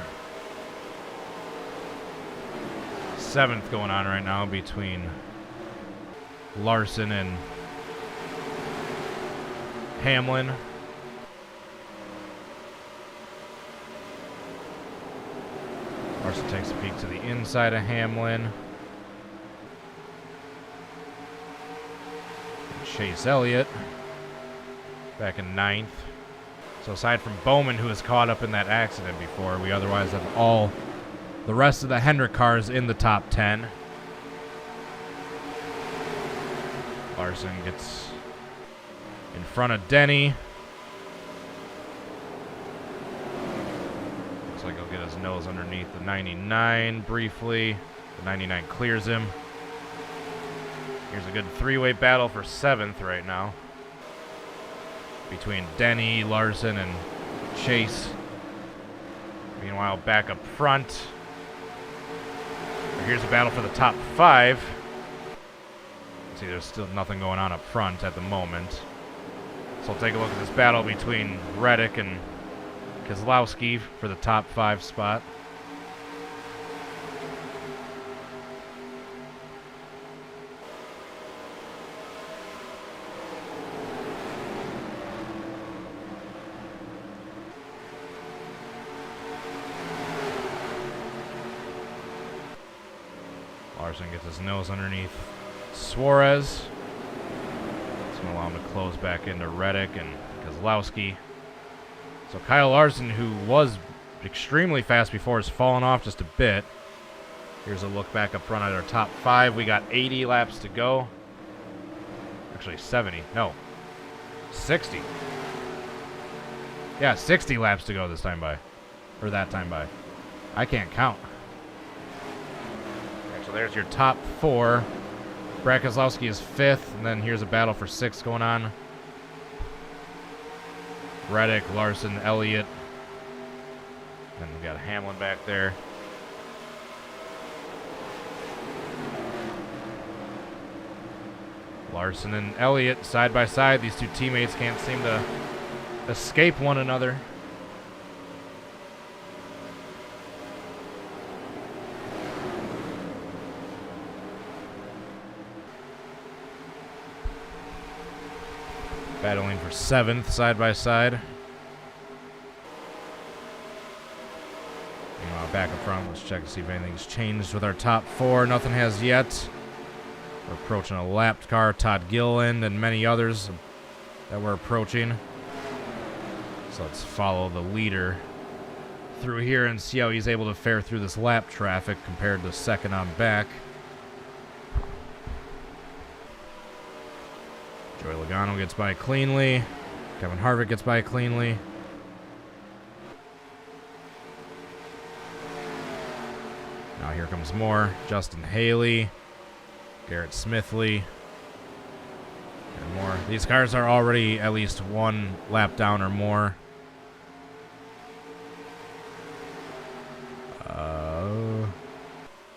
7th going on right now between Larson and Hamlin. Larson takes a peek to the inside of Hamlin. And Chase Elliott back in 9th. So aside from Bowman, who was caught up in that accident before, we otherwise have all the rest of the Hendrick cars in the top 10. Larson gets in front of Denny. Looks like he'll get his nose underneath the 99 briefly. The 99 clears him. Here's a good 3-way battle for 7th right now between Denny, Larson, and Chase. Meanwhile, back up front, here's a battle for the top 5. See, there's still nothing going on up front at the moment. So we'll take a look at this battle between Reddick and Keselowski for the top 5 spot. Larson gets his nose underneath Suarez. It's going to allow him to close back into Reddick and Keselowski. So Kyle Larson, who was extremely fast before, has fallen off just a bit. Here's a look back up front at our top 5. We got 80 laps to go. Actually, 70. No. 60. Yeah, 60 laps to go this time by. Or that time by. I can't count. Okay, so there's your top 4. Brad Keselowski is 5th, and then here's a battle for 6th going on. Reddick, Larson, Elliott, And we got Hamlin back there. Larson and Elliott side by side. These two teammates can't seem to escape one another. Battling for 7th side by side. Back up front, let's check to see if anything's changed with our top 4. Nothing has yet. We're approaching a lapped car, Todd Gilliland and many others that we're approaching. So let's follow the leader through here and see how he's able to fare through this lap traffic compared to second on back. Joey Logano gets by cleanly. Kevin Harvick gets by cleanly. Now here comes more. Justin Haley, Garrett Smithley, and more. These cars are already at least one lap down or more.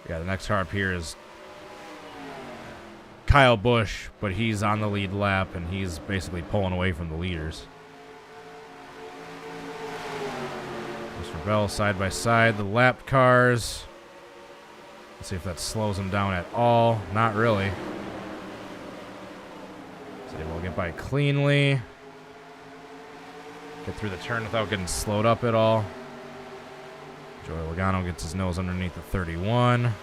Yeah, the next car up here is Kyle Busch, but he's on the lead lap, and he's basically pulling away from the leaders. Mr. Bell side by side, the lap cars. Let's see if that slows him down at all. Not really. So we'll get by cleanly. Get through the turn without getting slowed up at all. Joey Logano gets his nose underneath the 31.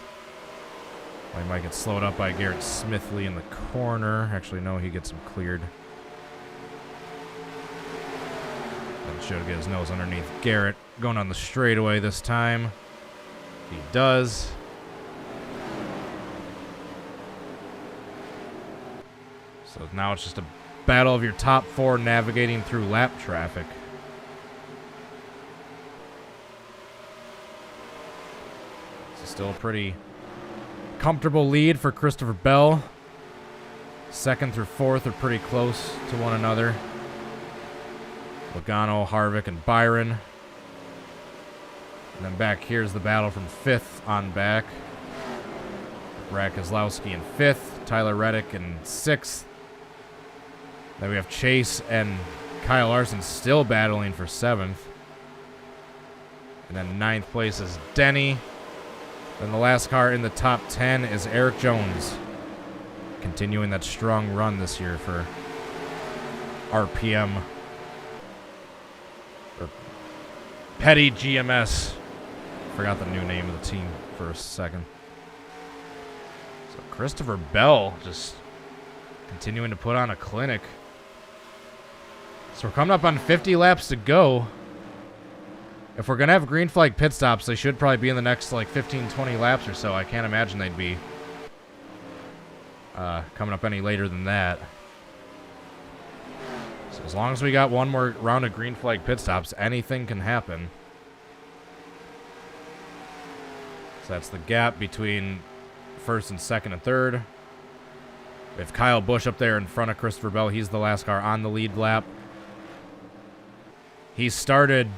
He might get slowed up by Garrett Smithley in the corner. Actually, no, he gets him cleared. And should get his nose underneath Garrett. Going on the straightaway this time. He does. So now it's just a battle of your top 4 navigating through lap traffic. This is still a pretty comfortable lead for Christopher Bell. 2nd through 4th are pretty close to one another. Logano, Harvick, and Byron. And then back here's the battle from 5th on back. Brad Keselowski in 5th, Tyler Reddick in 6th. Then we have Chase and Kyle Larson still battling for 7th. And then 9th place is Denny. Then the last car in the top 10 is Eric Jones. Continuing that strong run this year for RPM. Or Petty GMS. Forgot the new name of the team for a second. So Christopher Bell just continuing to put on a clinic. So we're coming up on 50 laps to go. If we're going to have green flag pit stops, they should probably be in the next like 15, 20 laps or so. I can't imagine they'd be coming up any later than that. So as long as we got one more round of green flag pit stops, anything can happen. So that's the gap between 1st and 2nd and 3rd. We have Kyle Busch up there in front of Christopher Bell. He's the last car on the lead lap. He started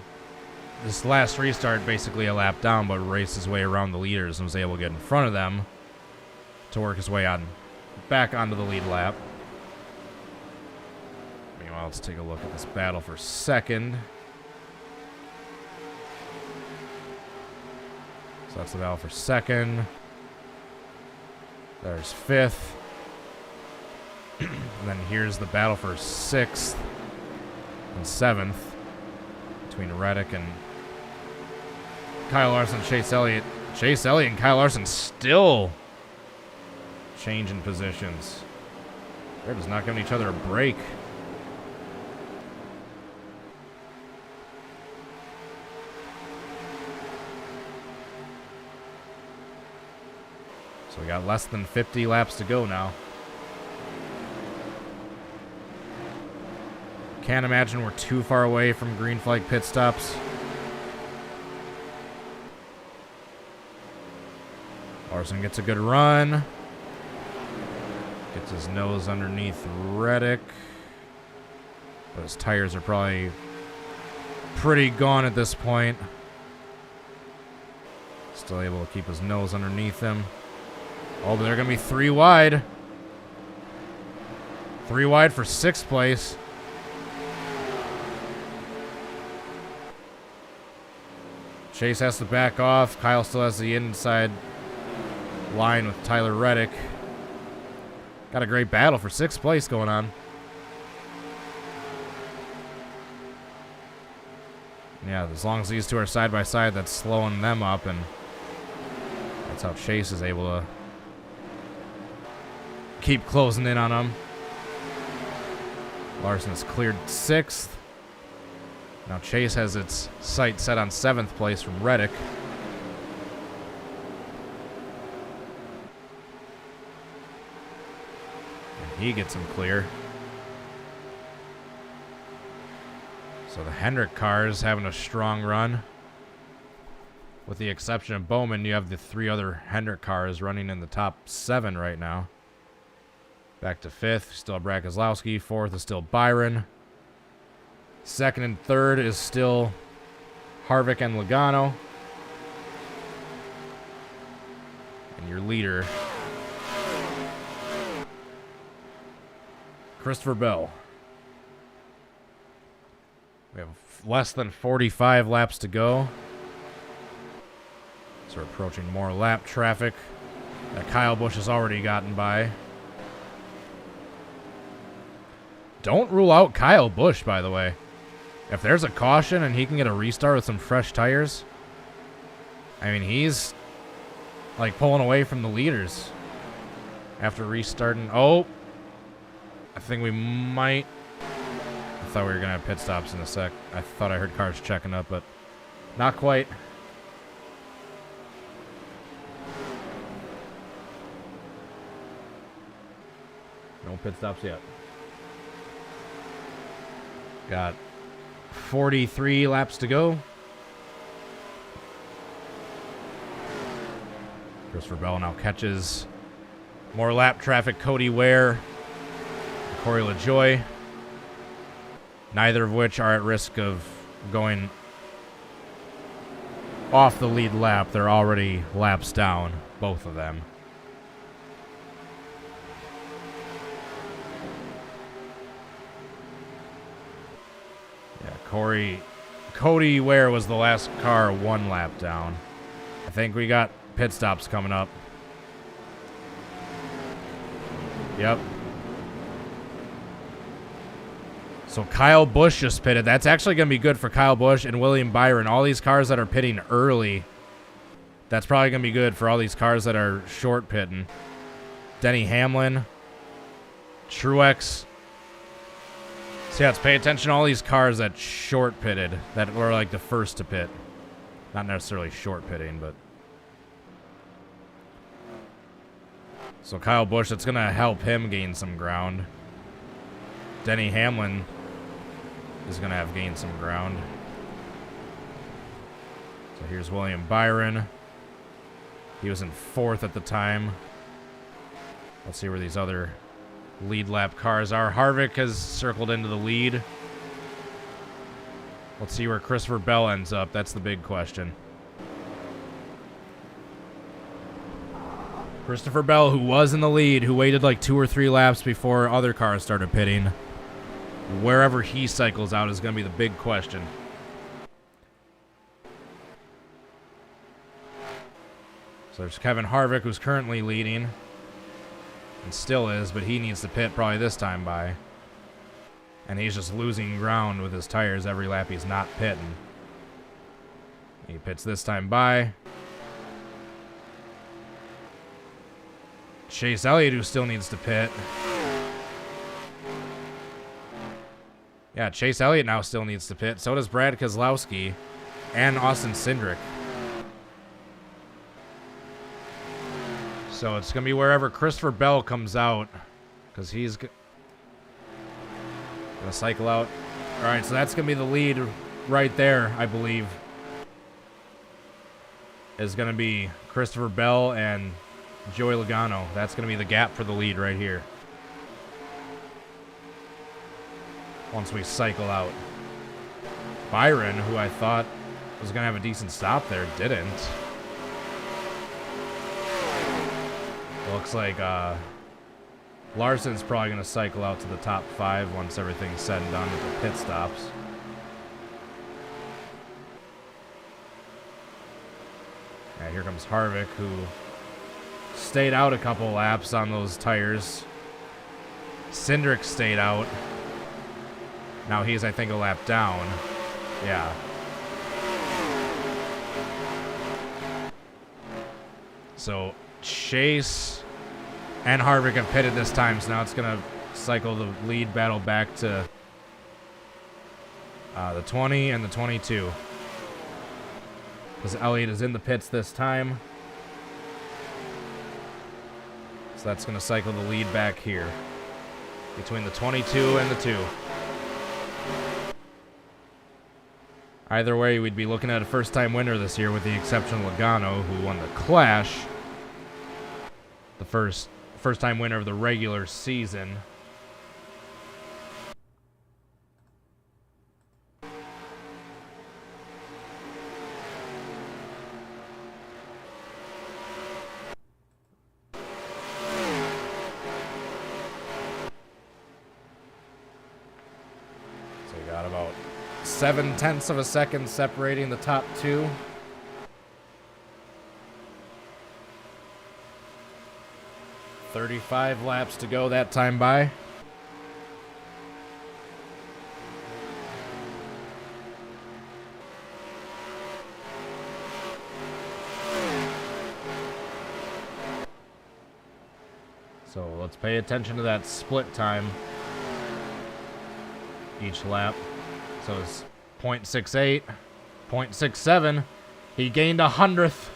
this last restart basically a lap down, but raced his way around the leaders and was able to get in front of them to work his way on back onto the lead lap. Meanwhile, let's take a look at this battle for 2nd. So that's the battle for 2nd. There's 5th. And then here's the battle for 6th and 7th between Reddick and Kyle Larson and Chase Elliott. Chase Elliott and Kyle Larson still changing positions. They're just not giving each other a break. So we got less than 50 laps to go now. Can't imagine we're too far away from green flag pit stops. Larson gets a good run. Gets his nose underneath Reddick. But his tires are probably pretty gone at this point. Still able to keep his nose underneath him. Oh, but they're going to be 3 wide. 3 wide for 6th place. Chase has to back off. Kyle still has the inside line with Tyler Reddick. Got a great battle for 6th place going on. Yeah, as long as these two are side by side, that's slowing them up, and that's how Chase is able to keep closing in on them. Larson has cleared 6th. Now Chase has its sight set on 7th place from Reddick. And he gets him clear. So the Hendrick cars having a strong run. With the exception of Bowman, you have the 3 other Hendrick cars running in the top 7 right now. Back to 5th, still Brad Keselowski. 4th is still Byron. 2nd and 3rd is still Harvick and Logano. And your leader, Christopher Bell. We have less than 45 laps to go. So we're approaching more lap traffic that Kyle Busch has already gotten by. Don't rule out Kyle Busch, by the way. If there's a caution and he can get a restart with some fresh tires, I mean, he's like pulling away from the leaders after restarting. Oh, I think we might. I thought we were going to have pit stops in a sec. I thought I heard cars checking up, but not quite. No pit stops yet. Got 43 laps to go. Christopher Bell now catches more lap traffic. Cody Ware and Corey LaJoie. Neither of which are at risk of going off the lead lap. They're already laps down, both of them. Cody Ware was the last car 1 lap down. I think we got pit stops coming up. Yep. So Kyle Busch just pitted. That's actually going to be good for Kyle Busch and William Byron. All these cars that are pitting early, that's probably going to be good for all these cars that are short pitting. Denny Hamlin, Truex. So yeah, let's pay attention to all these cars that short pitted, that were like the first to pit. Not necessarily short pitting, but. So Kyle Busch, that's going to help him gain some ground. Denny Hamlin is going to have gained some ground. So here's William Byron. He was in 4th at the time. Let's see where these other lead lap cars are. Harvick has circled into the lead. Let's see where Christopher Bell ends up. That's the big question. Christopher Bell, who was in the lead, who waited like 2 or 3 laps before other cars started pitting. Wherever he cycles out is going to be the big question. So there's Kevin Harvick, who's currently leading. And still is, but he needs to pit probably this time by. And he's just losing ground with his tires every lap he's not pitting. He pits this time by. Chase Elliott, who still needs to pit. Yeah, Chase Elliott now still needs to pit. So does Brad Keselowski and Austin Cindric. So it's going to be wherever Christopher Bell comes out, because he's going to cycle out. All right, so that's going to be the lead right there, I believe. Is going to be Christopher Bell and Joey Logano. That's going to be the gap for the lead right here. Once we cycle out. Byron, who I thought was going to have a decent stop there, didn't. Looks like Larson's probably going to cycle out to the top 5 once everything's said and done with the pit stops. Yeah, here comes Harvick, who stayed out a couple laps on those tires. Cindric stayed out. Now he's, I think, a lap down. Yeah. So Chase and Harvick have pitted this time, so now it's going to cycle the lead battle back to the 20 and the 22. Because Elliott is in the pits this time. So that's going to cycle the lead back here between the 22 and the 2. Either way, we'd be looking at a first-time winner this year with the exception of Logano, who won the Clash. The first-time winner of the regular season. So you got about 0.7 of a second separating the top 2. $35 laps to go that time by. So let's pay attention to that split time each lap. So it's 0.68, 0.67. He gained 100th.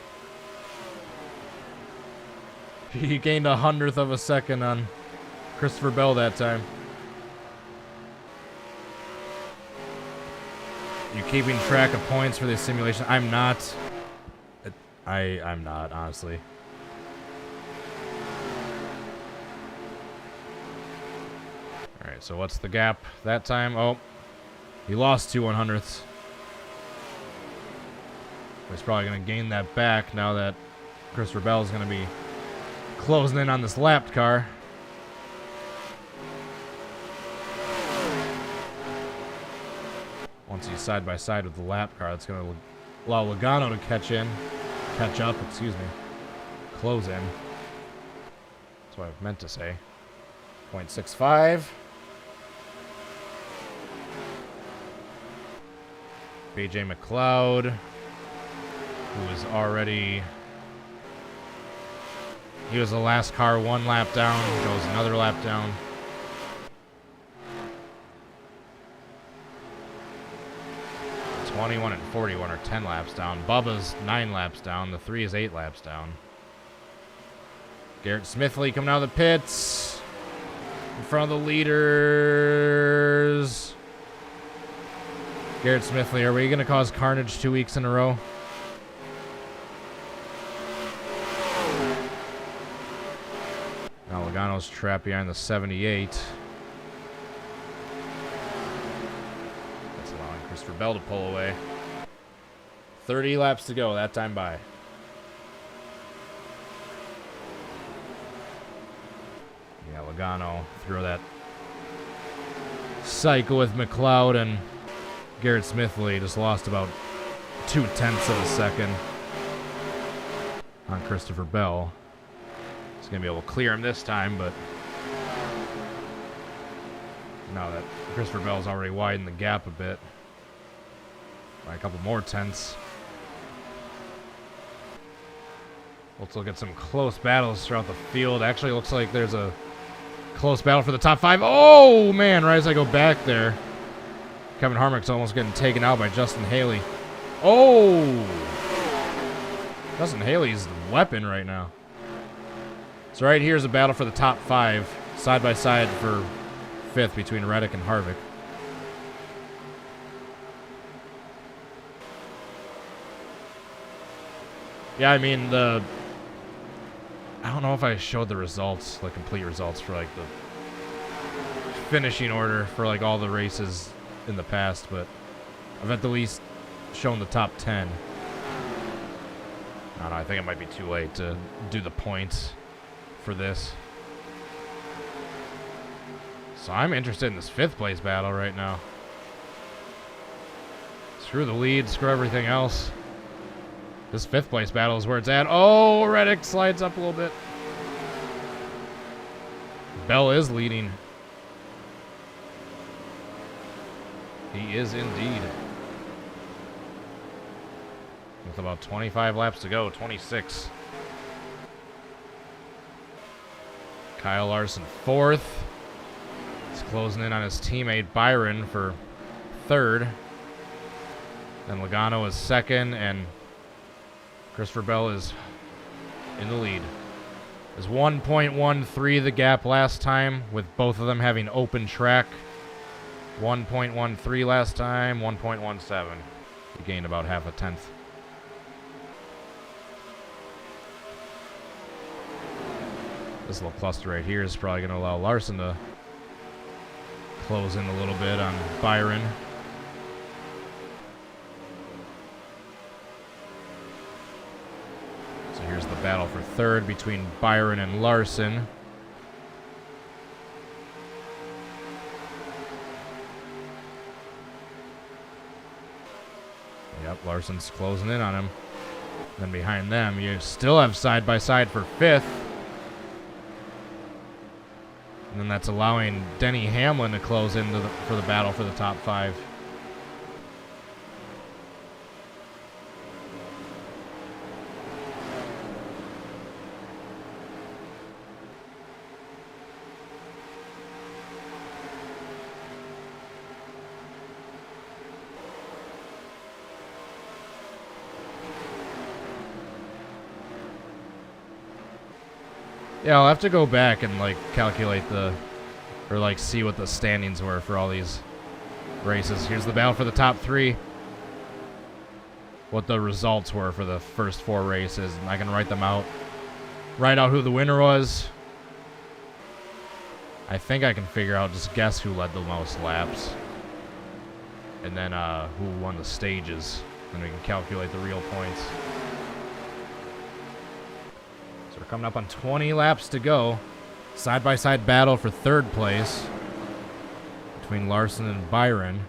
He gained 100th of a second on Christopher Bell that time. You keeping track of points for this simulation? I'm not. I'm not, honestly. Alright, so what's the gap that time? Oh, he lost 2 100ths. He's probably going to gain that back now that Christopher Bell is going to be closing in on this lapped car. Once he's side by side with the lap car, that's going to allow Logano to catch up, excuse me, close in. That's what I meant to say. 0.65. BJ McLeod, who is already... He was the last car 1 lap down, goes another lap down. The 21 and 41 are 10 laps down. Bubba's 9 laps down. The 3 is 8 laps down. Garrett Smithley coming out of the pits. In front of the leaders. Garrett Smithley, are we going to cause carnage 2 weeks in a row? Now Logano's trapped behind the 78. That's allowing Christopher Bell to pull away. 30 laps to go, that time by. Yeah, Logano through that cycle with McLeod, and Garrett Smithley just lost about 0.2 of a second on Christopher Bell. He's going to be able to clear him this time, but now that Christopher Bell's already widened the gap a bit by a couple more tenths. Let's look at some close battles throughout the field. Actually, looks like there's a close battle for the top 5. Oh, man, right as I go back there. Kevin Harvick's almost getting taken out by Justin Haley. Oh! Justin Haley's the weapon right now. So right here's a battle for the top 5, side by side for 5th between Reddick and Harvick. Yeah, I mean, I don't know if I showed the results, like complete results for like the finishing order for like all the races in the past, but I've at the least shown the top 10. I don't know, I think it might be too late to do the points for this. So I'm interested in this 5th place battle right now. Screw the lead, screw everything else. This 5th place battle is where it's at. Oh, Reddick slides up a little bit. Bell is leading. He is indeed. With about 25 laps to go, 26. Kyle Larson 4th. He's closing in on his teammate Byron for 3rd. Then Logano is 2nd, and Christopher Bell is in the lead. Is 1.13 the gap last time, with both of them having open track. 1.13 last time, 1.17. He gained about half a tenth. This little cluster right here is probably going to allow Larson to close in a little bit on Byron. So here's the battle for 3rd between Byron and Larson. Yep, Larson's closing in on him. Then behind them, you still have side-by-side for 5th. And then that's allowing Denny Hamlin to close in for the battle for the top 5. Yeah, I'll have to go back and like calculate or like see what the standings were for all these races. Here's the battle for the top 3. What the results were for the first 4 races, and I can write them out. Write out who the winner was. I think I can figure out, just guess who led the most laps. And then who won the stages. Then we can calculate the real points. We're coming up on 20 laps to go. Side-by-side battle for 3rd place between Larson and Byron.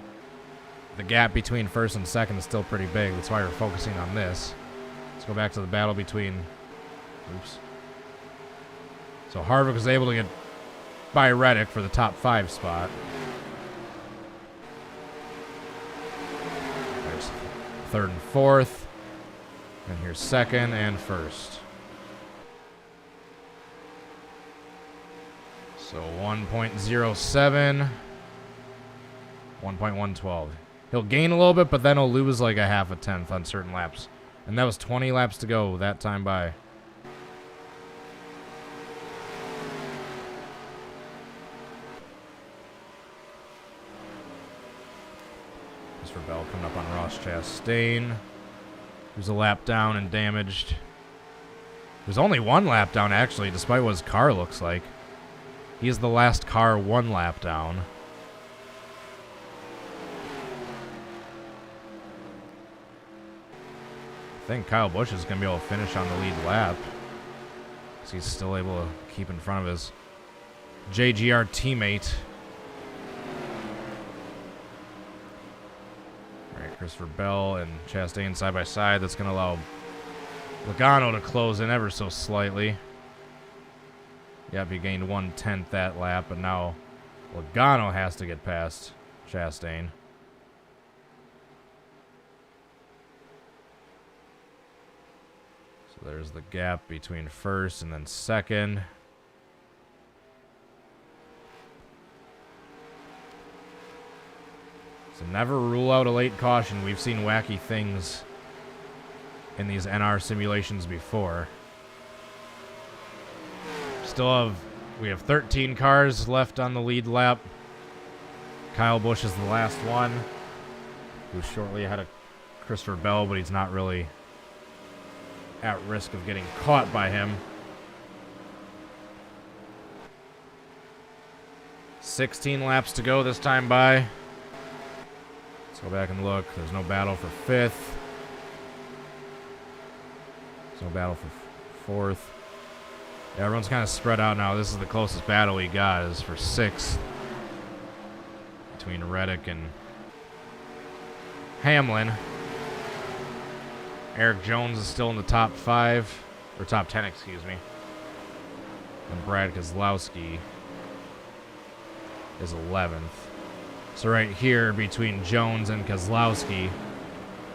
The gap between 1st and 2nd is still pretty big. That's why we're focusing on this. Let's go back to the battle between... Oops. So Harvick was able to get by Reddick for the top 5 spot. There's 3rd and 4th. And here's 2nd and 1st. So 1.07, 1.112. He'll gain a little bit, but then he'll lose like a half a tenth on certain laps. And that was 20 laps to go that time by. Christopher Bell coming up on Ross Chastain, who's a lap down and damaged. There's only 1 lap down, actually, despite what his car looks like. He is the last car 1 lap down. I think Kyle Busch is going to be able to finish on the lead lap, because he's still able to keep in front of his JGR teammate. All right, Christopher Bell and Chastain side by side. That's going to allow Logano to close in ever so slightly. Yep, he gained 1/10 that lap, but now Logano has to get past Chastain. So there's the gap between 1st and then 2nd. So never rule out a late caution. We've seen wacky things in these NR simulations before. We have 13 cars left on the lead lap. Kyle Busch is the last one, who's shortly ahead of Christopher Bell, but he's not really at risk of getting caught by him. 16 laps to go this time by. Let's go back and look. There's no battle for 5th. There's no battle for 4th. Yeah, everyone's kind of spread out now. This is the closest battle we got is for 6th between Reddick and Hamlin. Eric Jones is still in the top 5, or top 10, excuse me. And Brad Kozlowski is 11th. So right here between Jones and Kozlowski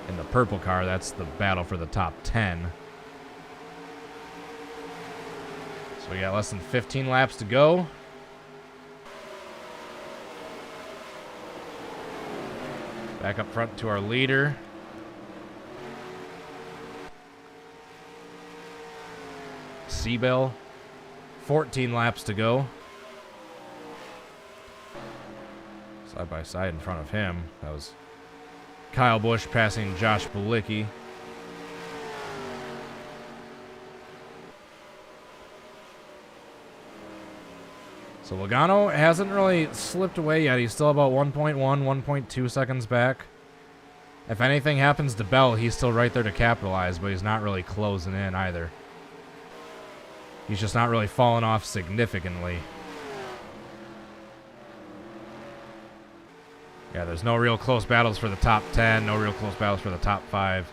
in the purple car, that's the battle for the top 10. So we got less than 15 laps to go. Back up front to our leader. Seabell. 14 laps to go. Side by side in front of him. That was Kyle Busch passing Josh Bilicki. So Logano hasn't really slipped away yet. He's still about 1.1, 1.2 seconds back. If anything happens to Bell, he's still right there to capitalize, but he's not really closing in either. He's just not really falling off significantly. Yeah, there's no real close battles for the top 10, no real close battles for the top 5,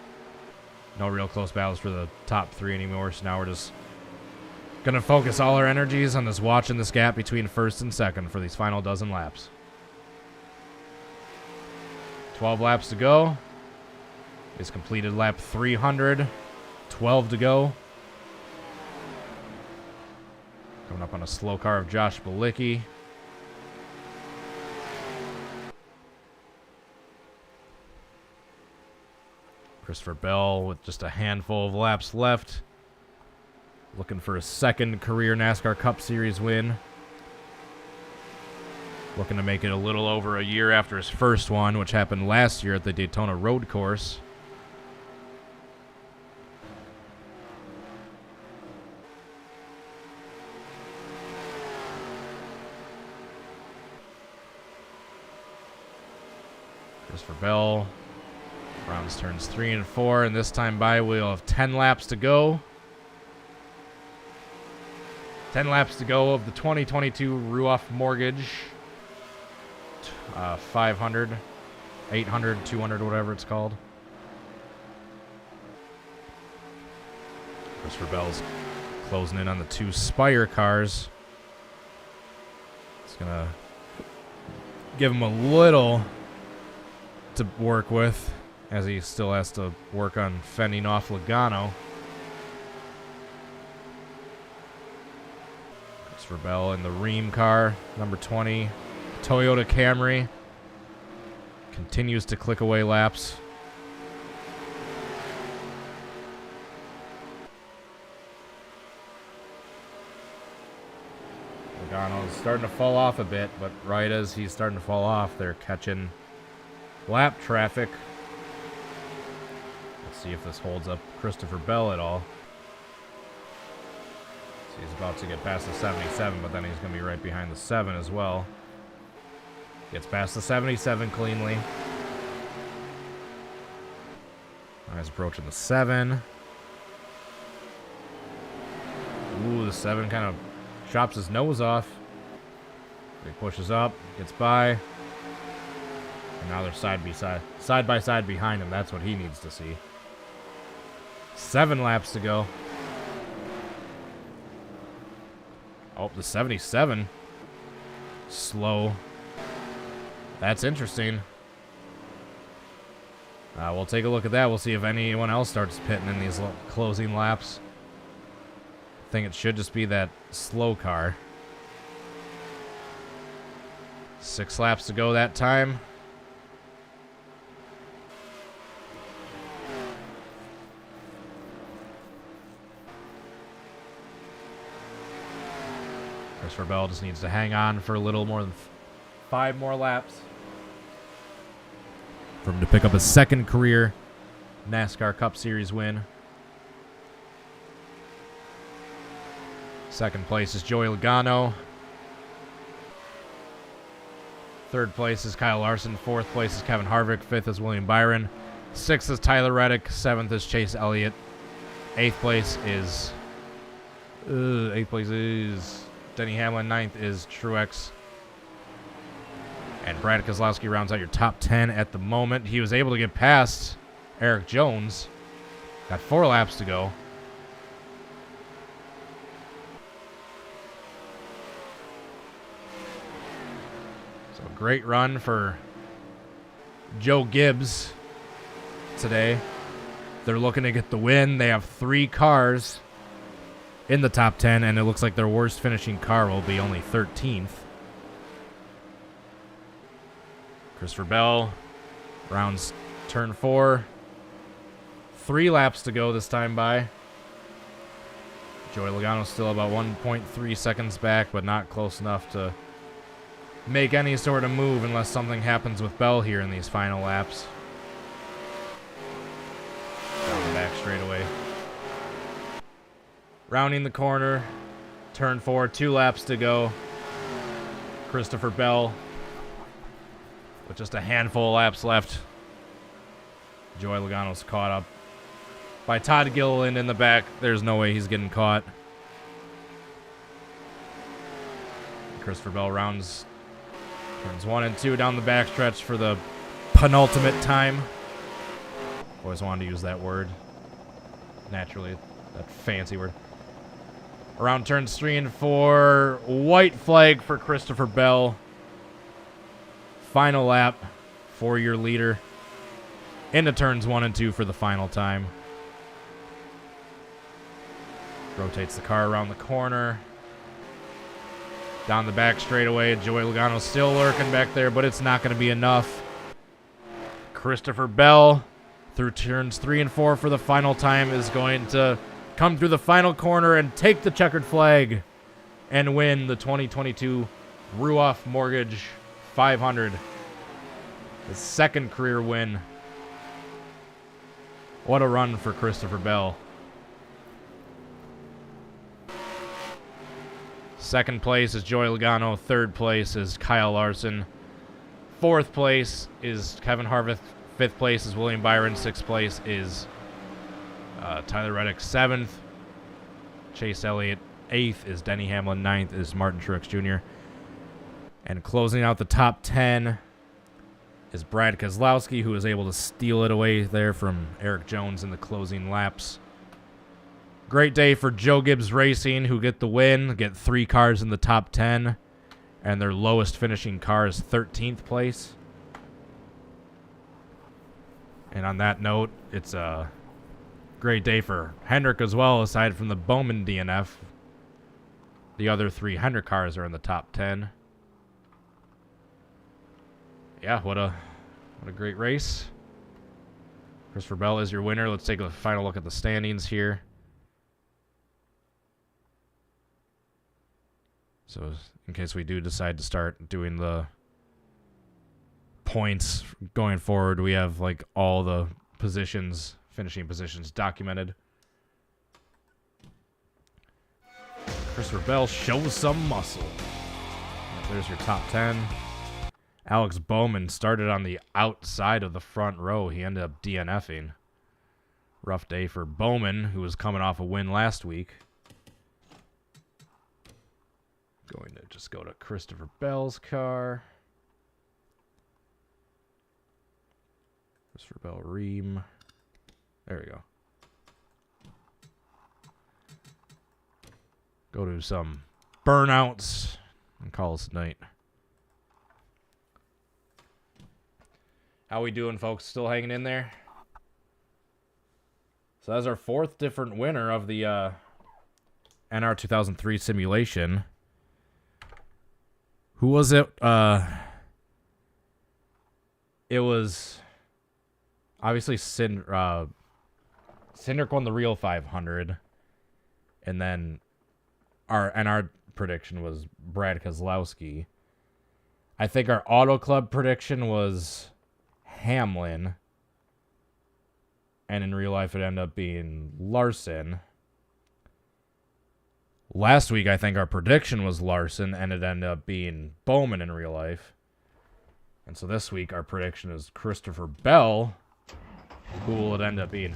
no real close battles for the top 3 anymore, so now we're just going to focus all our energies on this watching this gap between 1st and 2nd for these final dozen laps. 12 laps to go. He's completed lap 300. 12 to go. Coming up on a slow car of Josh Bilicki. Christopher Bell with just a handful of laps left. Looking for a 2nd career NASCAR Cup Series win. Looking to make it a little over a year after his first one, which happened last year at the Daytona Road Course. Christopher Bell. Rounds turns 3 and 4, and this time by we'll have 10 laps to go. 10 laps to go of the 2022 Ruoff Mortgage. 500, 800, 200, whatever it's called. Christopher Bell's closing in on the 2 Spire cars. It's going to give him a little to work with, as he still has to work on fending off Logano. Christopher Bell in the Ream car, number 20. Toyota Camry continues to click away laps. Logano's starting to fall off a bit, but right as he's starting to fall off, they're catching lap traffic. Let's see if this holds up Christopher Bell at all. So he's about to get past the 77, but then he's going to be right behind the 7 as well. Gets past the 77 cleanly. Now he's approaching the 7. Ooh, the 7 kind of chops his nose off. He pushes up, gets by. And now they're side by side behind him. That's what he needs to see. 7 laps to go. Oh, the 77. Slow. That's interesting. We'll take a look at that. We'll see if anyone else starts pitting in these closing laps. I think it should just be that slow car. 6 laps to go that time. Christopher Bell just needs to hang on for a little more than 5 more laps for him to pick up a 2nd career NASCAR Cup Series win. 2nd place is Joey Logano. 3rd place is Kyle Larson. 4th place is Kevin Harvick. 5th is William Byron. 6th is Tyler Reddick. 7th is Chase Elliott. 8th place is 8th place is Denny Hamlin. 9th is Truex. And Brad Keselowski rounds out your top 10 at the moment. He was able to get past Eric Jones. Got 4 laps to go. So great run for Joe Gibbs today. They're looking to get the win. They have 3 cars in the top 10, and it looks like their worst finishing car will be only 13th. Christopher Bell rounds turn 4. 3 laps to go this time by. Joey Logano still about 1.3 seconds back, but not close enough to make any sort of move unless something happens with Bell here in these final laps. Down the back straightaway. Rounding the corner. Turn 4, 2 laps to go. Christopher Bell with just a handful of laps left. Joey Logano's caught up by Todd Gilliland in the back. There's no way he's getting caught. Christopher Bell rounds turns 1 and 2 down the backstretch for the penultimate time. Always wanted to use that word. Naturally, that fancy word. Around turns 3 and 4. White flag for Christopher Bell. Final lap for your leader. Into turns 1 and 2 for the final time. Rotates the car around the corner. Down the back straightaway. Joey Logano still lurking back there, but it's not going to be enough. Christopher Bell through turns 3 and 4 for the final time is going to come through the final corner and take the checkered flag and win the 2022 Ruoff Mortgage 500. His second career win. What a run for Christopher Bell. Second place is Joey Logano. Third place is Kyle Larson. Fourth place is Kevin Harvick. Fifth place is William Byron. Sixth place is Tyler Reddick. Seventh, Chase Elliott. Eighth is Denny Hamlin. Ninth is Martin Truex Jr. And closing out the top 10 is Brad Keselowski, who was able to steal it away there from Eric Jones in the closing laps. Great day for Joe Gibbs Racing, who get the win, get 3 cars in the top 10, and their lowest finishing car is 13th place. And on that note, it's a great day for Hendrick as well, aside from the Bowman DNF. The other 3 Hendrick cars are in the top 10. Yeah, what a great race. Christopher Bell is your winner. Let's take a final look at the standings here. So in case we do decide to start doing the points going forward, we have like all the positions, finishing positions documented. Christopher Bell shows some muscle. There's your top 10. Alex Bowman started on the outside of the front row. He ended up DNFing. Rough day for Bowman, who was coming off a win last week. Going to just go to Christopher Bell's car. Christopher Bell Ream. There we go. Go to some burnouts and call us a night. How we doing, folks? Still hanging in there? So that's our 4th different winner of the NR2003 simulation. Who was it? It was obviously Cindric won the real 500, and then our prediction was Brad Keselowski. I think our Auto Club prediction was Hamlin, and in real life it ended up being Larson. Last week, I think our prediction was Larson, and it ended up being Bowman in real life. And so this week, our prediction is Christopher Bell. Who will it end up being?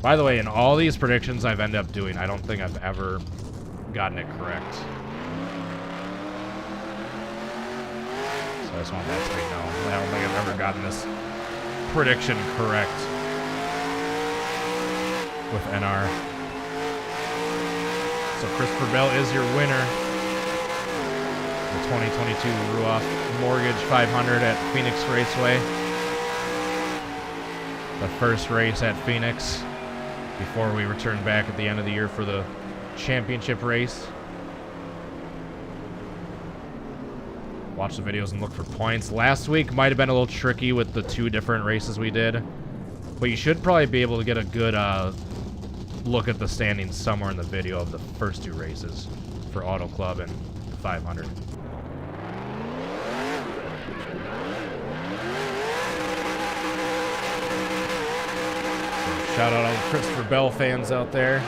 By the way, in all these predictions I've ended up doing, I don't think I've ever gotten it correct. So I just want that to be known. I don't think I've ever gotten this prediction correct with NR. So Christopher Bell is your winner. The 2022 Ruoff Mortgage 500 at Phoenix Raceway. The first race at Phoenix before we return back at the end of the year for the championship race. Watch the videos and look for points. Last week might have been a little tricky with the 2 different races we did, but you should probably be able to get a good look at the standings somewhere in the video of the first 2 races for Auto Club and 500. So shout out all the Christopher Bell fans out there.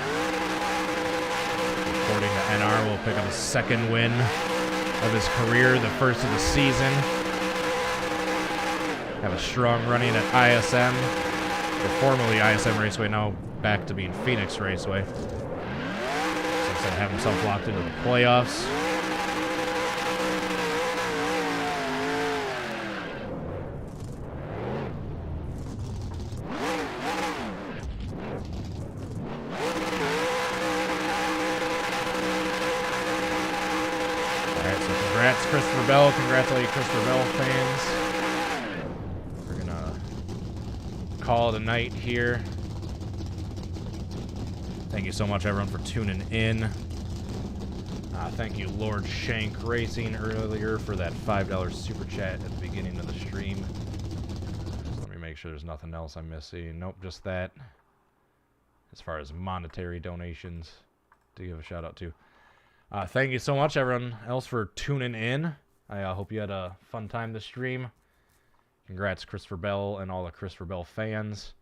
According to NR, will pick up his 2nd win of his career, the first of the season. Have a strong running at ISM, or formerly ISM Raceway, now back to being Phoenix Raceway. So he's gonna have himself locked into the playoffs. Congrats, Christopher Bell. Congrats, all you Christopher Bell fans. We're going to call it a night here. Thank you so much, everyone, for tuning in. Thank you, Lord Shank Racing, earlier for that $5 super chat at the beginning of the stream. Just let me make sure there's nothing else I'm missing. Nope, just that. As far as monetary donations to give a shout out to. Thank you so much, everyone else, for tuning in. I hope you had a fun time this stream. Congrats, Christopher Bell and all the Christopher Bell fans.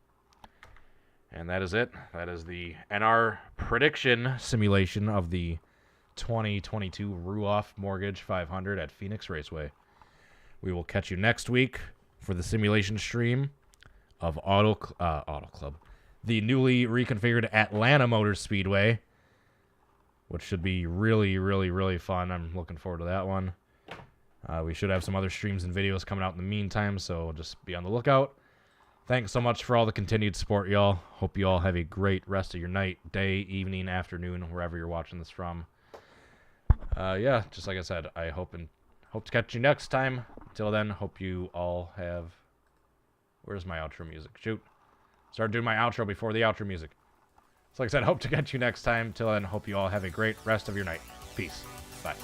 And that is it. That is the NR prediction simulation of the 2022 Ruoff Mortgage 500 at Phoenix Raceway. We will catch you next week for the simulation stream of Auto Club, the newly reconfigured Atlanta Motor Speedway, which should be really, really, really fun. I'm looking forward to that one. We should have some other streams and videos coming out in the meantime, so just be on the lookout. Thanks so much for all the continued support, y'all. Hope you all have a great rest of your night, day, evening, afternoon, wherever you're watching this from. Yeah, just like I said, I hope to catch you next time. Until then, hope you all have... Where's my outro music? Shoot. Started doing my outro before the outro music. So like I said, hope to catch you next time. Till then, hope you all have a great rest of your night. Peace. Bye.